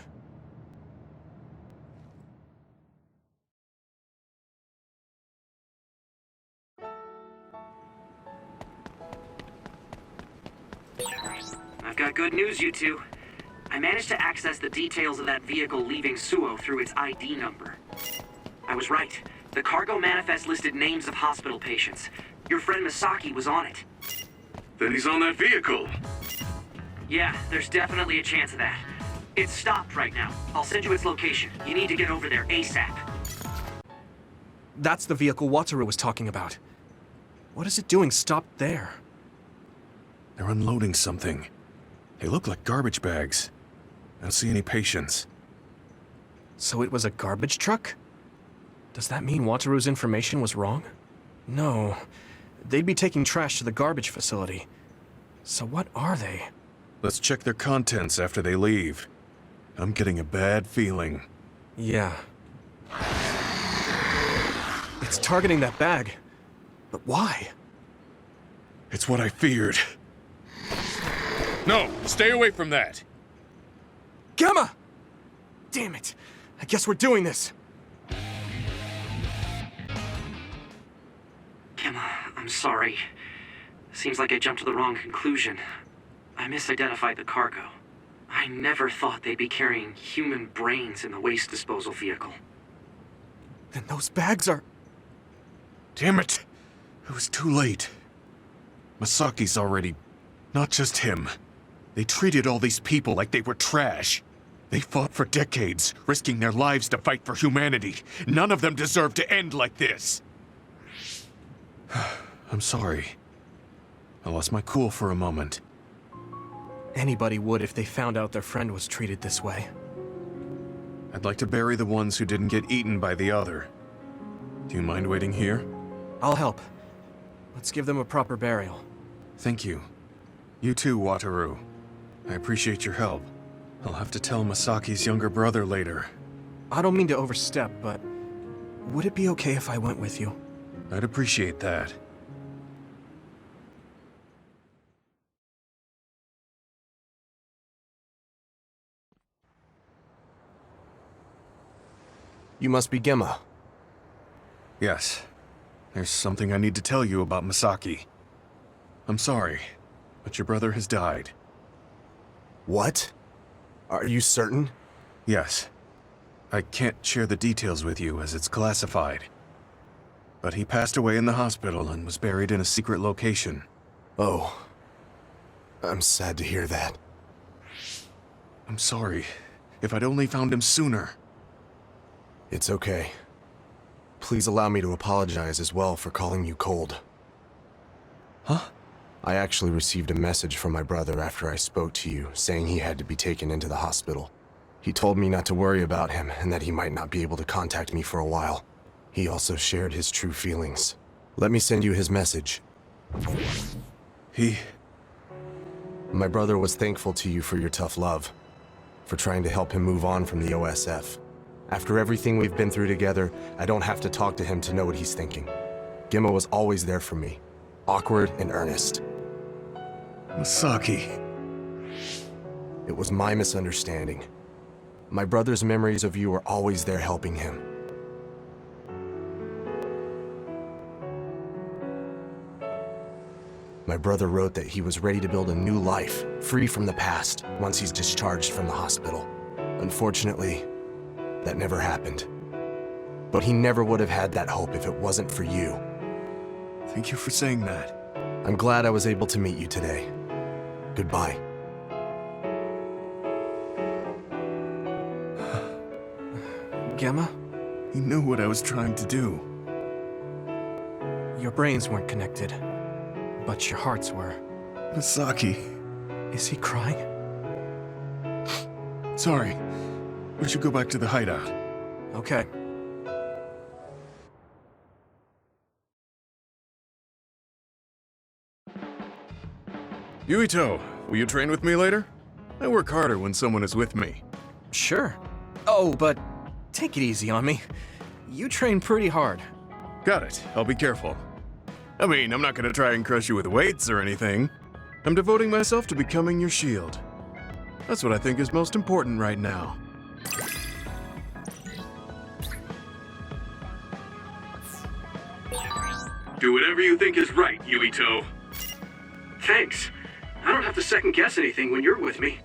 I've got good news, you two. I managed to access the details of that vehicle leaving Suo through its ID number. I was right. The cargo manifest listed names of hospital patients. Your friend Misaki was on it. Then he's on that vehicle. Yeah, there's definitely a chance of that. It's stopped right now. I'll send you its location. You need to get over there ASAP. That's the vehicle Wataru was talking about. What is it doing stopped there? They're unloading something. They look like garbage bags. I don't see any patients. So it was a garbage truck? Does that mean Wataru's information was wrong? No. They'd be taking trash to the garbage facility. So what are they? Let's check their contents after they leave. I'm getting a bad feeling. Yeah. It's targeting that bag. But why? It's what I feared. No! Stay away from that! Gamma! Damn it! I guess we're doing this. Gemma, I'm sorry. Seems like I jumped to the wrong conclusion. I misidentified the cargo. I never thought they'd be carrying human brains in the waste disposal vehicle. Then those bags are... Damn it! It was too late. Masaki's already... Not just him. They treated all these people like they were trash. They fought for decades, risking their lives to fight for humanity. None of them deserve to end like this. I'm sorry. I lost my cool for a moment. Anybody would if they found out their friend was treated this way. I'd like to bury the ones who didn't get eaten by the other. Do you mind waiting here? I'll help. Let's give them a proper burial. Thank you. You too, Wataru. I appreciate your help. I'll have to tell Masaki's younger brother later. I don't mean to overstep, but would it be okay if I went with you? I'd appreciate that. You must be Gemma. Yes. There's something I need to tell you about Misaki. I'm sorry, but your brother has died. What? Are you certain? Yes. I can't share the details with you as it's classified. But he passed away in the hospital and was buried in a secret location. Oh. I'm sad to hear that. I'm sorry. If I'd only found him sooner. It's okay. Please allow me to apologize as well for calling you cold. Huh? I actually received a message from my brother after I spoke to you, saying he had to be taken into the hospital. He told me not to worry about him, and that he might not be able to contact me for a while. He also shared his true feelings. Let me send you his message. My brother was thankful to you for your tough love, for trying to help him move on from the OSF. After everything we've been through together, I don't have to talk to him to know what he's thinking. Gemma was always there for me, awkward and earnest. Misaki. It was my misunderstanding. My brother's memories of you were always there helping him. My brother wrote that he was ready to build a new life, free from the past, once he's discharged from the hospital. Unfortunately, that never happened. But he never would have had that hope if it wasn't for you. Thank you for saying that. I'm glad I was able to meet you today. Goodbye. Gemma? He knew what I was trying to do. Your brains weren't connected, but your hearts were. Misaki. Is he crying? Sorry. We should go back to the hideout. Okay. Yuito, will you train with me later? I work harder when someone is with me. Sure. Oh, but take it easy on me. You train pretty hard. Got it. I'll be careful. I mean, I'm not gonna try and crush you with weights or anything. I'm devoting myself to becoming your shield. That's what I think is most important right now. Do whatever you think is right, Yuito. Thanks. I don't have to second guess anything when you're with me.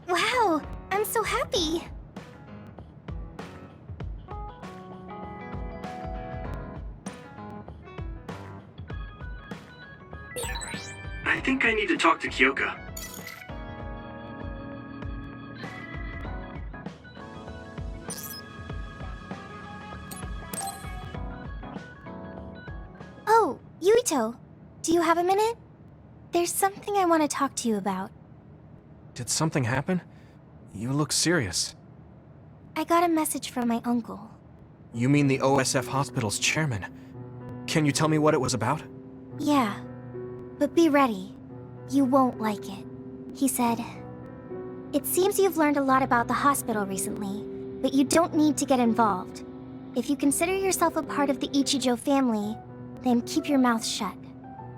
Wow, I'm so happy. I think I need to talk to Kyoka. Oh, Yuito, do you have a minute? There's something I want to talk to you about. Did something happen? You look serious. I got a message from my uncle. You mean the OSF hospital's chairman? Can you tell me what it was about? Yeah, but be ready. You won't like it. He said, "It seems you've learned a lot about the hospital recently, but you don't need to get involved. If you consider yourself a part of the Ichijo family, then keep your mouth shut."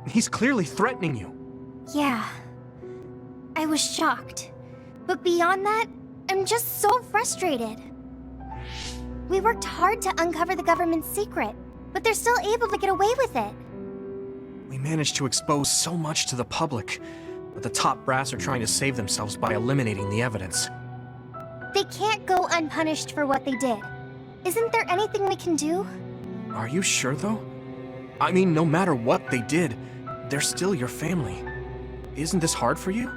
He's clearly threatening you. Yeah. I was shocked. But beyond that, I'm just so frustrated. We worked hard to uncover the government's secret, but they're still able to get away with it. We managed to expose so much to the public, but the top brass are trying to save themselves by eliminating the evidence. They can't go unpunished for what they did. Isn't there anything we can do? Are you sure, though? I mean, no matter what they did, they're still your family. Isn't this hard for you?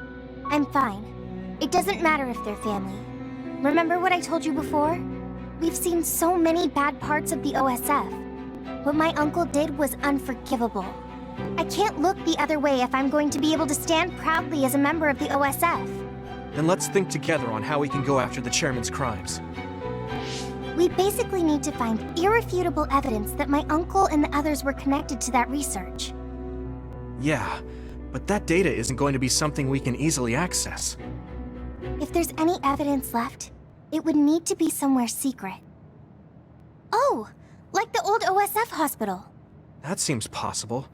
I'm fine. It doesn't matter if they're family. Remember what I told you before? We've seen so many bad parts of the OSF. What my uncle did was unforgivable. I can't look the other way if I'm going to be able to stand proudly as a member of the OSF. Then let's think together on how we can go after the chairman's crimes. We basically need to find irrefutable evidence that my uncle and the others were connected to that research. Yeah, but that data isn't going to be something we can easily access. If there's any evidence left, it would need to be somewhere secret. Oh, like the old OSF hospital. That seems possible.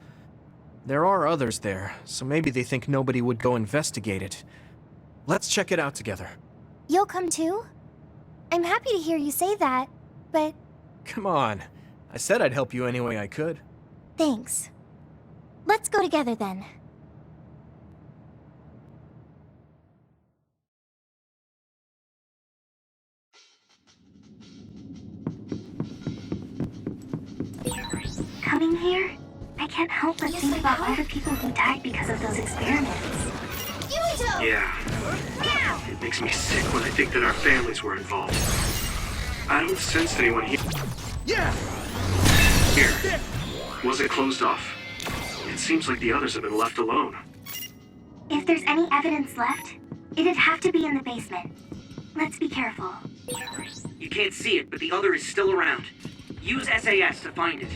There are others there, so maybe they think nobody would go investigate it. Let's check it out together. You'll come too? I'm happy to hear you say that, but... Come on. I said I'd help you any way I could. Thanks. Let's go together then. Coming here, I can't help but think about all the people who died because of those experiments. Yeah. It makes me sick when I think that our families were involved. I don't sense anyone here. Yeah! Here. Was it closed off? It seems like the others have been left alone. If there's any evidence left, it'd have to be in the basement. Let's be careful. You can't see it, but the other is still around. Use SAS to find it.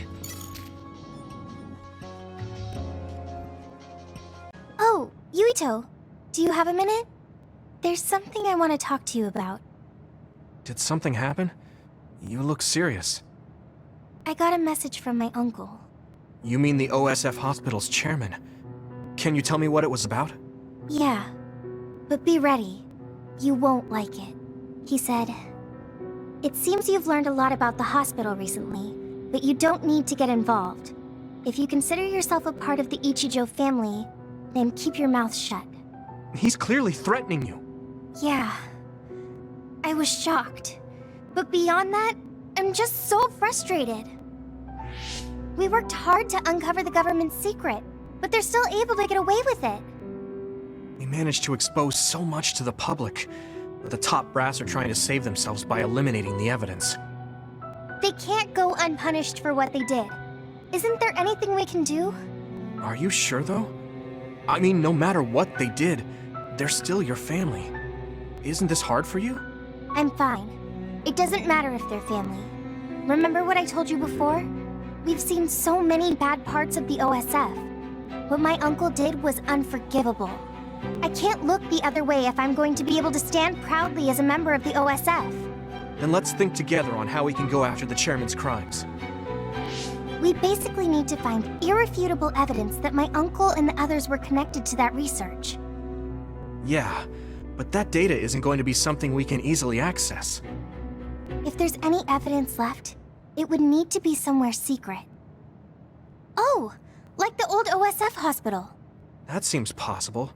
Yuito, do you have a minute? There's something I want to talk to you about. Did something happen? You look serious. I got a message from my uncle. You mean the OSF Hospital's chairman? Can you tell me what it was about? Yeah, but be ready. You won't like it. He said, "It seems you've learned a lot about the hospital recently, but you don't need to get involved. If you consider yourself a part of the Ichijo family, then keep your mouth shut." He's clearly threatening you. Yeah. I was shocked. But beyond that, I'm just so frustrated. We worked hard to uncover the government's secret, but they're still able to get away with it. We managed to expose so much to the public, but the top brass are trying to save themselves by eliminating the evidence. They can't go unpunished for what they did. Isn't there anything we can do? Are you sure, though? I mean, no matter what they did, they're still your family. Isn't this hard for you? I'm fine. It doesn't matter if they're family. Remember what I told you before? We've seen so many bad parts of the OSF. What my uncle did was unforgivable. I can't look the other way if I'm going to be able to stand proudly as a member of the OSF. Then let's think together on how we can go after the chairman's crimes. We basically need to find irrefutable evidence that my uncle and the others were connected to that research. Yeah, but that data isn't going to be something we can easily access. If there's any evidence left, it would need to be somewhere secret. Oh, like the old OSF hospital. That seems possible.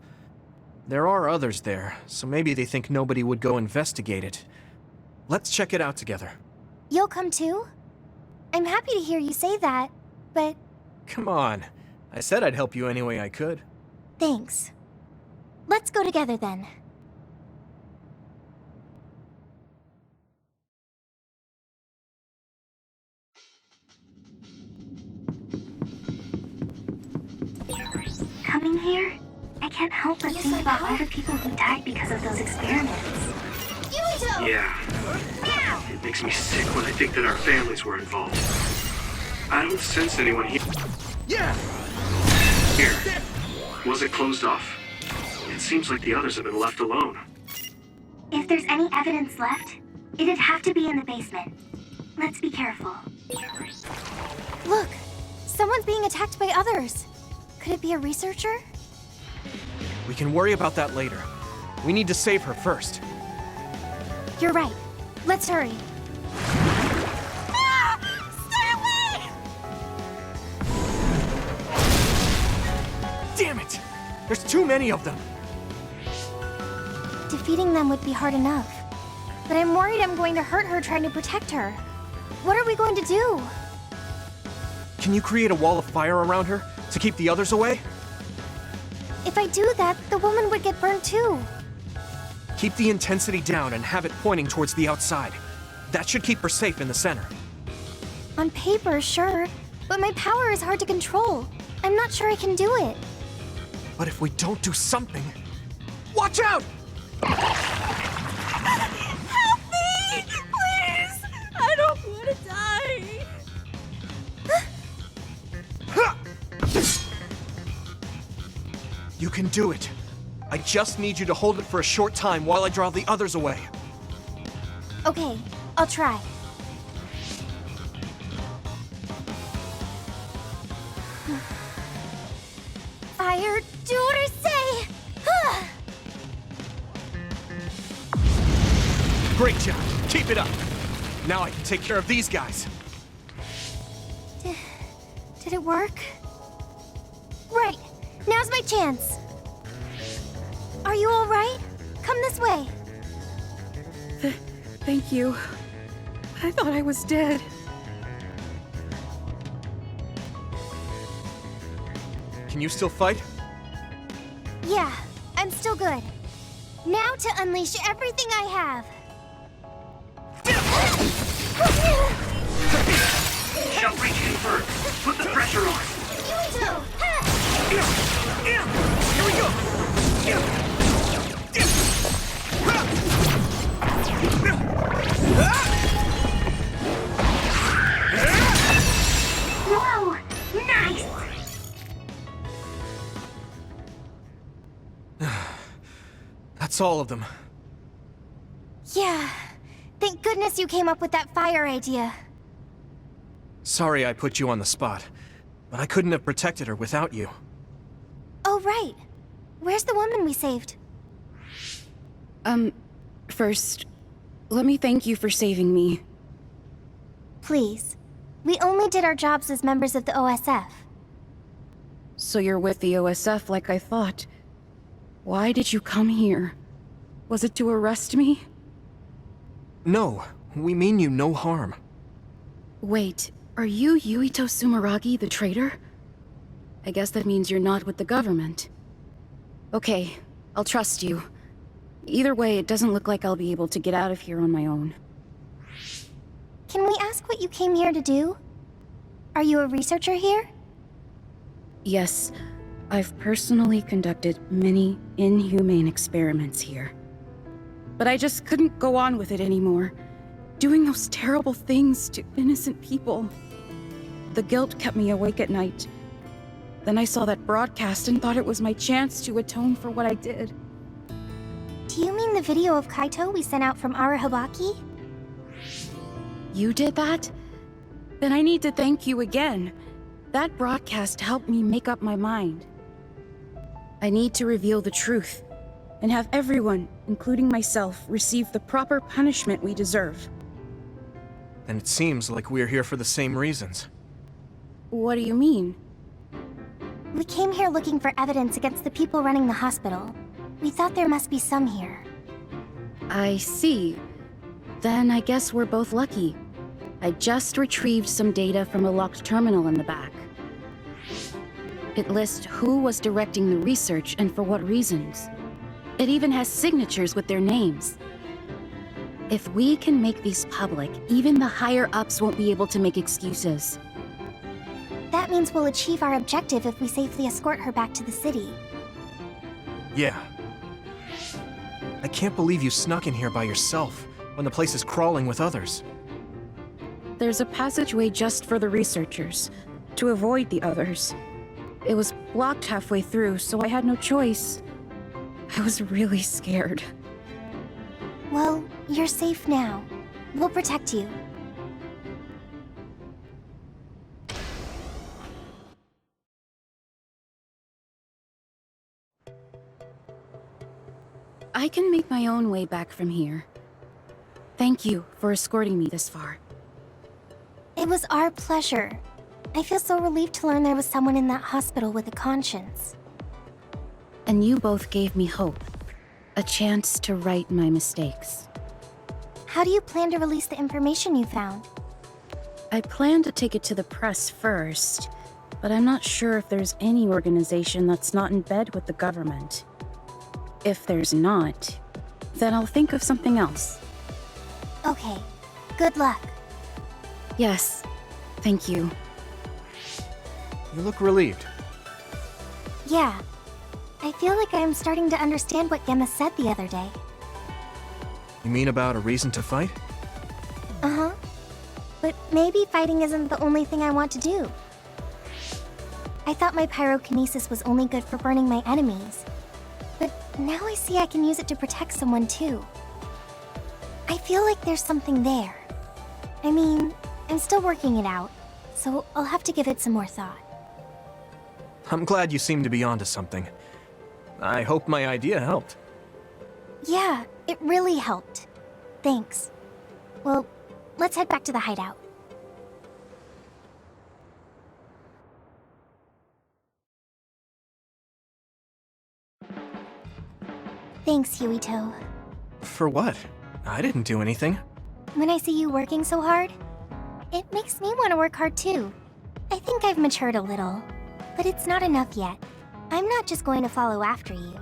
There are others there, so maybe they think nobody would go investigate it. Let's check it out together. You'll come too? I'm happy to hear you say that, but... Come on. I said I'd help you any way I could. Thanks. Let's go together then. Coming here, I can't help but think about all the people who died because of those experiments. Yuito! Yeah. It makes me sick when I think that our families were involved. I don't sense anyone here. Yeah! Here. Was it closed off? It seems like the others have been left alone. If there's any evidence left, it'd have to be in the basement. Let's be careful. Look! Someone's being attacked by others. Could it be a researcher? We can worry about that later. We need to save her first. You're right. Let's hurry. Ah! Stay away! Damn it! There's too many of them! Defeating them would be hard enough. But I'm worried I'm going to hurt her trying to protect her. What are we going to do? Can you create a wall of fire around her to keep the others away? If I do that, the woman would get burned too. Keep the intensity down and have it pointing towards the outside. That should keep her safe in the center. On paper, sure. But my power is hard to control. I'm not sure I can do it. But if we don't do something... Watch out! Help me! Please! I don't want to die! You can do it. I just need you to hold it for a short time while I draw the others away. Okay, I'll try. Fire, do what I say! Great job. Keep it up. Now I can take care of these guys. Did it work? Right. Now's my chance. Are you all right? Come this way. Thank you. I thought I was dead. Can you still fight? Yeah, I'm still good. Now to unleash everything I have. Shall reach confirmed. Put the pressure on. Yuito! Here we go! Whoa! Nice! That's all of them. Yeah. Thank goodness you came up with that fire idea. Sorry I put you on the spot, but I couldn't have protected her without you. Oh, right. Where's the woman we saved? First, let me thank you for saving me. Please. We only did our jobs as members of the OSF. So you're with the OSF like I thought. Why did you come here? Was it to arrest me? No, we mean you no harm. Wait, are you Yuito Sumeragi, the traitor? I guess that means you're not with the government. Okay, I'll trust you. Either way, it doesn't look like I'll be able to get out of here on my own. Can we ask what you came here to do? Are you a researcher here? Yes, I've personally conducted many inhumane experiments here. But I just couldn't go on with it anymore. Doing those terrible things to innocent people. The guilt kept me awake at night. Then I saw that broadcast and thought it was my chance to atone for what I did. Do you mean the video of Kaito we sent out from Arahabaki? You did that? Then I need to thank you again. That broadcast helped me make up my mind. I need to reveal the truth, and have everyone, including myself, receive the proper punishment we deserve. And it seems like we're here for the same reasons. What do you mean? We came here looking for evidence against the people running the hospital. We thought there must be some here. I see. Then I guess we're both lucky. I just retrieved some data from a locked terminal in the back. It lists who was directing the research and for what reasons. It even has signatures with their names. If we can make these public, even the higher-ups won't be able to make excuses. That means we'll achieve our objective if we safely escort her back to the city. Yeah. I can't believe you snuck in here by yourself, when the place is crawling with others. There's a passageway just for the researchers, to avoid the others. It was blocked halfway through, so I had no choice. I was really scared. Well, you're safe now. We'll protect you. I can make my own way back from here. Thank you for escorting me this far. It was our pleasure. I feel so relieved to learn there was someone in that hospital with a conscience. And you both gave me hope. A chance to right my mistakes. How do you plan to release the information you found? I plan to take it to the press first, but I'm not sure if there's any organization that's not in bed with the government. If there's not, then I'll think of something else. Okay. Good luck. Yes. Thank you. You look relieved. Yeah. I feel like I'm starting to understand what Gemma said the other day. You mean about a reason to fight? Uh-huh. But maybe fighting isn't the only thing I want to do. I thought my pyrokinesis was only good for burning my enemies. But now I see I can use it to protect someone too. I feel like there's something there. I mean, I'm still working it out, so I'll have to give it some more thought. I'm glad you seem to be onto something. I hope my idea helped. Yeah, it really helped. Thanks. Well, let's head back to the hideout. Thanks, Yuito. For what? I didn't do anything. When I see you working so hard, it makes me want to work hard too. I think I've matured a little, but it's not enough yet. I'm not just going to follow after you.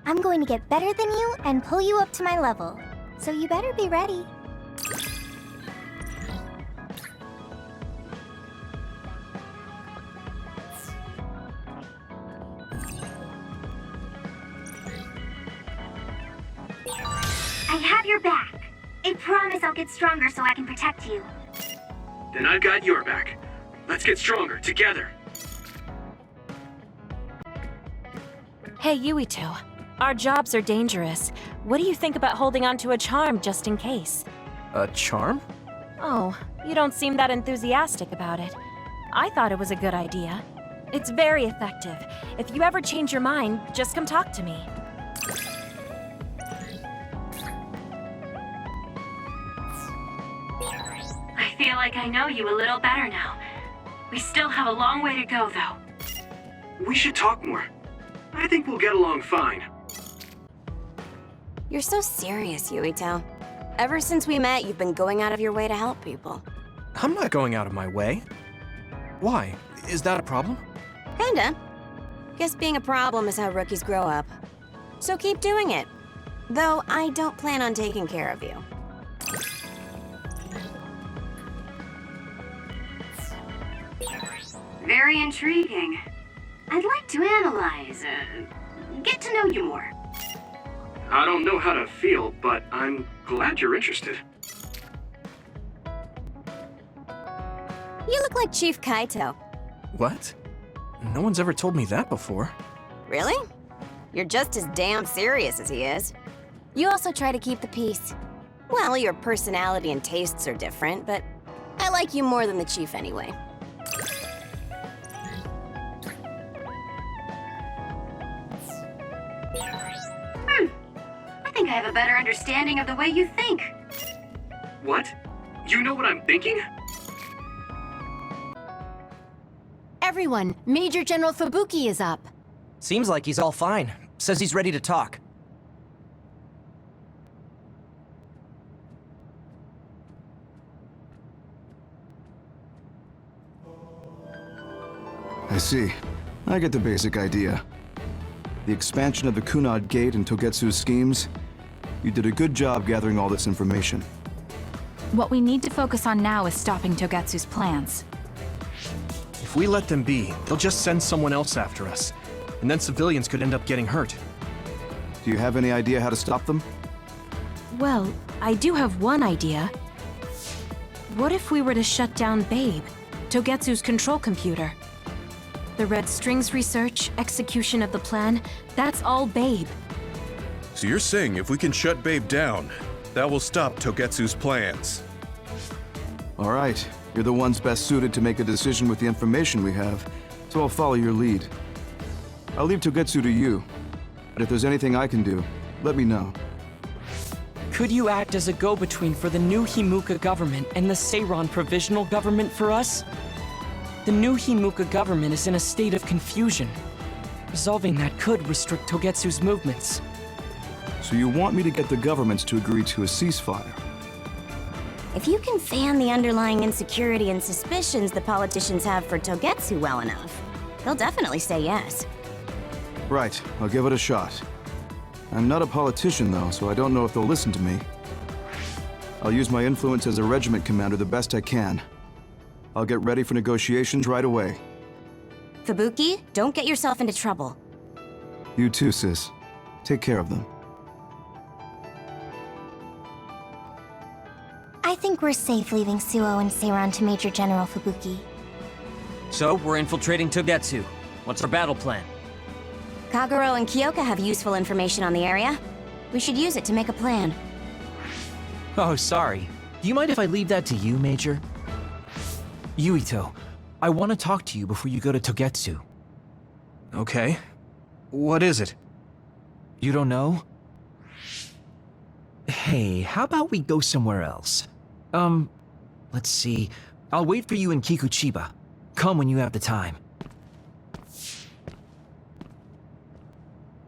I'm going to get better than you and pull you up to my level. So you better be ready. I have your back. I promise I'll get stronger so I can protect you. Then I've got your back. Let's get stronger, together. Hey, Yuito. Our jobs are dangerous. What do you think about holding onto a charm just in case? A charm? Oh, you don't seem that enthusiastic about it. I thought it was a good idea. It's very effective. If you ever change your mind, just come talk to me. I feel like I know you a little better now. We still have a long way to go, though. We should talk more. I think we'll get along fine. You're so serious, Yuito. Ever since we met, you've been going out of your way to help people. I'm not going out of my way. Why? Is that a problem? Kinda. Guess being a problem is how rookies grow up. So keep doing it. Though I don't plan on taking care of you. Very intriguing. I'd like to analyze, get to know you more. I don't know how to feel, but I'm glad you're interested. You look like Chief Kaito. What? No one's ever told me that before. Really? You're just as damn serious as he is. You also try to keep the peace. Well, your personality and tastes are different, but I like you more than the Chief anyway. I think I have a better understanding of the way you think. What? You know what I'm thinking? Everyone, Major General Fubuki is up. Seems like he's all fine. Says he's ready to talk. I see. I get the basic idea. The expansion of the Kunad Gate and Togetsu's schemes. You did a good job gathering all this information. What we need to focus on now is stopping Togetsu's plans. If we let them be, they'll just send someone else after us. And then civilians could end up getting hurt. Do you have any idea how to stop them? Well, I do have one idea. What if we were to shut down Babe, Togetsu's control computer? The Red Strings research, execution of the plan, that's all Babe. So you're saying if we can shut Babe down, that will stop Togetsu's plans? All right. You're the ones best suited to make a decision with the information we have, so I'll follow your lead. I'll leave Togetsu to you, but if there's anything I can do, let me know. Could you act as a go-between for the new Himuka government and the Seiran provisional government for us? The new Himuka government is in a state of confusion. Resolving that could restrict Togetsu's movements. So you want me to get the governments to agree to a ceasefire? If you can fan the underlying insecurity and suspicions the politicians have for Togetsu well enough, they'll definitely say yes. Right, I'll give it a shot. I'm not a politician though, so I don't know if they'll listen to me. I'll use my influence as a regiment commander the best I can. I'll get ready for negotiations right away. Fubuki, don't get yourself into trouble. You too, sis. Take care of them. I think we're safe leaving Suo and Seiran to Major General Fubuki. So, we're infiltrating Togetsu. What's our battle plan? Kagero and Kyoka have useful information on the area. We should use it to make a plan. Oh, sorry. Do you mind if I leave that to you, Major? Yuito, I want to talk to you before you go to Togetsu. Okay. What is it? You don't know? Hey, how about we go somewhere else? Let's see. I'll wait for you in Kikuchiba. Come when you have the time.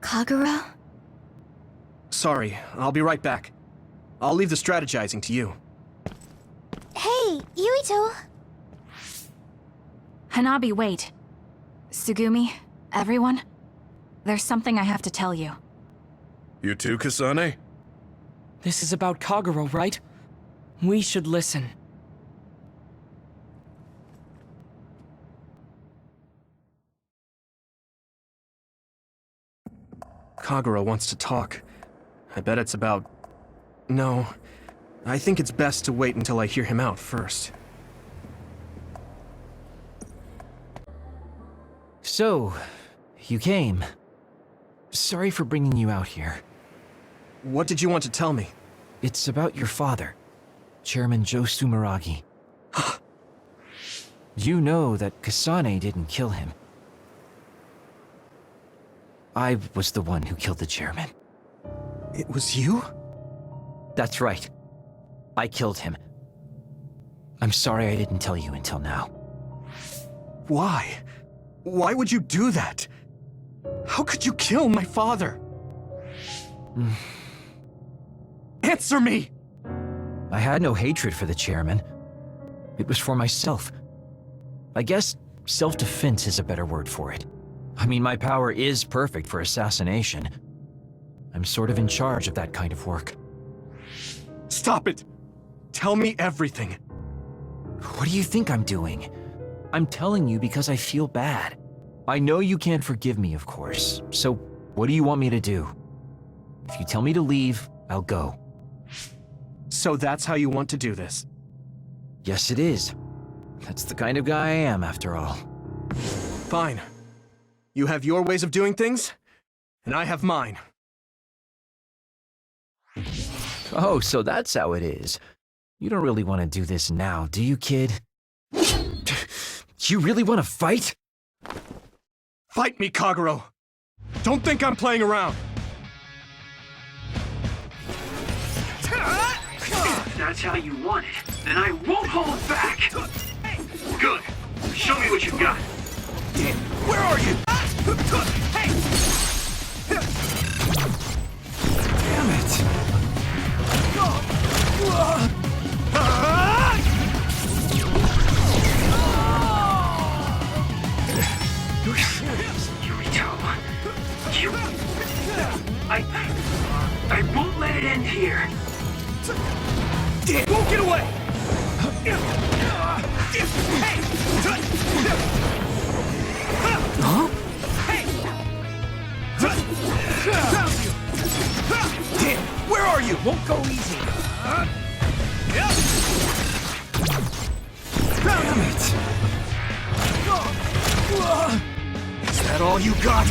Kagero? Sorry, I'll be right back. I'll leave the strategizing to you. Hey, Yuito! Hanabi, wait. Sugumi, everyone, there's something I have to tell you. You too, Kasane? This is about Kagero, right? We should listen. Kagero wants to talk. I bet it's about... No. I think it's best to wait until I hear him out first. So, you came. Sorry for bringing you out here. What did you want to tell me? It's about your father, Chairman Joe Sumeragi. You know that Kasane didn't kill him. I was the one who killed the chairman. It was you? That's right. I killed him. I'm sorry I didn't tell you until now. Why? Why would you do that? How could you kill my father? Answer me! I had no hatred for the chairman. It was for myself. I guess self-defense is a better word for it. I mean, my power is perfect for assassination. I'm sort of in charge of that kind of work. Stop it! Tell me everything. What do you think I'm doing? I'm telling you because I feel bad. I know you can't forgive me, of course, so what do you want me to do? If you tell me to leave, I'll go. So that's how you want to do this? Yes, it is. That's the kind of guy I am, after all. Fine. You have your ways of doing things, and I have mine. Oh, so that's how it is. You don't really want to do this now, do you, kid? You really want to fight? Fight me, Kagero! Don't think I'm playing around! If that's how you want it, then I won't hold back! Good. Show me what you've got. Where are you? Damn it! You're serious? Yuito. I won't let it end here. Damn! Won't get away! Huh? Damn! Where are you? Won't go easy. Damn it! Is that all you got?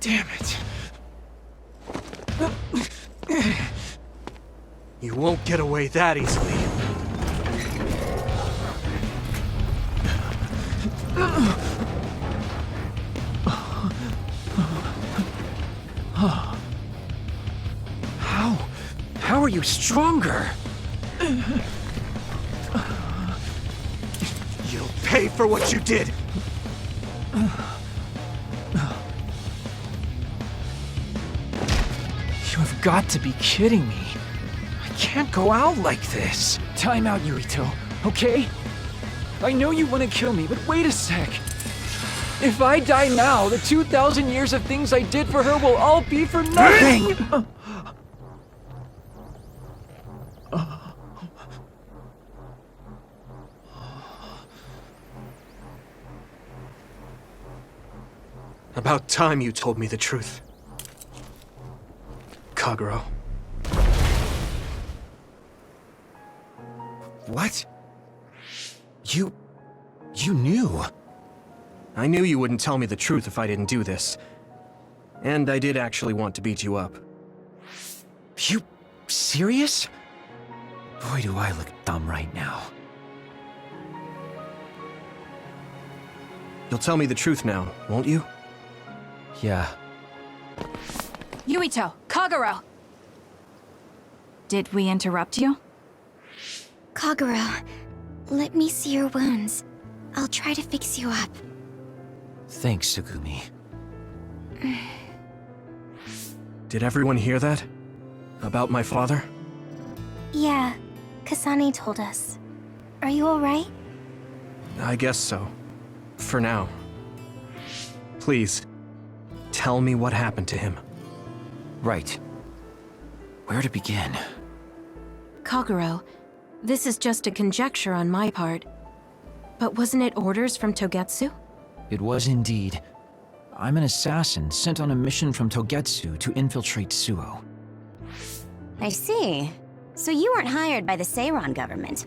Damn it. You won't get away that easily. How are you stronger? You'll pay for what you did! You have got to be kidding me. I can't go out like this. Time out, Yuito, okay? I know you want to kill me, but wait a sec. If I die now, the 2,000 years of things I did for her will all be for nothing! About time you told me the truth. Kagero. What? You knew? I knew you wouldn't tell me the truth if I didn't do this. And I did actually want to beat you up. You serious? Boy, do I look dumb right now. You'll tell me the truth now, won't you? Yeah. Yuito, Kagero! Did we interrupt you? Kagero, let me see your wounds. I'll try to fix you up. Thanks, Sugumi. Did everyone hear that? About my father? Yeah, Kasane told us. Are you alright? I guess so. For now. Please, tell me what happened to him. Right. Where to begin? Kagero, this is just a conjecture on my part. But wasn't it orders from Togetsu? It was indeed. I'm an assassin sent on a mission from Togetsu to infiltrate Suo. I see. So you weren't hired by the Seiron government?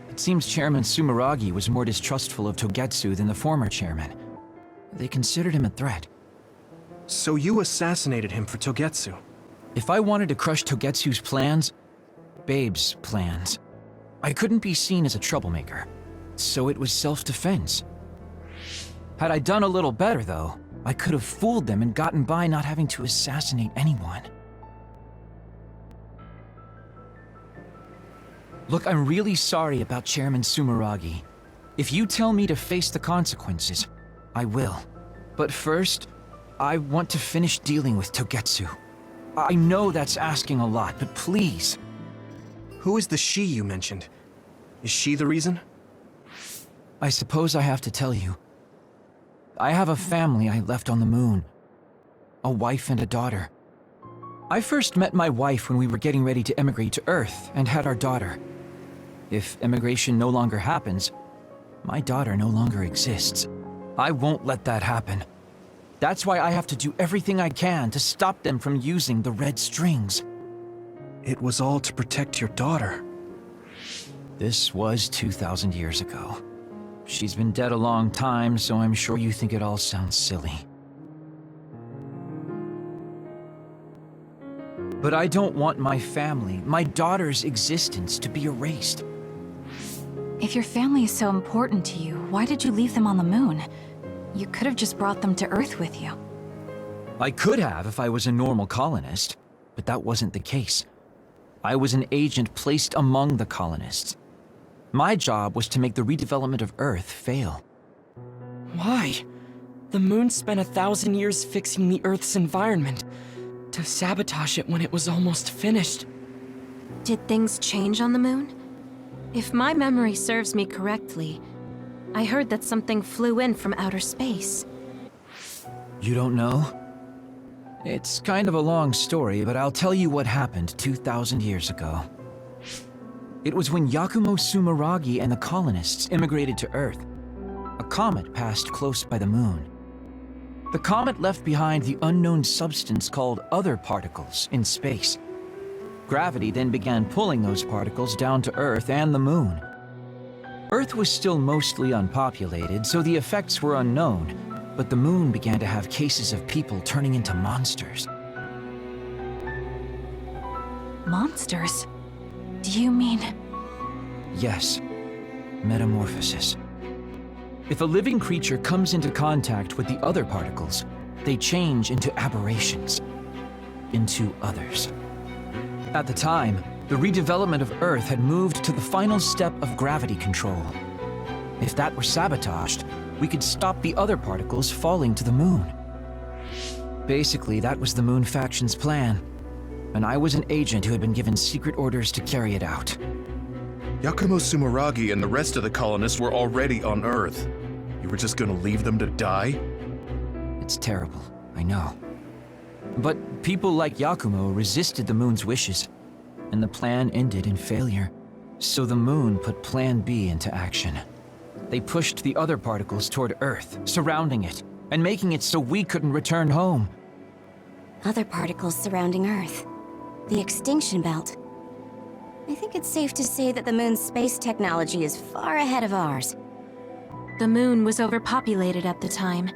It seems Chairman Sumeragi was more distrustful of Togetsu than the former chairman. They considered him a threat. So you assassinated him for Togetsu? If I wanted to crush Togetsu's plans, Babe's plans, I couldn't be seen as a troublemaker. So it was self-defense. Had I done a little better, though, I could have fooled them and gotten by not having to assassinate anyone. Look, I'm really sorry about Chairman Sumeragi. If you tell me to face the consequences, I will. But first, I want to finish dealing with Togetsu. I know that's asking a lot, but please. Who is the she you mentioned? Is she the reason? I suppose I have to tell you. I have a family I left on the moon. A wife and a daughter. I first met my wife when we were getting ready to emigrate to Earth and had our daughter. If immigration no longer happens, my daughter no longer exists. I won't let that happen. That's why I have to do everything I can to stop them from using the red strings. It was all to protect your daughter. This was 2,000 years ago. She's been dead a long time, so I'm sure you think it all sounds silly. But I don't want my family, my daughter's existence to be erased. If your family is so important to you, why did you leave them on the moon? You could have just brought them to Earth with you. I could have if I was a normal colonist, but that wasn't the case. I was an agent placed among the colonists. My job was to make the redevelopment of Earth fail. Why? The moon spent 1,000 years fixing the Earth's environment, to sabotage it when it was almost finished. Did things change on the moon? If my memory serves me correctly, I heard that something flew in from outer space. You don't know? It's kind of a long story, but I'll tell you what happened 2,000 years ago. It was when Yakumo Sumeragi and the colonists immigrated to Earth. A comet passed close by the moon. The comet left behind the unknown substance called other particles in space. Gravity then began pulling those particles down to Earth and the moon. Earth was still mostly unpopulated, so the effects were unknown, but the moon began to have cases of people turning into monsters. Monsters? Do you mean... Yes. Metamorphosis. If a living creature comes into contact with the other particles, they change into aberrations. Into others. At the time, the redevelopment of Earth had moved to the final step of gravity control. If that were sabotaged, we could stop the other particles falling to the moon. Basically, that was the Moon Faction's plan, and I was an agent who had been given secret orders to carry it out. Yakumo Sumeragi and the rest of the colonists were already on Earth. You were just gonna leave them to die? It's terrible, I know. But people like Yakumo resisted the moon's wishes, and the plan ended in failure. So the moon put Plan B into action. They pushed the other particles toward Earth, surrounding it, and making it so we couldn't return home. Other particles surrounding Earth. The extinction belt. I think it's safe to say that the moon's space technology is far ahead of ours. The moon was overpopulated at the time,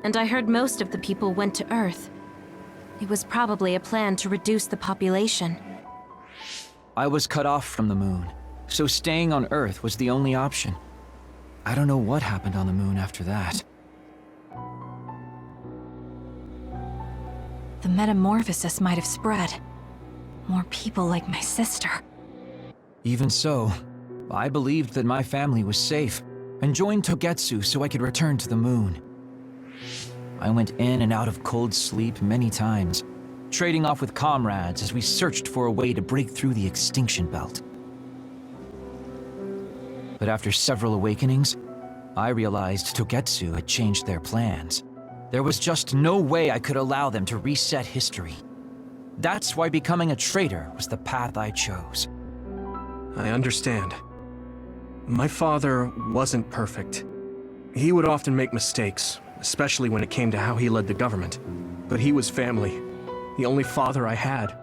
and I heard most of the people went to Earth. It was probably a plan to reduce the population. I was cut off from the moon, so staying on Earth was the only option. I don't know what happened on the moon after that. The metamorphosis might have spread. More people like my sister. Even so, I believed that my family was safe, and joined Togetsu so I could return to the moon. I went in and out of cold sleep many times, trading off with comrades as we searched for a way to break through the extinction belt. But after several awakenings, I realized Togetsu had changed their plans. There was just no way I could allow them to reset history. That's why becoming a traitor was the path I chose. I understand. My father wasn't perfect. He would often make mistakes, especially when it came to how he led the government. But he was family, the only father I had.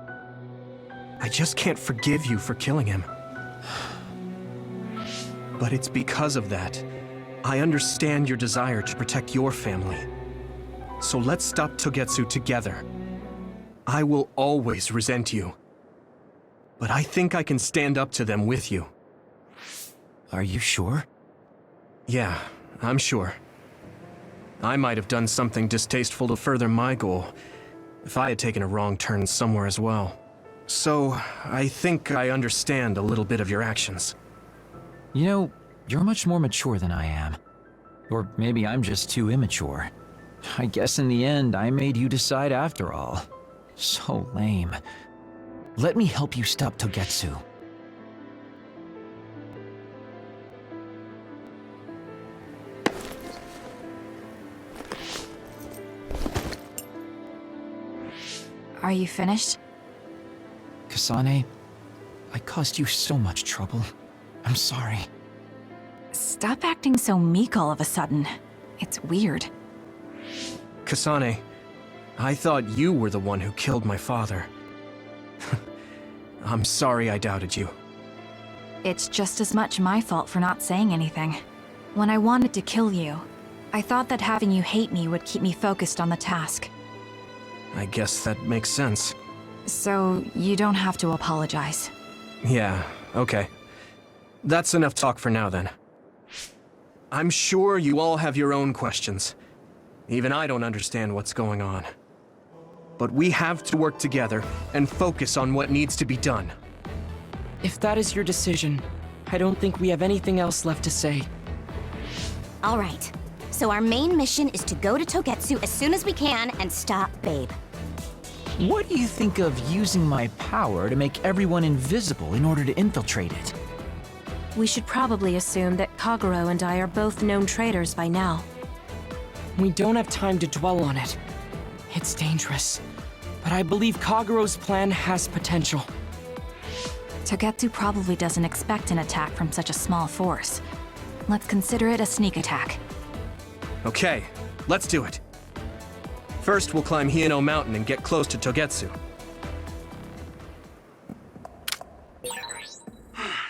I just can't forgive you for killing him. But it's because of that. I understand your desire to protect your family. So let's stop Togetsu together. I will always resent you. But I think I can stand up to them with you. Are you sure? Yeah, I'm sure. I might have done something distasteful to further my goal, if I had taken a wrong turn somewhere as well. So, I think I understand a little bit of your actions. You know, you're much more mature than I am. Or maybe I'm just too immature. I guess in the end, I made you decide after all. So lame. Let me help you stop Togetsu. Are you finished? Kasane, I caused you so much trouble. I'm sorry. Stop acting so meek all of a sudden. It's weird. Kasane, I thought you were the one who killed my father. I'm sorry I doubted you. It's just as much my fault for not saying anything. When I wanted to kill you, I thought that having you hate me would keep me focused on the task. I guess that makes sense. So, you don't have to apologize. Yeah, okay. That's enough talk for now then. I'm sure you all have your own questions. Even I don't understand what's going on. But we have to work together and focus on what needs to be done. If that is your decision, I don't think we have anything else left to say. All right. So our main mission is to go to Togetsu as soon as we can and stop Babe. What do you think of using my power to make everyone invisible in order to infiltrate it? We should probably assume that Kagero and I are both known traitors by now. We don't have time to dwell on it. It's dangerous, but I believe Kagero's plan has potential. Togetsu probably doesn't expect an attack from such a small force. Let's consider it a sneak attack. Okay, let's do it. First, we'll climb Hino Mountain and get close to Togetsu.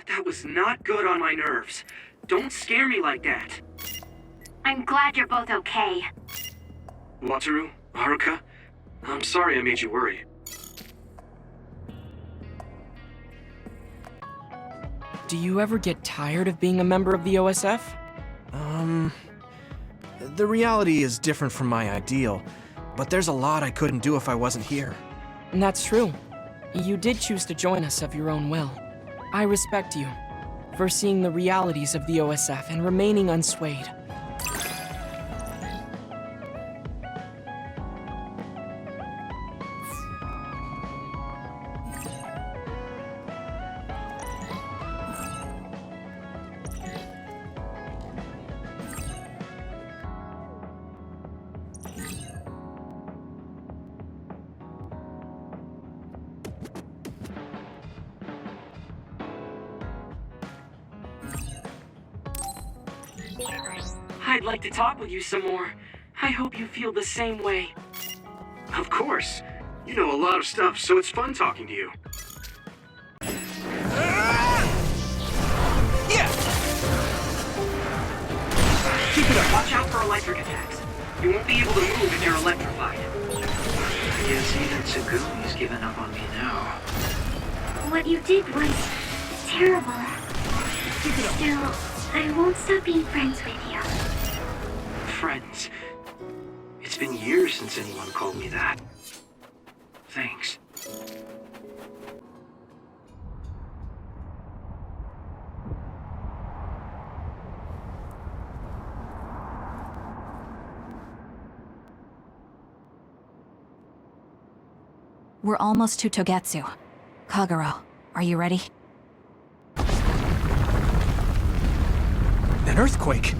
That was not good on my nerves. Don't scare me like that. I'm glad you're both okay. Wataru, Haruka, I'm sorry I made you worry. Do you ever get tired of being a member of the OSF? The reality is different from my ideal, but there's a lot I couldn't do if I wasn't here. And that's true. You did choose to join us of your own will. I respect you for seeing the realities of the OSF and remaining unswayed. I'd like to talk with you some more. I hope you feel the same way. Of course. You know a lot of stuff, so it's fun talking to you. Yeah! Keep it up. Watch out for electric attacks. You won't be able to move if you're electrified. I guess even Tsugumi's given up on me now. What you did was terrible. Still, I won't stop being friends with you. Friends. It's been years since anyone called me that. Thanks. We're almost to Togetsu. Kagero, are you ready? An earthquake!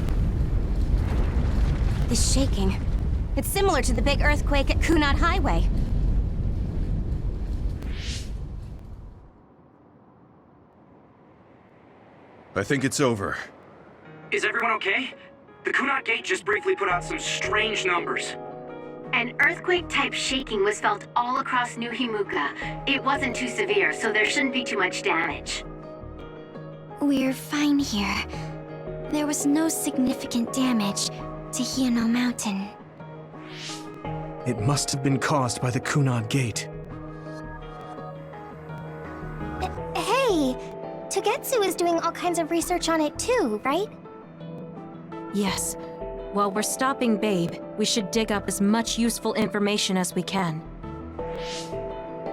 It's shaking. It's similar to the big earthquake at Kunad Highway. I think it's over. Is everyone okay? The Kunat Gate just briefly put out some strange numbers. An earthquake-type shaking was felt all across New Himuka. It wasn't too severe, so there shouldn't be too much damage. We're fine here. There was no significant damage to Hiano Mountain. It must have been caused by the Kunad Gate. Hey! Togetsu is doing all kinds of research on it too, right? Yes. While we're stopping Babe, we should dig up as much useful information as we can.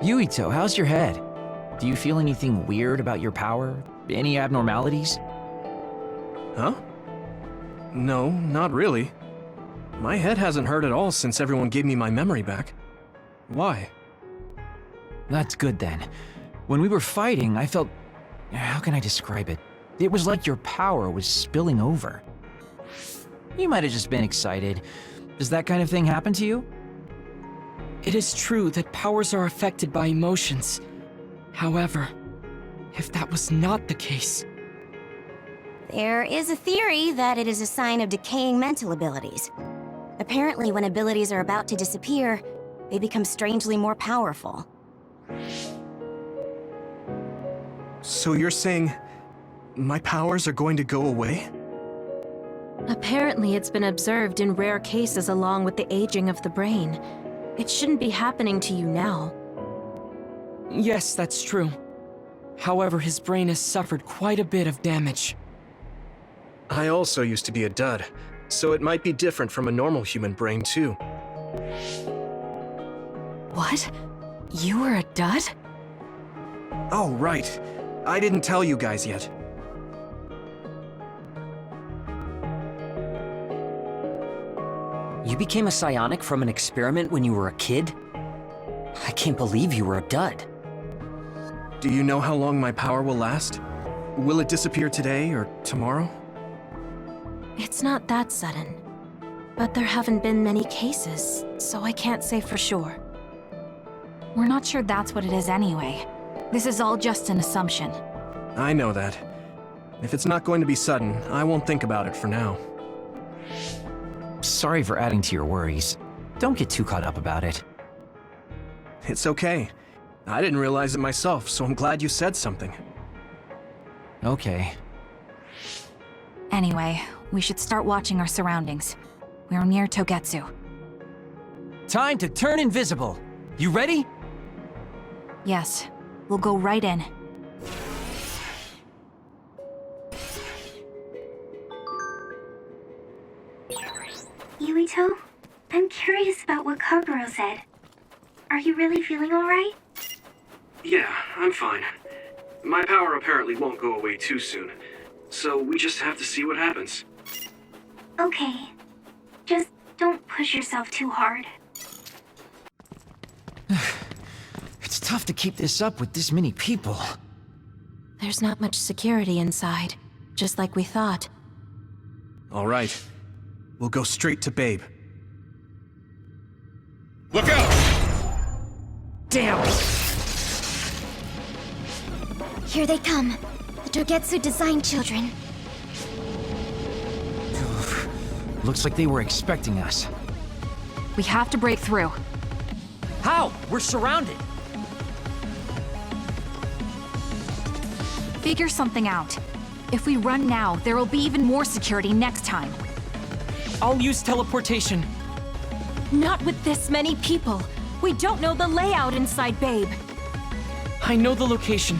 Yuito, how's your head? Do you feel anything weird about your power? Any abnormalities? Huh? No, not really. My head hasn't hurt at all since everyone gave me my memory back. Why? That's good then. When we were fighting, I felt... How can I describe it? It was like your power was spilling over. You might have just been excited. Does that kind of thing happen to you? It is true that powers are affected by emotions. However, if that was not the case... There is a theory that it is a sign of decaying mental abilities. Apparently, when abilities are about to disappear, they become strangely more powerful. So you're saying my powers are going to go away? Apparently, it's been observed in rare cases along with the aging of the brain. It shouldn't be happening to you now. Yes, that's true. However, his brain has suffered quite a bit of damage. I also used to be a dud, so it might be different from a normal human brain too. What? You were a dud? Oh, right. I didn't tell you guys yet. You became a psionic from an experiment when you were a kid? I can't believe you were a dud. Do you know how long my power will last? Will it disappear today or tomorrow? It's not that sudden. But there haven't been many cases, so I can't say for sure. We're not sure that's what it is anyway. This is all just an assumption. I know that. If it's not going to be sudden, I won't think about it for now. Sorry for adding to your worries. Don't get too caught up about it. It's okay. I didn't realize it myself, so I'm glad you said something. Okay. Anyway, we should start watching our surroundings. We're near Togetsu. Time to turn invisible. You ready? Yes, we'll go right in. Yuito, I'm curious about what Kaguro said. Are you really feeling alright? Yeah, I'm fine. My power apparently won't go away too soon, so we just have to see what happens. Okay. Just don't push yourself too hard. It's tough to keep this up with this many people. There's not much security inside, just like we thought. All right. We'll go straight to Babe. Look out! Damn! Here they come. The Togetsu design children. Looks like they were expecting us. We have to break through. How? We're surrounded. Figure something out. If we run now, there will be even more security next time. I'll use teleportation. Not with this many people. We don't know the layout inside Babe. I know the location,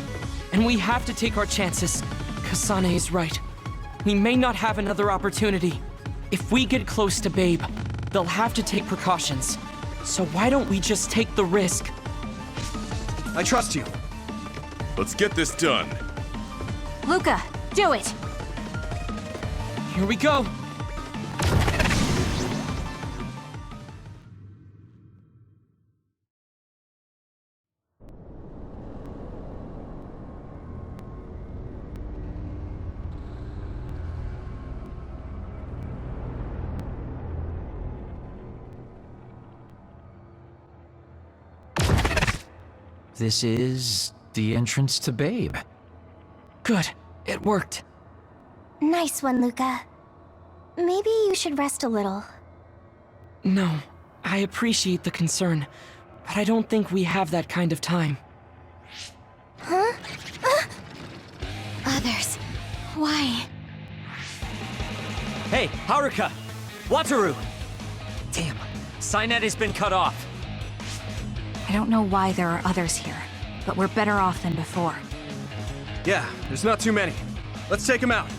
and we have to take our chances. Kasane is right. We may not have another opportunity. If we get close to Babe, they'll have to take precautions. So why don't we just take the risk? I trust you. Let's get this done. Luca, do it! Here we go! This is the entrance to Babe. Good. It worked. Nice one, Luca. Maybe you should rest a little. No. I appreciate the concern, but I don't think we have that kind of time. Huh? Others. Why? Hey, Haruka! Wataru! Damn, Cynet has been cut off. I don't know why there are others here, but we're better off than before. Yeah, there's not too many. Let's take them out.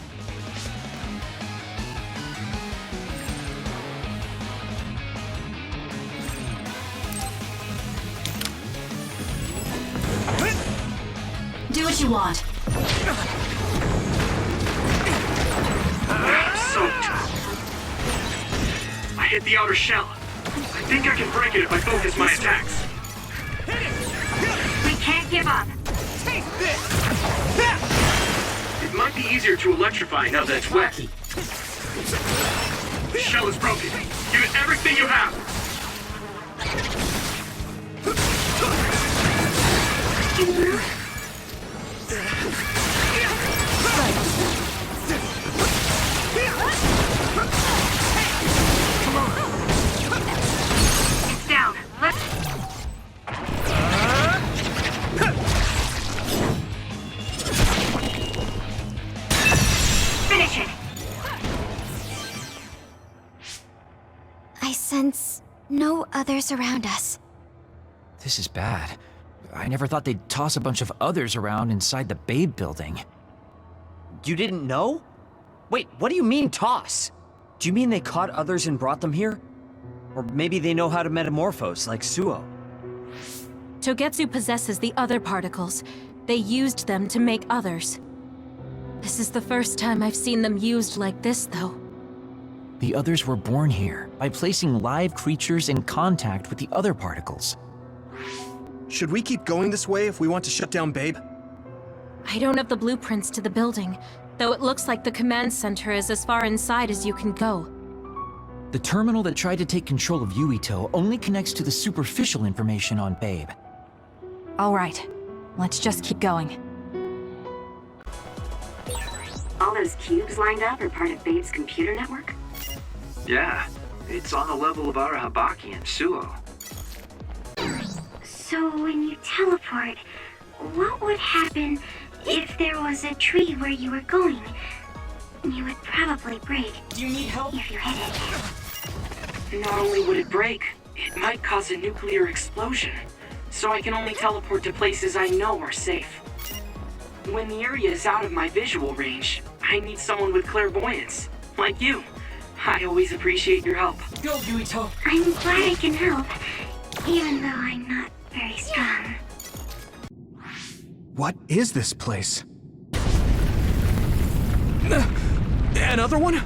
Do what you want. I'm soaked. I hit the outer shell. I think I can break it if I focus my attacks. We can't give up. It might be easier to electrify now that it's wet. The shell is broken. Give it everything you have. It's down. Let's... Finish it. I sense no others around us. This is bad. I never thought they'd toss a bunch of others around inside the Babe building. You didn't know? Wait, what do you mean toss? Do you mean they caught others and brought them here? Or maybe they know how to metamorphose, like Suo? Togetsu possesses the other particles. They used them to make others. This is the first time I've seen them used like this, though. The others were born here by placing live creatures in contact with the other particles. Should we keep going this way if we want to shut down Babe? I don't have the blueprints to the building, though it looks like the command center is as far inside as you can go. The terminal that tried to take control of Yuito only connects to the superficial information on Babe. All right, let's just keep going. All those cubes lined up are part of Babe's computer network? Yeah, it's on the level of Arahabaki and Suo. So when you teleport, what would happen if there was a tree where you were going? You would probably break. Do you need help? If you hit it. Not only would it break, it might cause a nuclear explosion. So I can only teleport to places I know are safe. When the area is out of my visual range, I need someone with clairvoyance, like you. I always appreciate your help. Go, Yuito! I'm glad I can help, even though I'm not very strong. What is this place? Another one?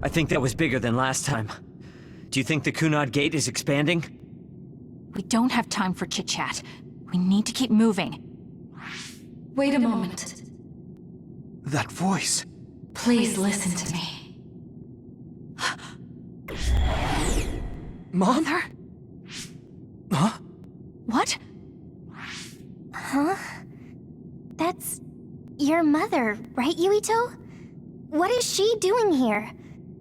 I think that was bigger than last time. Do you think the Kunad Gate is expanding? We don't have time for chit-chat. We need to keep moving. Wait a moment. That voice. Please listen to me. Mom? Mother? Huh? What? Huh? That's your mother, right, Yuito? What is she doing here?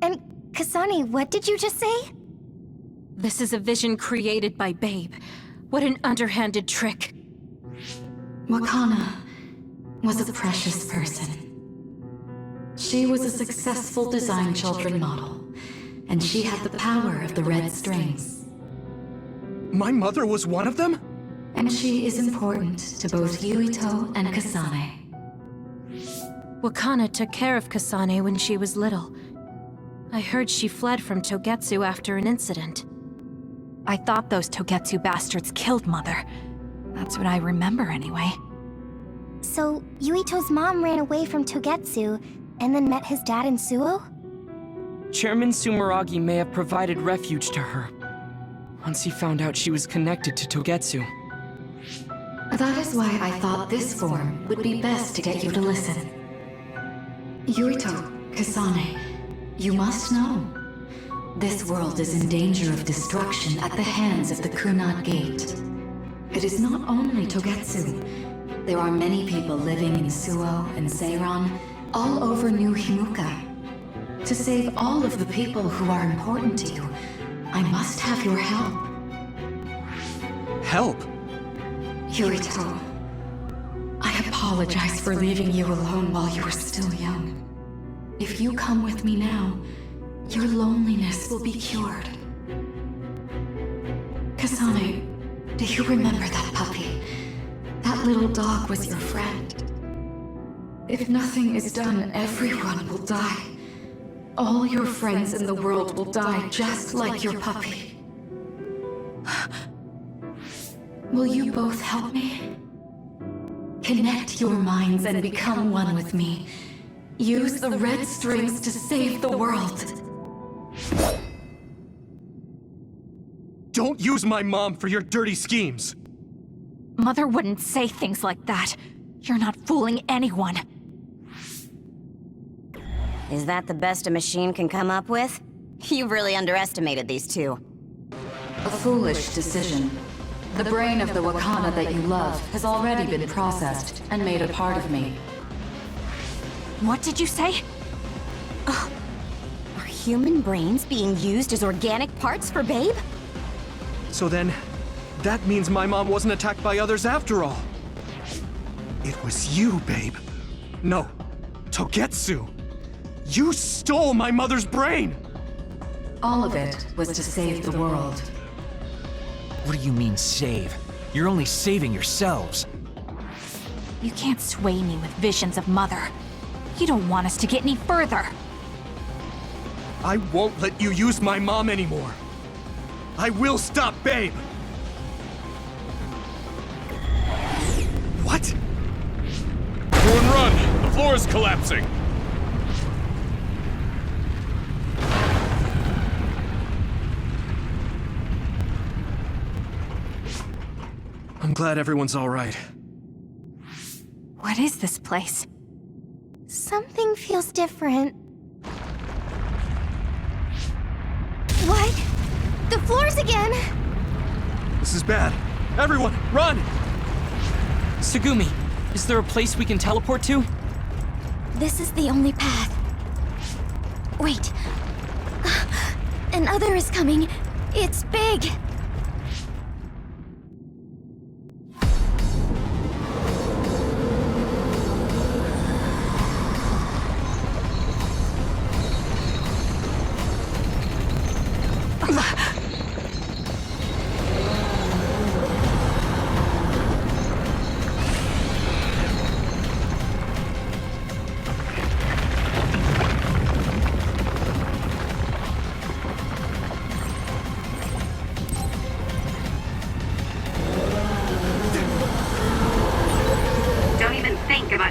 And Kasane, what did you just say? This is a vision created by Babe. What an underhanded trick. Wakana was a precious person. She was a successful design children model, and she had the power of the red strings. My mother was one of them? And she is important to both Yuito and Kasane. Wakana took care of Kasane when she was little. I heard she fled from Togetsu after an incident. I thought those Togetsu bastards killed Mother. That's what I remember anyway. So, Yuito's mom ran away from Togetsu, and then met his dad in Suo? Chairman Sumeragi may have provided refuge to her, once he found out she was connected to Togetsu. That is why I thought this form would be best to get you to listen. Yuito, Kasane, you must know. This world is in danger of destruction at the hands of the Kunad Gate. It is not only Togetsu. There are many people living in Suo and Seiran, all over New Himuka. To save all of the people who are important to you, I must have your help. Help? Yuito, I apologize for leaving you alone while you were still young. If you come with me now, your loneliness will be cured. Kasane, do you remember that puppy? That little dog was your friend. If nothing is done, everyone will die. All your friends in the world will die just like your puppy. Will you both help me? Connect your minds and become one with me. Use the red strings to save the world. Don't use my mom for your dirty schemes! Mother wouldn't say things like that. You're not fooling anyone. Is that the best a machine can come up with? You've really underestimated these two. A foolish decision. The brain of the Wakana that you love has already been processed and made a part of me. What did you say? Are human brains being used as organic parts for Babe? So then, that means my mom wasn't attacked by others after all. It was you, Babe. No, Togetsu. You stole my mother's brain! All of it was to save the world. What do you mean, save? You're only saving yourselves. You can't sway me with visions of Mother. You don't want us to get any further. I won't let you use my mom anymore. I will stop Babe! What? Everyone run! The floor is collapsing! I'm glad everyone's all right. What is this place? Something feels different. What? The floors again! This is bad. Everyone, run! Tsugumi, is there a place we can teleport to? This is the only path. Wait. Another is coming. It's big.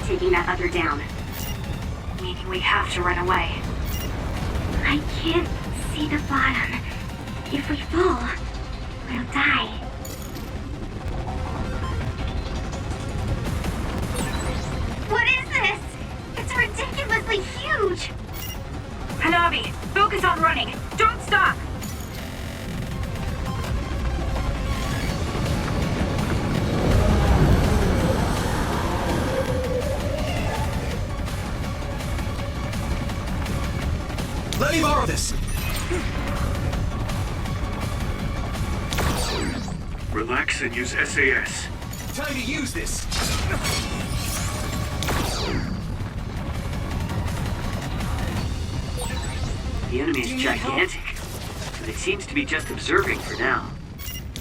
Taking that other down. Meaning we have to run away. I can't see the bottom. If we fall, we'll die. What is this? It's ridiculously huge! Hanabi, focus on running. Don't stop! Let me borrow this! Relax and use SAS. Time to use this! The enemy is gigantic, but it seems to be just observing for now.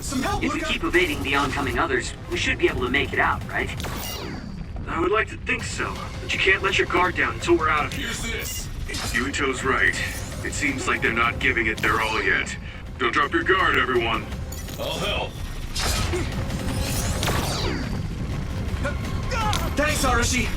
Some help, If we keep evading the oncoming others, we should be able to make it out, right? I would like to think so, but you can't let your guard down until we're out of here. Use this. Yuito's right. It seems like they're not giving it their all yet. Don't drop your guard, everyone. I'll help. Thanks, Arashi!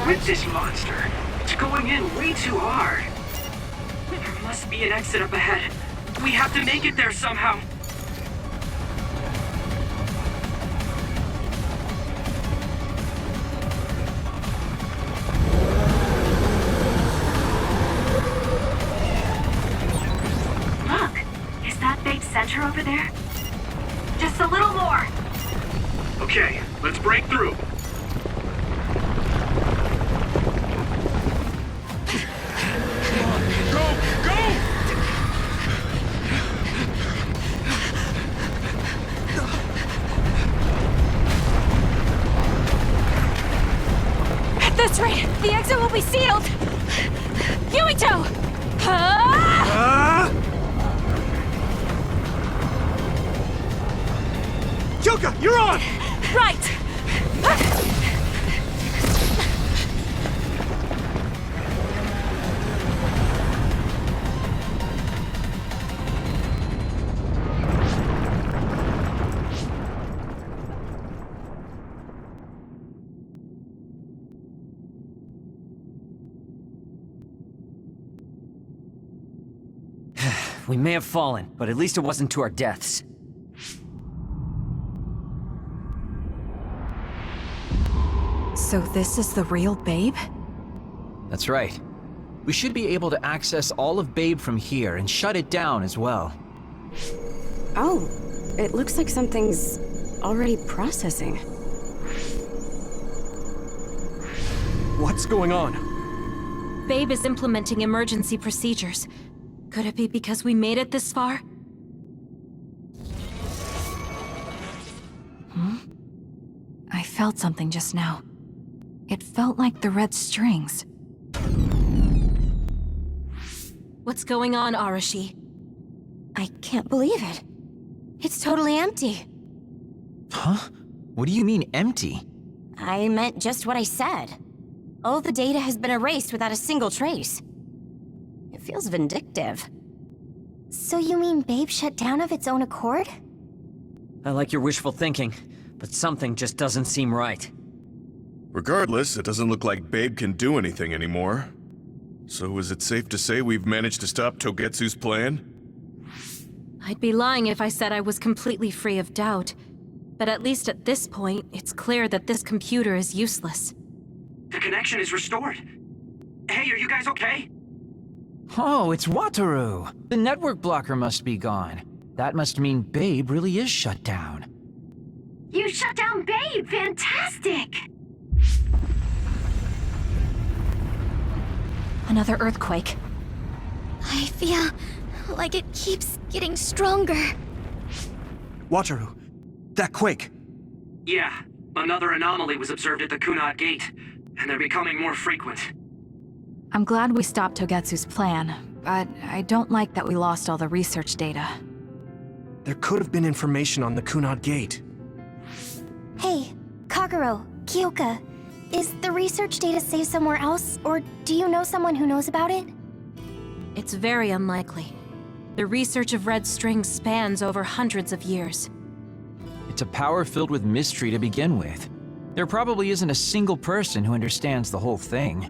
With this monster, it's going in way too hard. There must be an exit up ahead. We have to make it there somehow. Just a little more. Okay, let's break through. At this rate, the exit will be sealed! Yuito! Kyoka, you're on! Right! We may have fallen, but at least it wasn't to our deaths. So this is the real Babe? That's right. We should be able to access all of Babe from here and shut it down as well. Oh, it looks like something's already processing. What's going on? Babe is implementing emergency procedures. Could it be because we made it this far? I felt something just now. It felt like the red strings. What's going on, Arashi? I can't believe it. It's totally empty. Huh? What do you mean, empty? I meant just what I said. All the data has been erased without a single trace. It feels vindictive. So you mean Babe shut down of its own accord? I like your wishful thinking, but something just doesn't seem right. Regardless, it doesn't look like Babe can do anything anymore. So is it safe to say we've managed to stop Togetsu's plan? I'd be lying if I said I was completely free of doubt. But at least at this point, it's clear that this computer is useless. The connection is restored. Hey, are you guys okay? Oh, it's Wataru! The network blocker must be gone. That must mean Babe really is shut down. You shut down Babe! Fantastic! Another earthquake. I feel like it keeps getting stronger. Wataru, that quake. Yeah, another anomaly was observed at the Kunad Gate, and they're becoming more frequent. I'm glad we stopped Togetsu's plan, but I don't like that we lost all the research data. There could have been information on the Kunad Gate. Hey, Kagero, Kyoka, is the research data saved somewhere else, or do you know someone who knows about it? It's very unlikely. The research of red strings spans over hundreds of years. It's a power filled with mystery to begin with. There probably isn't a single person who understands the whole thing.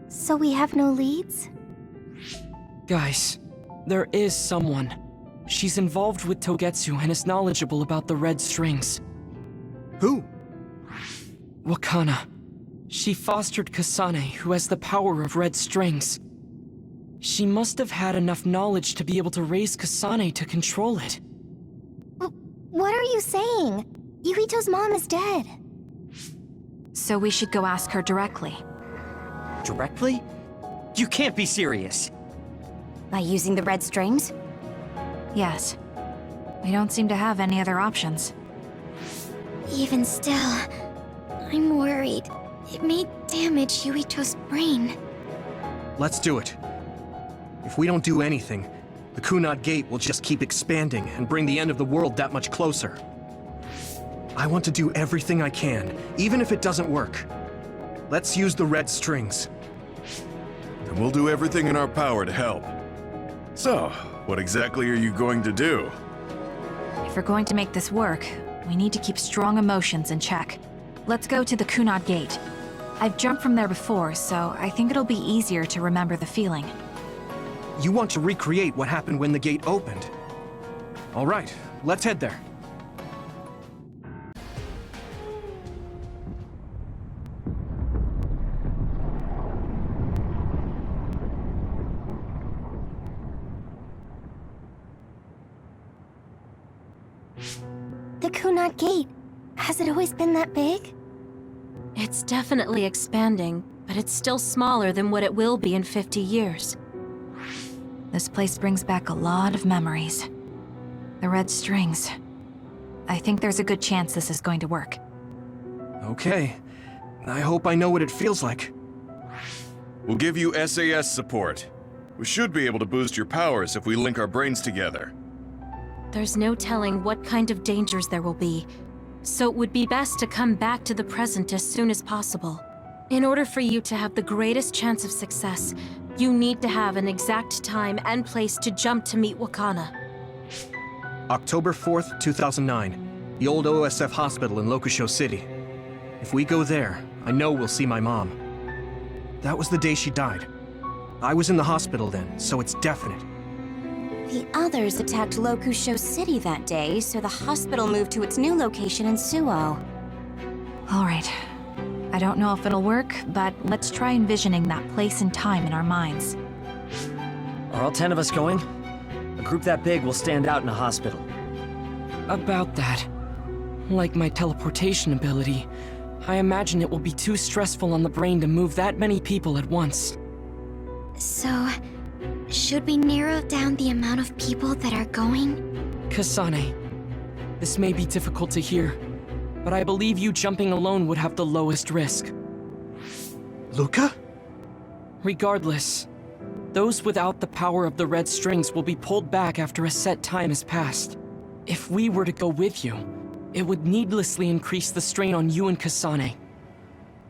So we have no leads? Guys, there is someone. She's involved with Togetsu and is knowledgeable about the red strings. Who? Wakana. She fostered Kasane, who has the power of red strings. She must have had enough knowledge to be able to raise Kasane to control it. What are you saying? Yuito's mom is dead. So we should go ask her directly. Directly? You can't be serious. By using the red strings? Yes. We don't seem to have any other options. Even still, I'm worried. It may damage Yuito's brain. Let's do it. If we don't do anything, the Kunad Gate will just keep expanding and bring the end of the world that much closer. I want to do everything I can, even if it doesn't work. Let's use the red strings. And we'll do everything in our power to help. So, what exactly are you going to do? If we're going to make this work, we need to keep strong emotions in check. Let's go to the Kunad Gate. I've jumped from there before, so I think it'll be easier to remember the feeling. You want to recreate what happened when the gate opened. All right, let's head there. The Kunat Gate. Has it always been that big? It's definitely expanding, but it's still smaller than what it will be in 50 years. This place brings back a lot of memories. The red strings. I think there's a good chance this is going to work. Okay. I hope I know what it feels like. We'll give you SAS support. We should be able to boost your powers if we link our brains together. There's no telling what kind of dangers there will be, so it would be best to come back to the present as soon as possible. In order for you to have the greatest chance of success, you need to have an exact time and place to jump to meet Wakana. October 4th, 2009. The old OSF hospital in Lokusho City. If we go there, I know we'll see my mom. That was the day she died. I was in the hospital then, so it's definite. The others attacked Lokusho City that day, so the hospital moved to its new location in Suo. Alright. I don't know if it'll work, but let's try envisioning that place and time in our minds. Are all 10 of us going? A group that big will stand out in a hospital. About that. Like my teleportation ability, I imagine it will be too stressful on the brain to move that many people at once. So, should we narrow down the amount of people that are going? Kasane, this may be difficult to hear, but I believe you jumping alone would have the lowest risk. Luca? Regardless, those without the power of the red strings will be pulled back after a set time has passed. If we were to go with you, it would needlessly increase the strain on you and Kasane.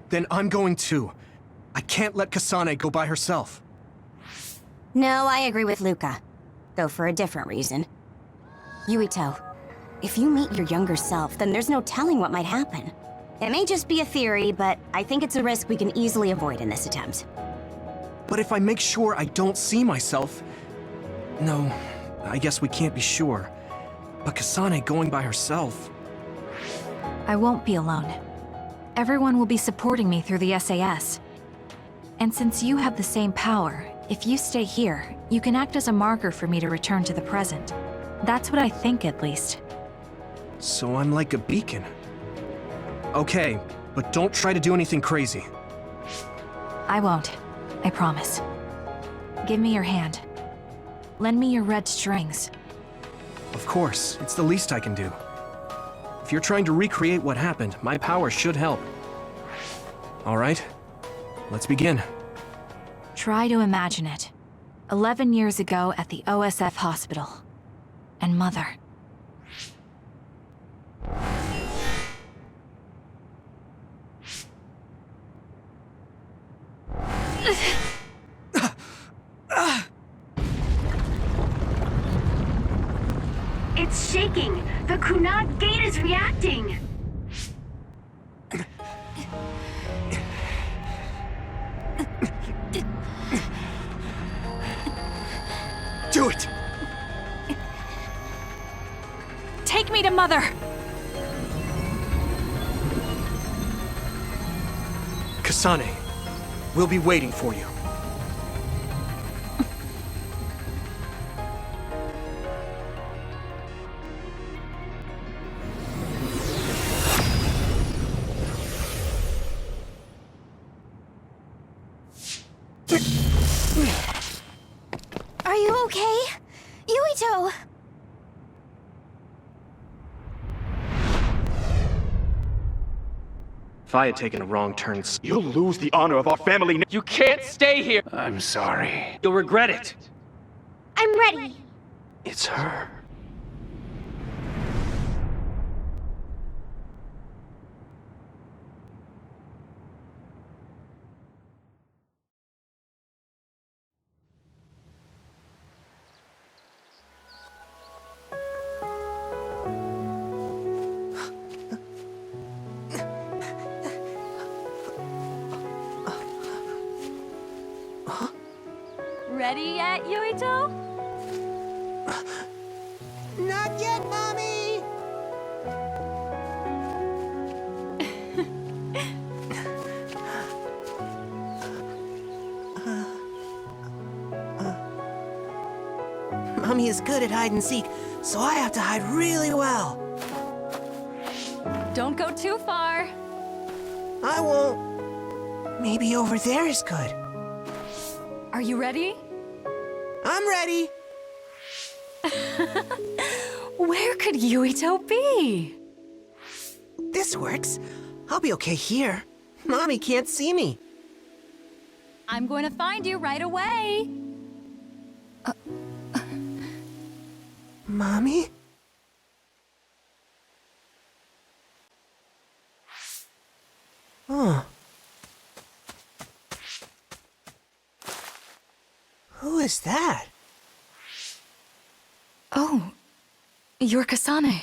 Then I'm going too. I can't let Kasane go by herself. No, I agree with Luca. Though for a different reason. Yuito, if you meet your younger self, then there's no telling what might happen. It may just be a theory, but I think it's a risk we can easily avoid in this attempt. But if I make sure I don't see myself... No, I guess we can't be sure. But Kasane going by herself... I won't be alone. Everyone will be supporting me through the SAS. And since you have the same power, if you stay here, you can act as a marker for me to return to the present. That's what I think, at least. So I'm like a beacon. Okay, but don't try to do anything crazy. I won't. I promise. Give me your hand. Lend me your red strings. Of course, it's the least I can do. If you're trying to recreate what happened, my power should help. All right, let's begin. Try to imagine it. 11 years ago at the OSF hospital. And Mother. It's shaking! The Kunad Gate is reacting! Do it! Take me to Mother! Kasane, we'll be waiting for you. Are you okay? Yuito! If I had taken a wrong turn... You'll lose the honor of our family. You can't stay here! I'm sorry. You'll regret it. I'm ready. It's her. Ready yet, Yuito? Not yet, Mommy! Mommy is good at hide and seek, so I have to hide really well. Don't go too far. I won't. Maybe over there is good. Are you ready? I'm ready. Where could Yuito be? This works. I'll be okay here. Mommy can't see me. I'm going to find you right away. Mommy? Huh. Who is that? Oh, you're Kasane.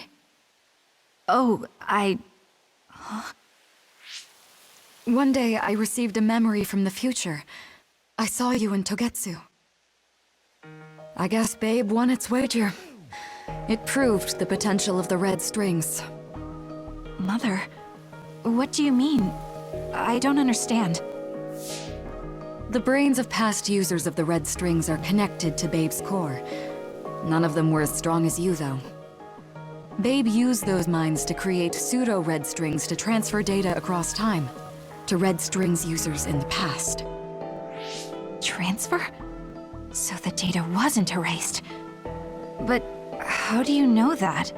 Oh, Huh? One day I received a memory from the future. I saw you in Togetsu. I guess Babe won its wager. It proved the potential of the red strings. Mother, what do you mean? I don't understand. The brains of past users of the red strings are connected to Babe's core. None of them were as strong as you, though. Babe used those minds to create pseudo-red strings to transfer data across time to red strings users in the past. Transfer? So the data wasn't erased. But how do you know that?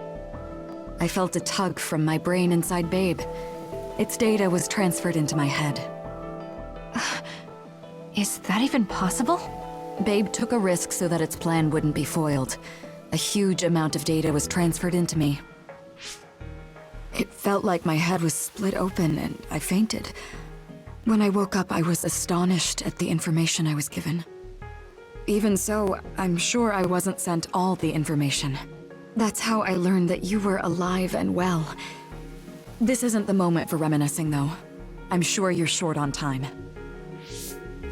I felt a tug from my brain inside Babe. Its data was transferred into my head. Is that even possible? Babe took a risk so that its plan wouldn't be foiled. A huge amount of data was transferred into me. It felt like my head was split open and I fainted. When I woke up, I was astonished at the information I was given. Even so, I'm sure I wasn't sent all the information. That's how I learned that you were alive and well. This isn't the moment for reminiscing, though. I'm sure you're short on time.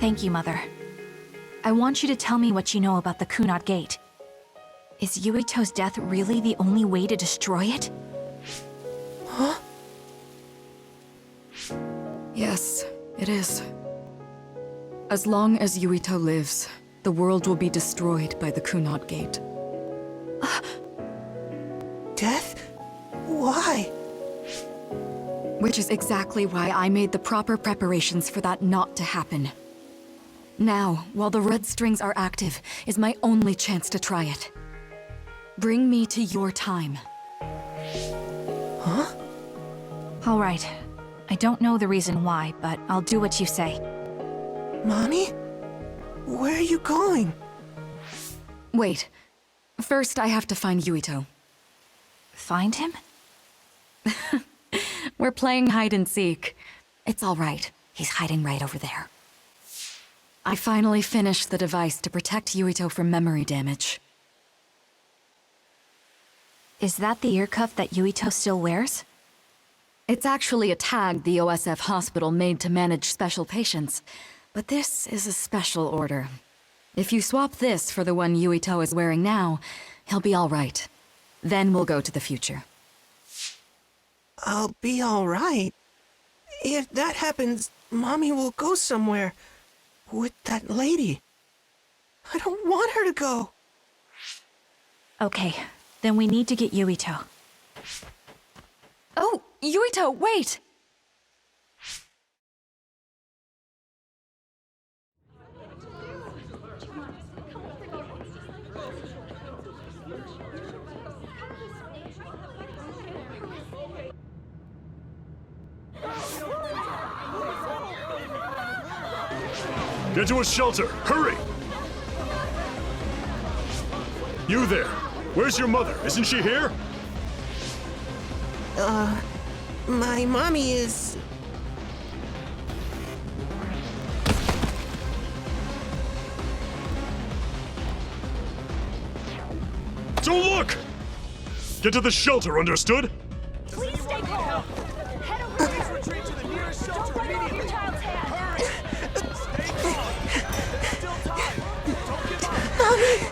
Thank you, Mother. I want you to tell me what you know about the Kunat Gate. Is Yuito's death really the only way to destroy it? Huh? Yes, it is. As long as Yuito lives, the world will be destroyed by the Kunat Gate. Death? Why? Which is exactly why I made the proper preparations for that not to happen. Now, while the red strings are active, is my only chance to try it. Bring me to your time. Huh? All right. I don't know the reason why, but I'll do what you say. Mommy? Where are you going? Wait. First, I have to find Yuito. Find him? We're playing hide and seek. It's all right. He's hiding right over there. I finally finished the device to protect Yuito from memory damage. Is that the ear cuff that Yuito still wears? It's actually a tag the OSF hospital made to manage special patients. But this is a special order. If you swap this for the one Yuito is wearing now, he'll be all right. Then we'll go to the future. I'll be all right. If that happens, Mommy will go somewhere. With that lady. I don't want her to go. Okay, then we need to get Yuito. Oh, Yuito, wait! Get to a shelter! Hurry! You there! Where's your mother? Isn't she here? My mommy is... Don't look! Get to the shelter, understood? Please stay calm. Head over. Please retreat to the nearest shelter immediately. Your child's hand. Hurry. Stay calm. There's still time. Don't give up. Mommy!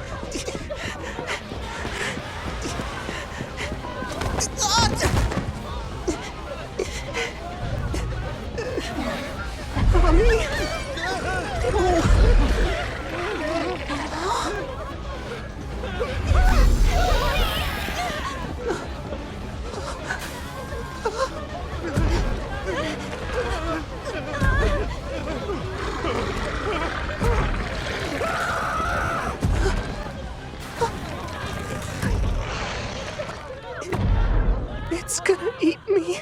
It's gonna eat me.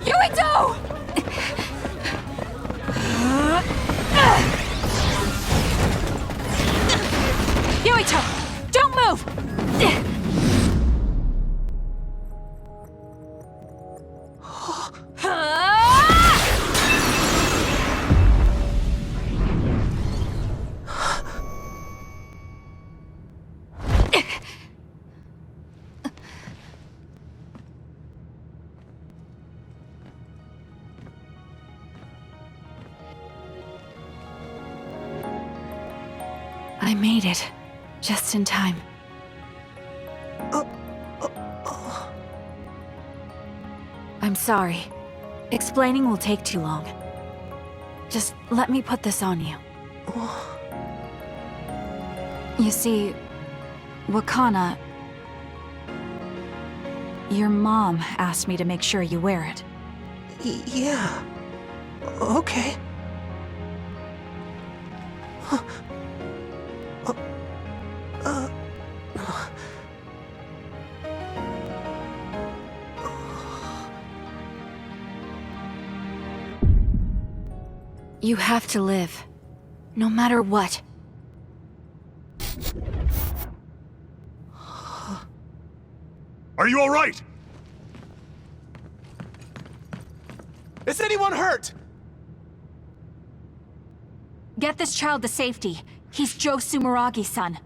Yuito! Yuito! Don't move! I made it. Just in time. I'm sorry. Explaining will take too long. Just let me put this on you. You see, Wakana... Your mom asked me to make sure you wear it. Yeah. Okay. You have to live. No matter what. Are you all right? Is anyone hurt? Get this child to safety. He's Joe Sumeragi's son.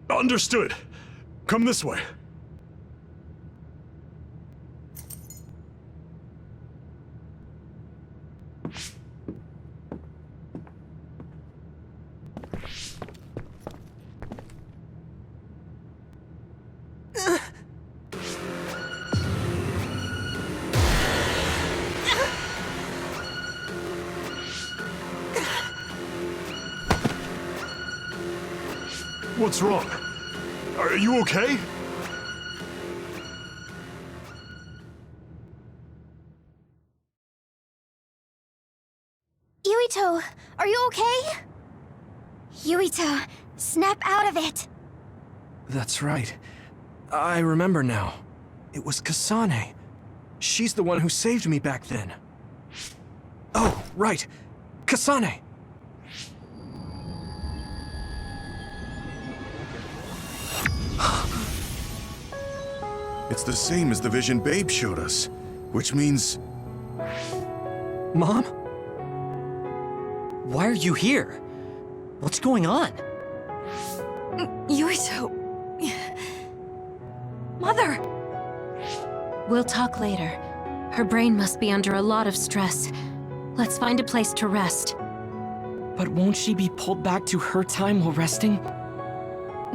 Understood. Come this way. What's wrong? Are you okay? Yuito, are you okay? Yuito, snap out of it! That's right. I remember now. It was Kasane. She's the one who saved me back then. Oh, right. Kasane! It's the same as the vision Babe showed us, which means... Mom? Why are you here? What's going on? Yuito... Mother! We'll talk later. Her brain must be under a lot of stress. Let's find a place to rest. But won't she be pulled back to her time while resting?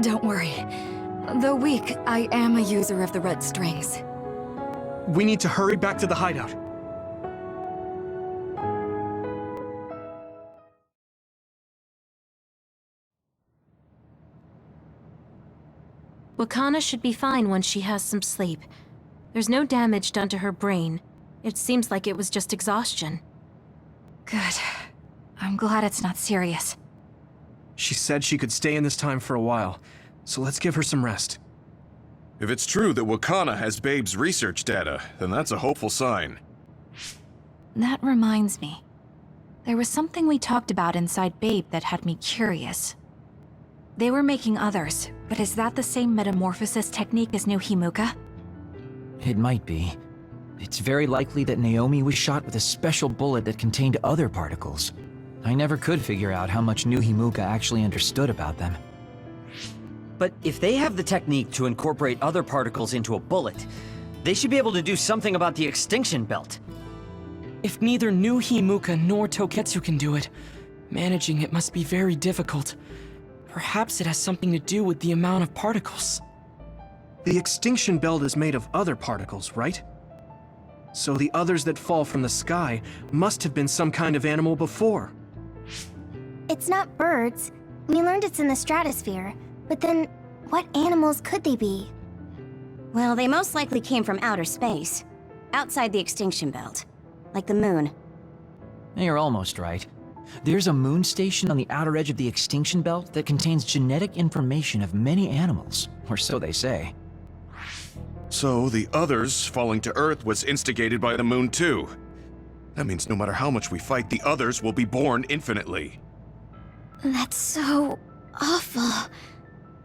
Don't worry. Though weak, I am a user of the red strings. We need to hurry back to the hideout. Wakana should be fine once she has some sleep. There's no damage done to her brain. It seems like it was just exhaustion. Good. I'm glad it's not serious. She said she could stay in this time for a while, so let's give her some rest. If it's true that Wakana has Babe's research data, then that's a hopeful sign. That reminds me. There was something we talked about inside Babe that had me curious. They were making others, but is that the same metamorphosis technique as New Himuka? It might be. It's very likely that Naomi was shot with a special bullet that contained other particles. I never could figure out how much New Himuka actually understood about them. But if they have the technique to incorporate other particles into a bullet, they should be able to do something about the extinction belt. If neither New Himuka nor Toketsu can do it, managing it must be very difficult. Perhaps it has something to do with the amount of particles. The extinction belt is made of other particles, right? So the others that fall from the sky must have been some kind of animal before. It's not birds. We learned it's in the stratosphere. But then, what animals could they be? Well, they most likely came from outer space. Outside the extinction belt. Like the moon. You're almost right. There's a moon station on the outer edge of the extinction belt that contains genetic information of many animals, or so they say. So the others falling to Earth was instigated by the moon too. That means no matter how much we fight, the others will be born infinitely. That's so awful.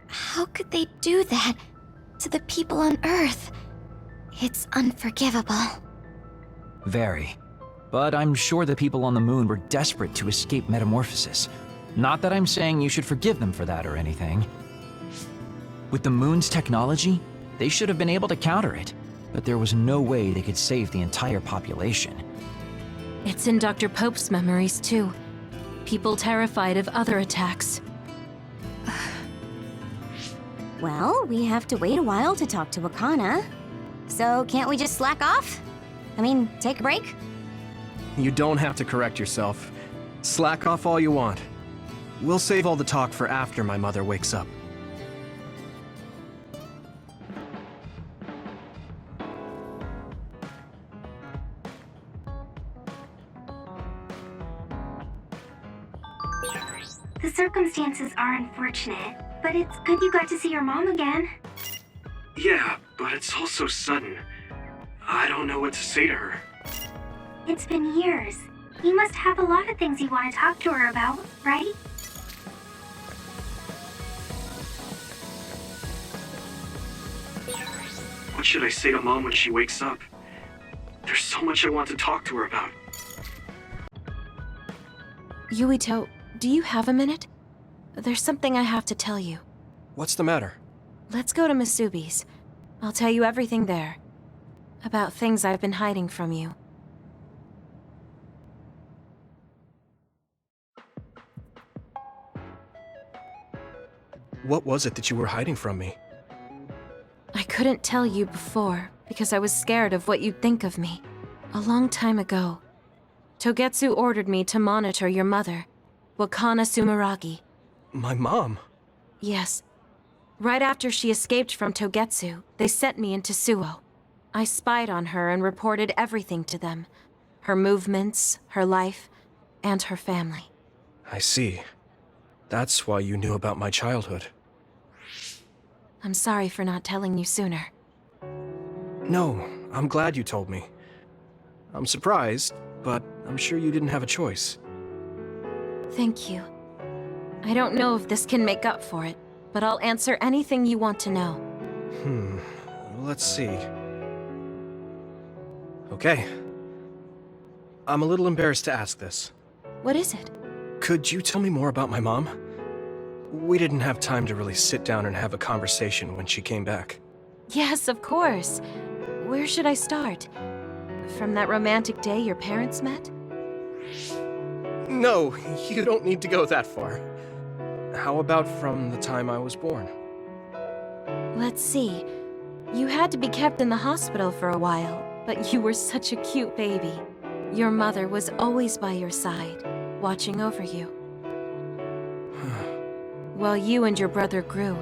How could they do that to the people on Earth? It's unforgivable. Very. But I'm sure the people on the moon were desperate to escape metamorphosis. Not that I'm saying you should forgive them for that or anything. With the moon's technology, they should have been able to counter it, but there was no way they could save the entire population. It's in Dr. Pope's memories, too. People terrified of other attacks. Well, we have to wait a while to talk to Wakana. So can't we just slack off? I mean, take a break? You don't have to correct yourself. Slack off all you want. We'll save all the talk for after my mother wakes up. The circumstances are unfortunate, but it's good you got to see your mom again. Yeah, but it's all so sudden. I don't know what to say to her. It's been years. You must have a lot of things you want to talk to her about, right? What should I say to Mom when she wakes up? There's so much I want to talk to her about. Yuito, do you have a minute? There's something I have to tell you. What's the matter? Let's go to Masubi's. I'll tell you everything there. About things I've been hiding from you. What was it that you were hiding from me? I couldn't tell you before because I was scared of what you'd think of me. A long time ago, Togetsu ordered me to monitor your mother, Wakana Sumeragi. My mom? Yes. Right after she escaped from Togetsu, they sent me into Suo. I spied on her and reported everything to them. Her movements, her life, and her family. I see. That's why you knew about my childhood. I'm sorry for not telling you sooner. No, I'm glad you told me. I'm surprised, but I'm sure you didn't have a choice. Thank you. I don't know if this can make up for it, but I'll answer anything you want to know. Let's see. Okay. I'm a little embarrassed to ask this. What is it? Could you tell me more about my mom? We didn't have time to really sit down and have a conversation when she came back. Yes, of course. Where should I start? From that romantic day your parents met? No, you don't need to go that far. How about from the time I was born? Let's see. You had to be kept in the hospital for a while, but you were such a cute baby. Your mother was always by your side, watching over you. While you and your brother grew,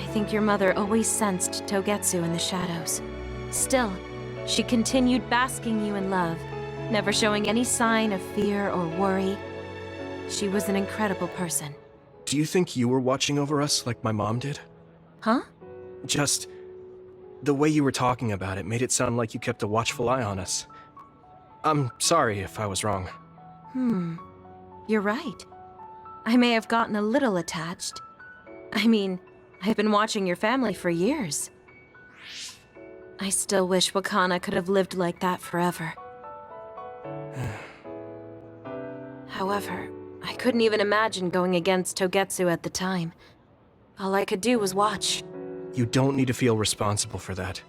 I think your mother always sensed Togetsu in the shadows. Still, she continued basking you in love, never showing any sign of fear or worry. She was an incredible person. Do you think you were watching over us like my mom did? Huh? Just... the way you were talking about it made it sound like you kept a watchful eye on us. I'm sorry if I was wrong. You're right. I may have gotten a little attached. I mean, I've been watching your family for years. I still wish Wakana could have lived like that forever. However, I couldn't even imagine going against Togetsu at the time. All I could do was watch. You don't need to feel responsible for that.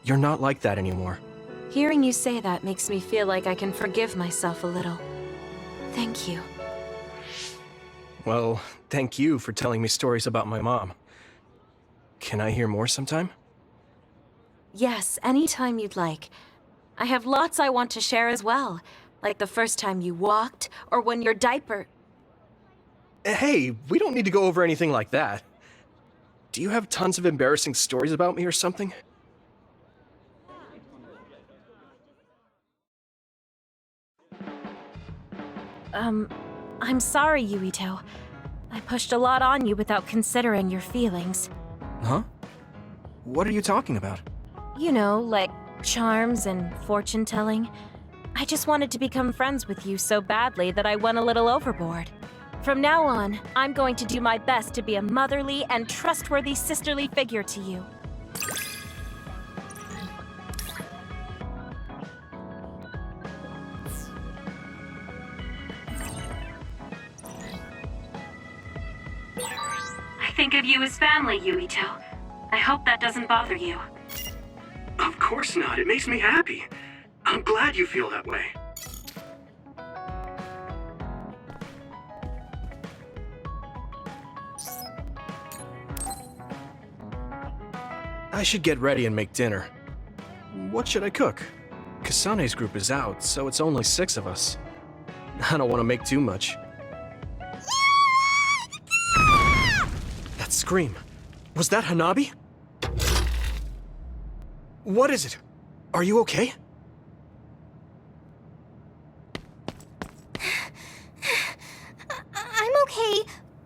You're not like that anymore. Hearing you say that makes me feel like I can forgive myself a little. Thank you. Well, thank you for telling me stories about my mom. Can I hear more sometime? Yes, anytime you'd like. I have lots I want to share as well, like the first time you walked, or when your diaper... Hey, we don't need to go over anything like that. Do you have tons of embarrassing stories about me or something? I'm sorry, Yuito. I pushed a lot on you without considering your feelings. Huh? What are you talking about? You know, like charms and fortune-telling. I just wanted to become friends with you so badly that I went a little overboard. From now on, I'm going to do my best to be a motherly and trustworthy sisterly figure to you. I think of you as family, Yuito. I hope that doesn't bother you. Of course not. It makes me happy. I'm glad you feel that way. I should get ready and make dinner. What should I cook? Kasane's group is out, so it's only 6 of us. I don't want to make too much. That scream. Was that Hanabi? What is it? Are you okay? I'm okay,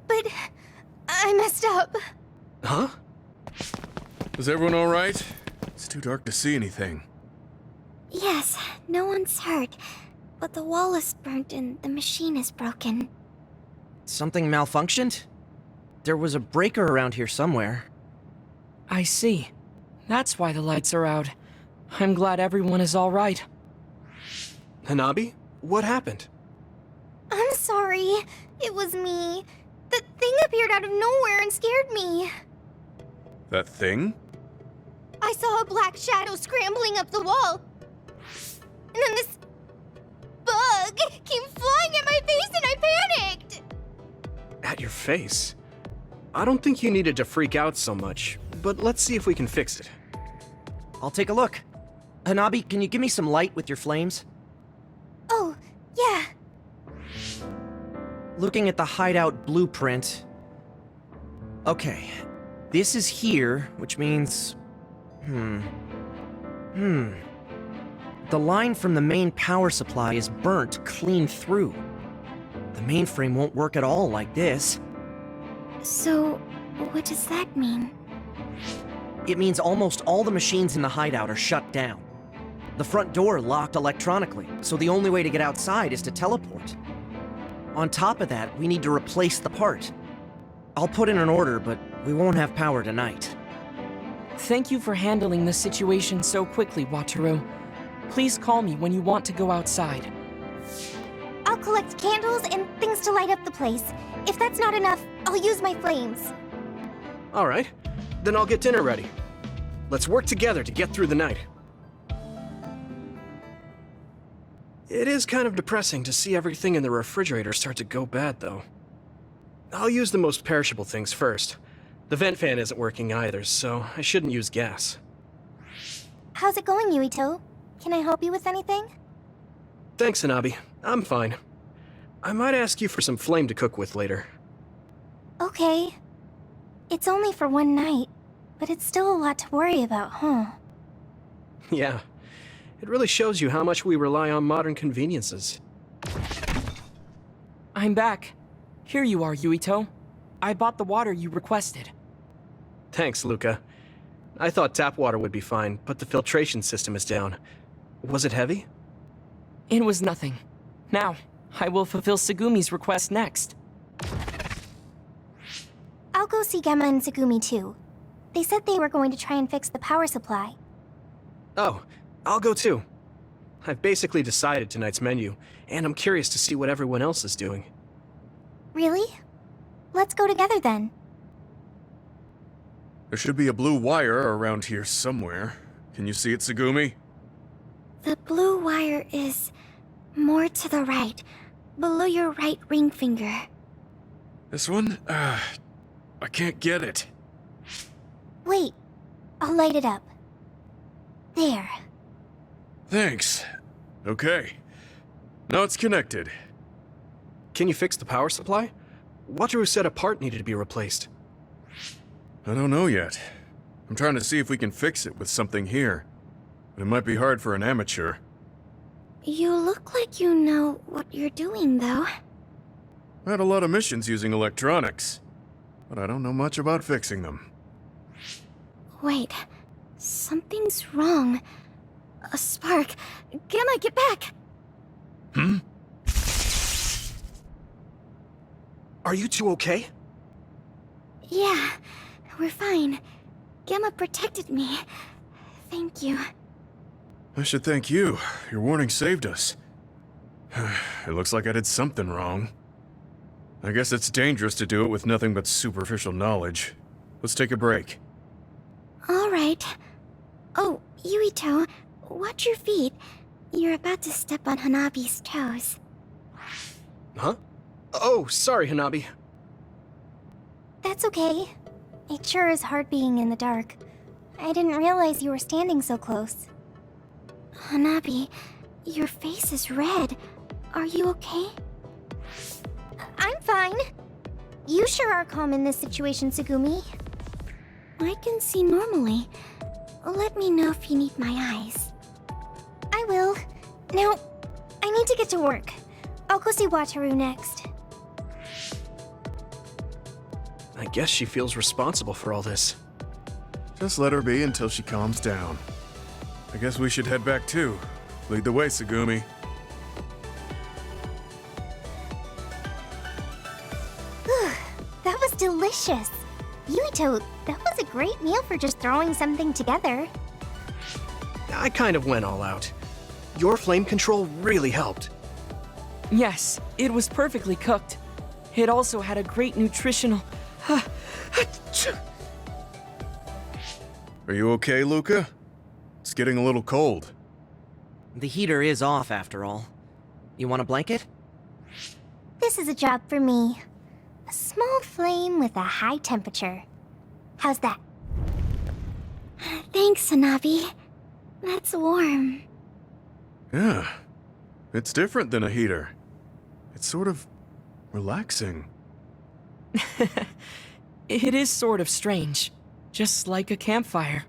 but I messed up. Huh? Is everyone all right? It's too dark to see anything. Yes, no one's hurt, but the wall is burnt and the machine is broken. Something malfunctioned? There was a breaker around here somewhere. I see. That's why the lights are out. I'm glad everyone is all right. Hanabi? What happened? I'm sorry. It was me. The thing appeared out of nowhere and scared me. That thing? I saw a black shadow scrambling up the wall. And then this bug came flying at my face and I panicked. At your face? I don't think you needed to freak out so much, but let's see if we can fix it. I'll take a look. Hanabi, can you give me some light with your flames? Oh, yeah. Looking at the hideout blueprint. Okay, this is here, which means... The line from the main power supply is burnt clean through. The mainframe won't work at all like this. So, what does that mean? It means almost all the machines in the hideout are shut down. The front door locked electronically, so the only way to get outside is to teleport. On top of that, we need to replace the part. I'll put in an order, but we won't have power tonight. Thank you for handling the situation so quickly, Wataru. Please call me when you want to go outside. I'll collect candles and things to light up the place. If that's not enough, I'll use my flames. All right, then I'll get dinner ready. Let's work together to get through the night. It is kind of depressing to see everything in the refrigerator start to go bad, though. I'll use the most perishable things first. The vent fan isn't working either, so I shouldn't use gas. How's it going, Yuito? Can I help you with anything? Thanks, Hanabi. I'm fine. I might ask you for some flame to cook with later. Okay. It's only for one night, but it's still a lot to worry about, huh? Yeah. It really shows you how much we rely on modern conveniences. I'm back. Here you are, Yuito. I bought the water you requested. Thanks, Luca. I thought tap water would be fine, but the filtration system is down. Was it heavy? It was nothing. Now, I will fulfill Segumi's request next. I'll go see Gemma and Segumi too. They said they were going to try and fix the power supply. Oh, I'll go too. I've basically decided tonight's menu, and I'm curious to see what everyone else is doing. Really? Let's go together then. There should be a blue wire around here somewhere. Can you see it, Segumi? The blue wire is more to the right, below your right ring finger. This one? I can't get it. Wait, I'll light it up. There. Thanks. Okay. Now it's connected. Can you fix the power supply? Wataru said a part needed to be replaced. I don't know yet. I'm trying to see if we can fix it with something here. But it might be hard for an amateur. You look like you know what you're doing, though. I had a lot of missions using electronics, but I don't know much about fixing them. Wait, something's wrong. A spark. Gamma, get back! Hmm? Are you two okay? Yeah, we're fine. Gamma protected me. Thank you. I should thank you. Your warning saved us. It looks like I did something wrong. I guess it's dangerous to do it with nothing but superficial knowledge. Let's take a break. All right. Oh, Yuito, watch your feet. You're about to step on Hanabi's toes. Huh? Oh, sorry, Hanabi. That's okay. It sure is hard being in the dark. I didn't realize you were standing so close. Hanabi, your face is red. Are you okay? I'm fine. You sure are calm in this situation, Tsugumi. I can see normally. Let me know if you need my eyes. I will. Now, I need to get to work. I'll go see Wataru next. I guess she feels responsible for all this. Just let her be until she calms down. I guess we should head back too. Lead the way, Tsugumi. That was delicious. Yuito, that was a great meal for just throwing something together. I kind of went all out. Your flame control really helped. Yes, it was perfectly cooked. It also had a great nutritional... Are you okay, Luca? It's getting a little cold. The heater is off, after all. You want a blanket? This is a job for me. A small flame with a high temperature. How's that? Thanks, Hanabi. That's warm. Yeah. It's different than a heater. It's sort of relaxing. It is sort of strange. Just like a campfire.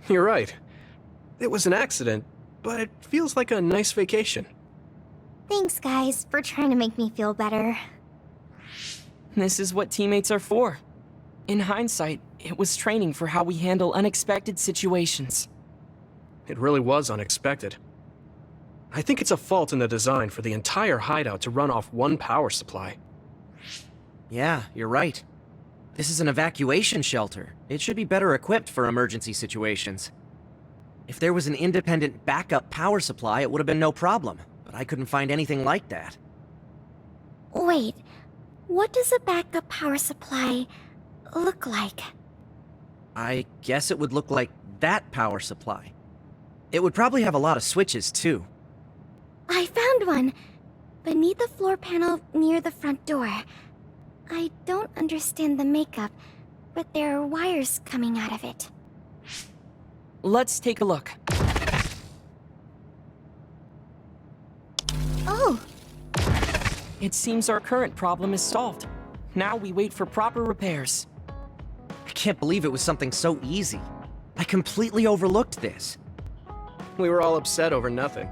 You're right. It was an accident, but it feels like a nice vacation. Thanks, guys, for trying to make me feel better. This is what teammates are for. In hindsight, it was training for how we handle unexpected situations. It really was unexpected. I think it's a fault in the design for the entire hideout to run off one power supply. Yeah, you're right. This is an evacuation shelter. It should be better equipped for emergency situations. If there was an independent backup power supply, it would have been no problem, but I couldn't find anything like that. Wait, what does a backup power supply look like? I guess it would look like that power supply. It would probably have a lot of switches, too. I found one! Beneath the floor panel near the front door. I don't understand the makeup, but there are wires coming out of it. Let's take a look. Oh! It seems our current problem is solved. Now we wait for proper repairs. I can't believe it was something so easy. I completely overlooked this. We were all upset over nothing.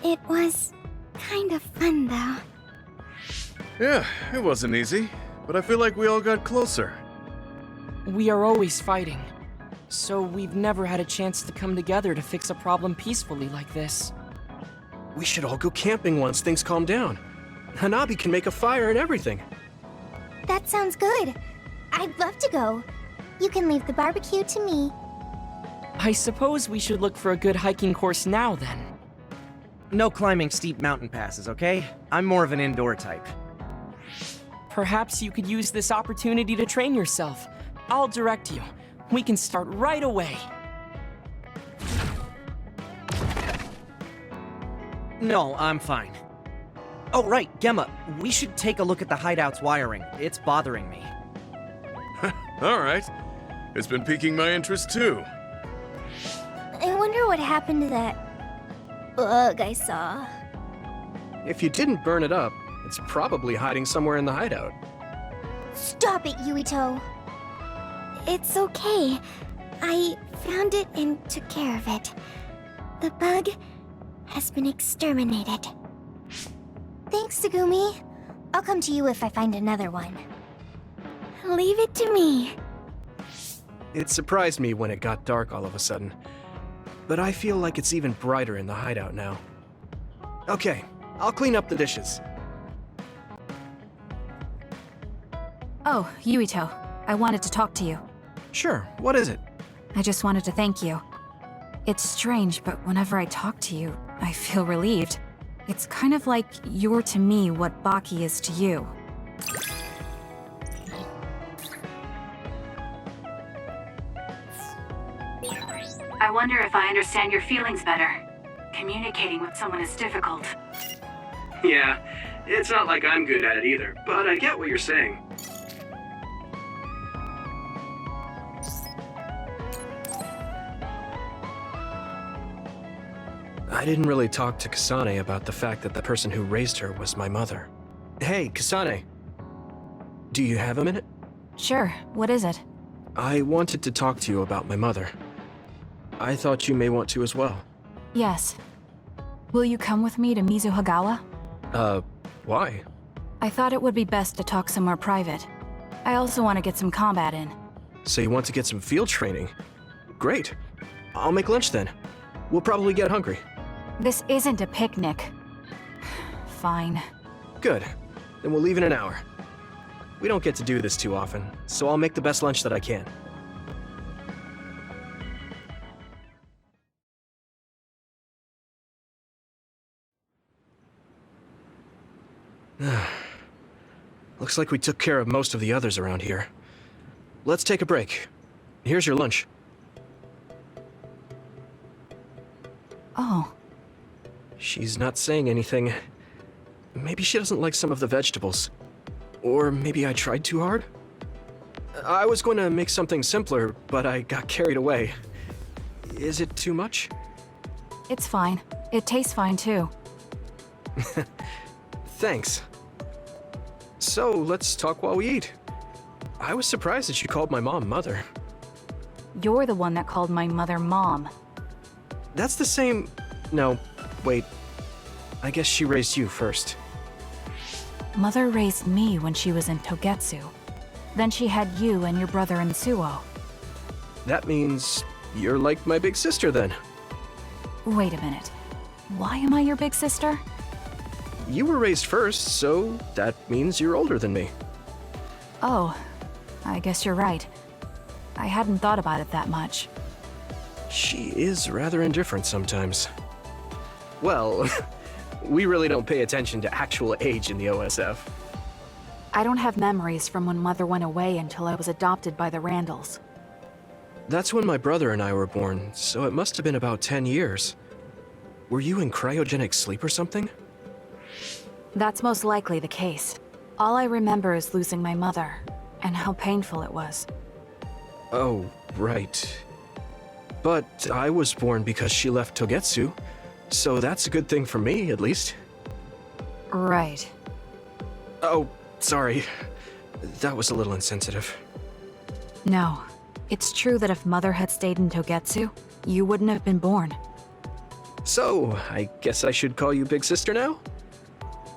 It was kind of fun, though. Yeah, it wasn't easy, but I feel like we all got closer. We are always fighting, so we've never had a chance to come together to fix a problem peacefully like this. We should all go camping once things calm down. Hanabi can make a fire and everything. That sounds good. I'd love to go. You can leave the barbecue to me. I suppose we should look for a good hiking course now, then. No climbing steep mountain passes, okay? I'm more of an indoor type. Perhaps you could use this opportunity to train yourself. I'll direct you. We can start right away. No, I'm fine. Oh, right, Gemma, we should take a look at the hideout's wiring. It's bothering me. All right. It's been piquing my interest, too. I wonder what happened to that bug I saw. If you didn't burn it up, it's probably hiding somewhere in the hideout. Stop it, Yuito. It's okay. I found it and took care of it. The bug has been exterminated. Thanks, Tsugumi. I'll come to you if I find another one. Leave it to me. It surprised me when it got dark all of a sudden. But I feel like it's even brighter in the hideout now. Okay, I'll clean up the dishes. Oh, Yuito. I wanted to talk to you. Sure, what is it? I just wanted to thank you. It's strange, but whenever I talk to you, I feel relieved. It's kind of like you're to me what Baki is to you. I wonder if I understand your feelings better. Communicating with someone is difficult. Yeah, it's not like I'm good at it either, but I get what you're saying. I didn't really talk to Kasane about the fact that the person who raised her was my mother. Hey, Kasane. Do you have a minute? Sure, what is it? I wanted to talk to you about my mother. I thought you may want to as well. Yes. Will you come with me to Mizuhagawa? Why? I thought it would be best to talk somewhere private. I also want to get some combat in. So you want to get some field training? Great. I'll make lunch then. We'll probably get hungry. This isn't a picnic. Fine. Good. Then we'll leave in an hour. We don't get to do this too often, so I'll make the best lunch that I can. Looks like we took care of most of the others around here. Let's take a break. Here's your lunch. Oh. She's not saying anything. Maybe she doesn't like some of the vegetables. Or maybe I tried too hard? I was going to make something simpler, but I got carried away. Is it too much? It's fine. It tastes fine too. Thanks. So, let's talk while we eat. I was surprised that you called my mom Mother. You're the one that called my mother Mom. That's the same... No, wait. I guess she raised you first. Mother raised me when she was in Togetsu. Then she had you and your brother in Suo. That means you're like my big sister then. Wait a minute. Why am I your big sister? You were raised first, so that means you're older than me. Oh, I guess you're right. I hadn't thought about it that much. She is rather indifferent sometimes. Well, we really don't pay attention to actual age in the OSF. I don't have memories from when Mother went away until I was adopted by the Randalls. That's when my brother and I were born, so it must have been about 10 years. Were you in cryogenic sleep or something? That's most likely the case. All I remember is losing my mother, and how painful it was. Oh, right. But I was born because she left Togetsu, so that's a good thing for me, at least. Right. Oh, sorry. That was a little insensitive. No. It's true that if Mother had stayed in Togetsu, you wouldn't have been born. So, I guess I should call you Big Sister now?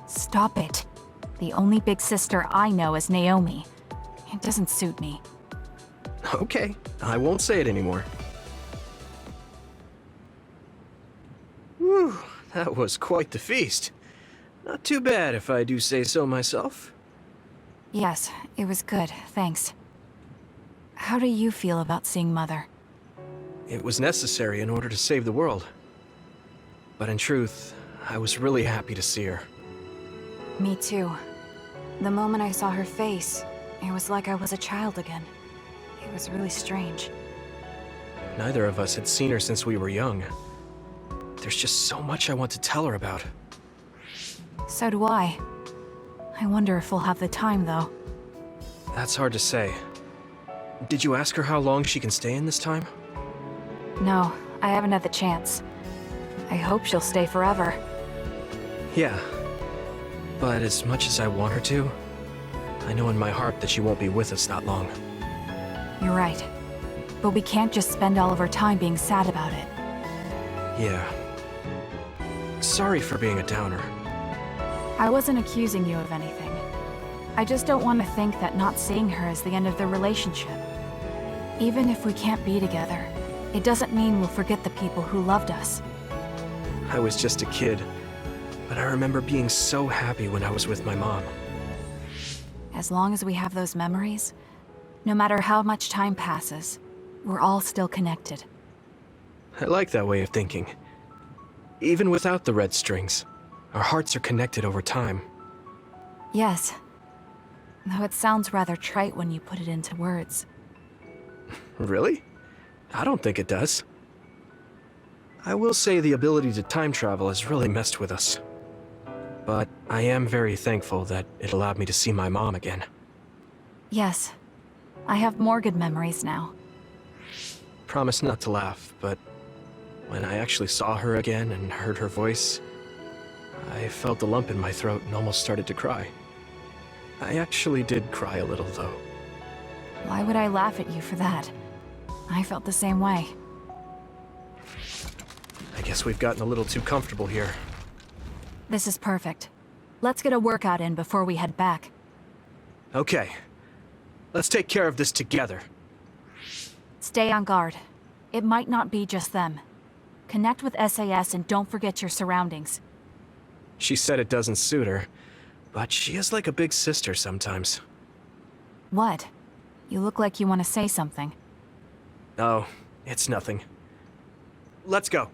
Stop it. The only big sister I know is Naomi. It doesn't suit me. Okay, I won't say it anymore. Whew, that was quite the feast. Not too bad if I do say so myself. Yes, it was good, thanks. How do you feel about seeing Mother? It was necessary in order to save the world. But in truth, I was really happy to see her. Me too. The moment I saw her face, it was like I was a child again. It was really strange. Neither of us had seen her since we were young. There's just so much I want to tell her about. So do I. I wonder if we'll have the time, though. That's hard to say. Did you ask her how long she can stay in this time? No, I haven't had the chance. I hope she'll stay forever. Yeah. But as much as I want her to, I know in my heart that she won't be with us that long. You're right. But we can't just spend all of our time being sad about it. Yeah. Sorry for being a downer. I wasn't accusing you of anything. I just don't want to think that not seeing her is the end of the relationship. Even if we can't be together, it doesn't mean we'll forget the people who loved us. I was just a kid, but I remember being so happy when I was with my mom. As long as we have those memories, no matter how much time passes, we're all still connected. I like that way of thinking. Even without the red strings, our hearts are connected over time. Yes. Though it sounds rather trite when you put it into words. Really? I don't think it does. I will say the ability to time travel has really messed with us. But I am very thankful that it allowed me to see my mom again. Yes. I have more good memories now. Promise not to laugh, but when I actually saw her again and heard her voice, I felt a lump in my throat and almost started to cry. I actually did cry a little, though. Why would I laugh at you for that? I felt the same way. I guess we've gotten a little too comfortable here. This is perfect. Let's get a workout in before we head back. Okay. Let's take care of this together. Stay on guard. It might not be just them. Connect with SAS and don't forget your surroundings. She said it doesn't suit her, but she is like a big sister sometimes. What? You look like you want to say something. Oh, it's nothing. Let's go.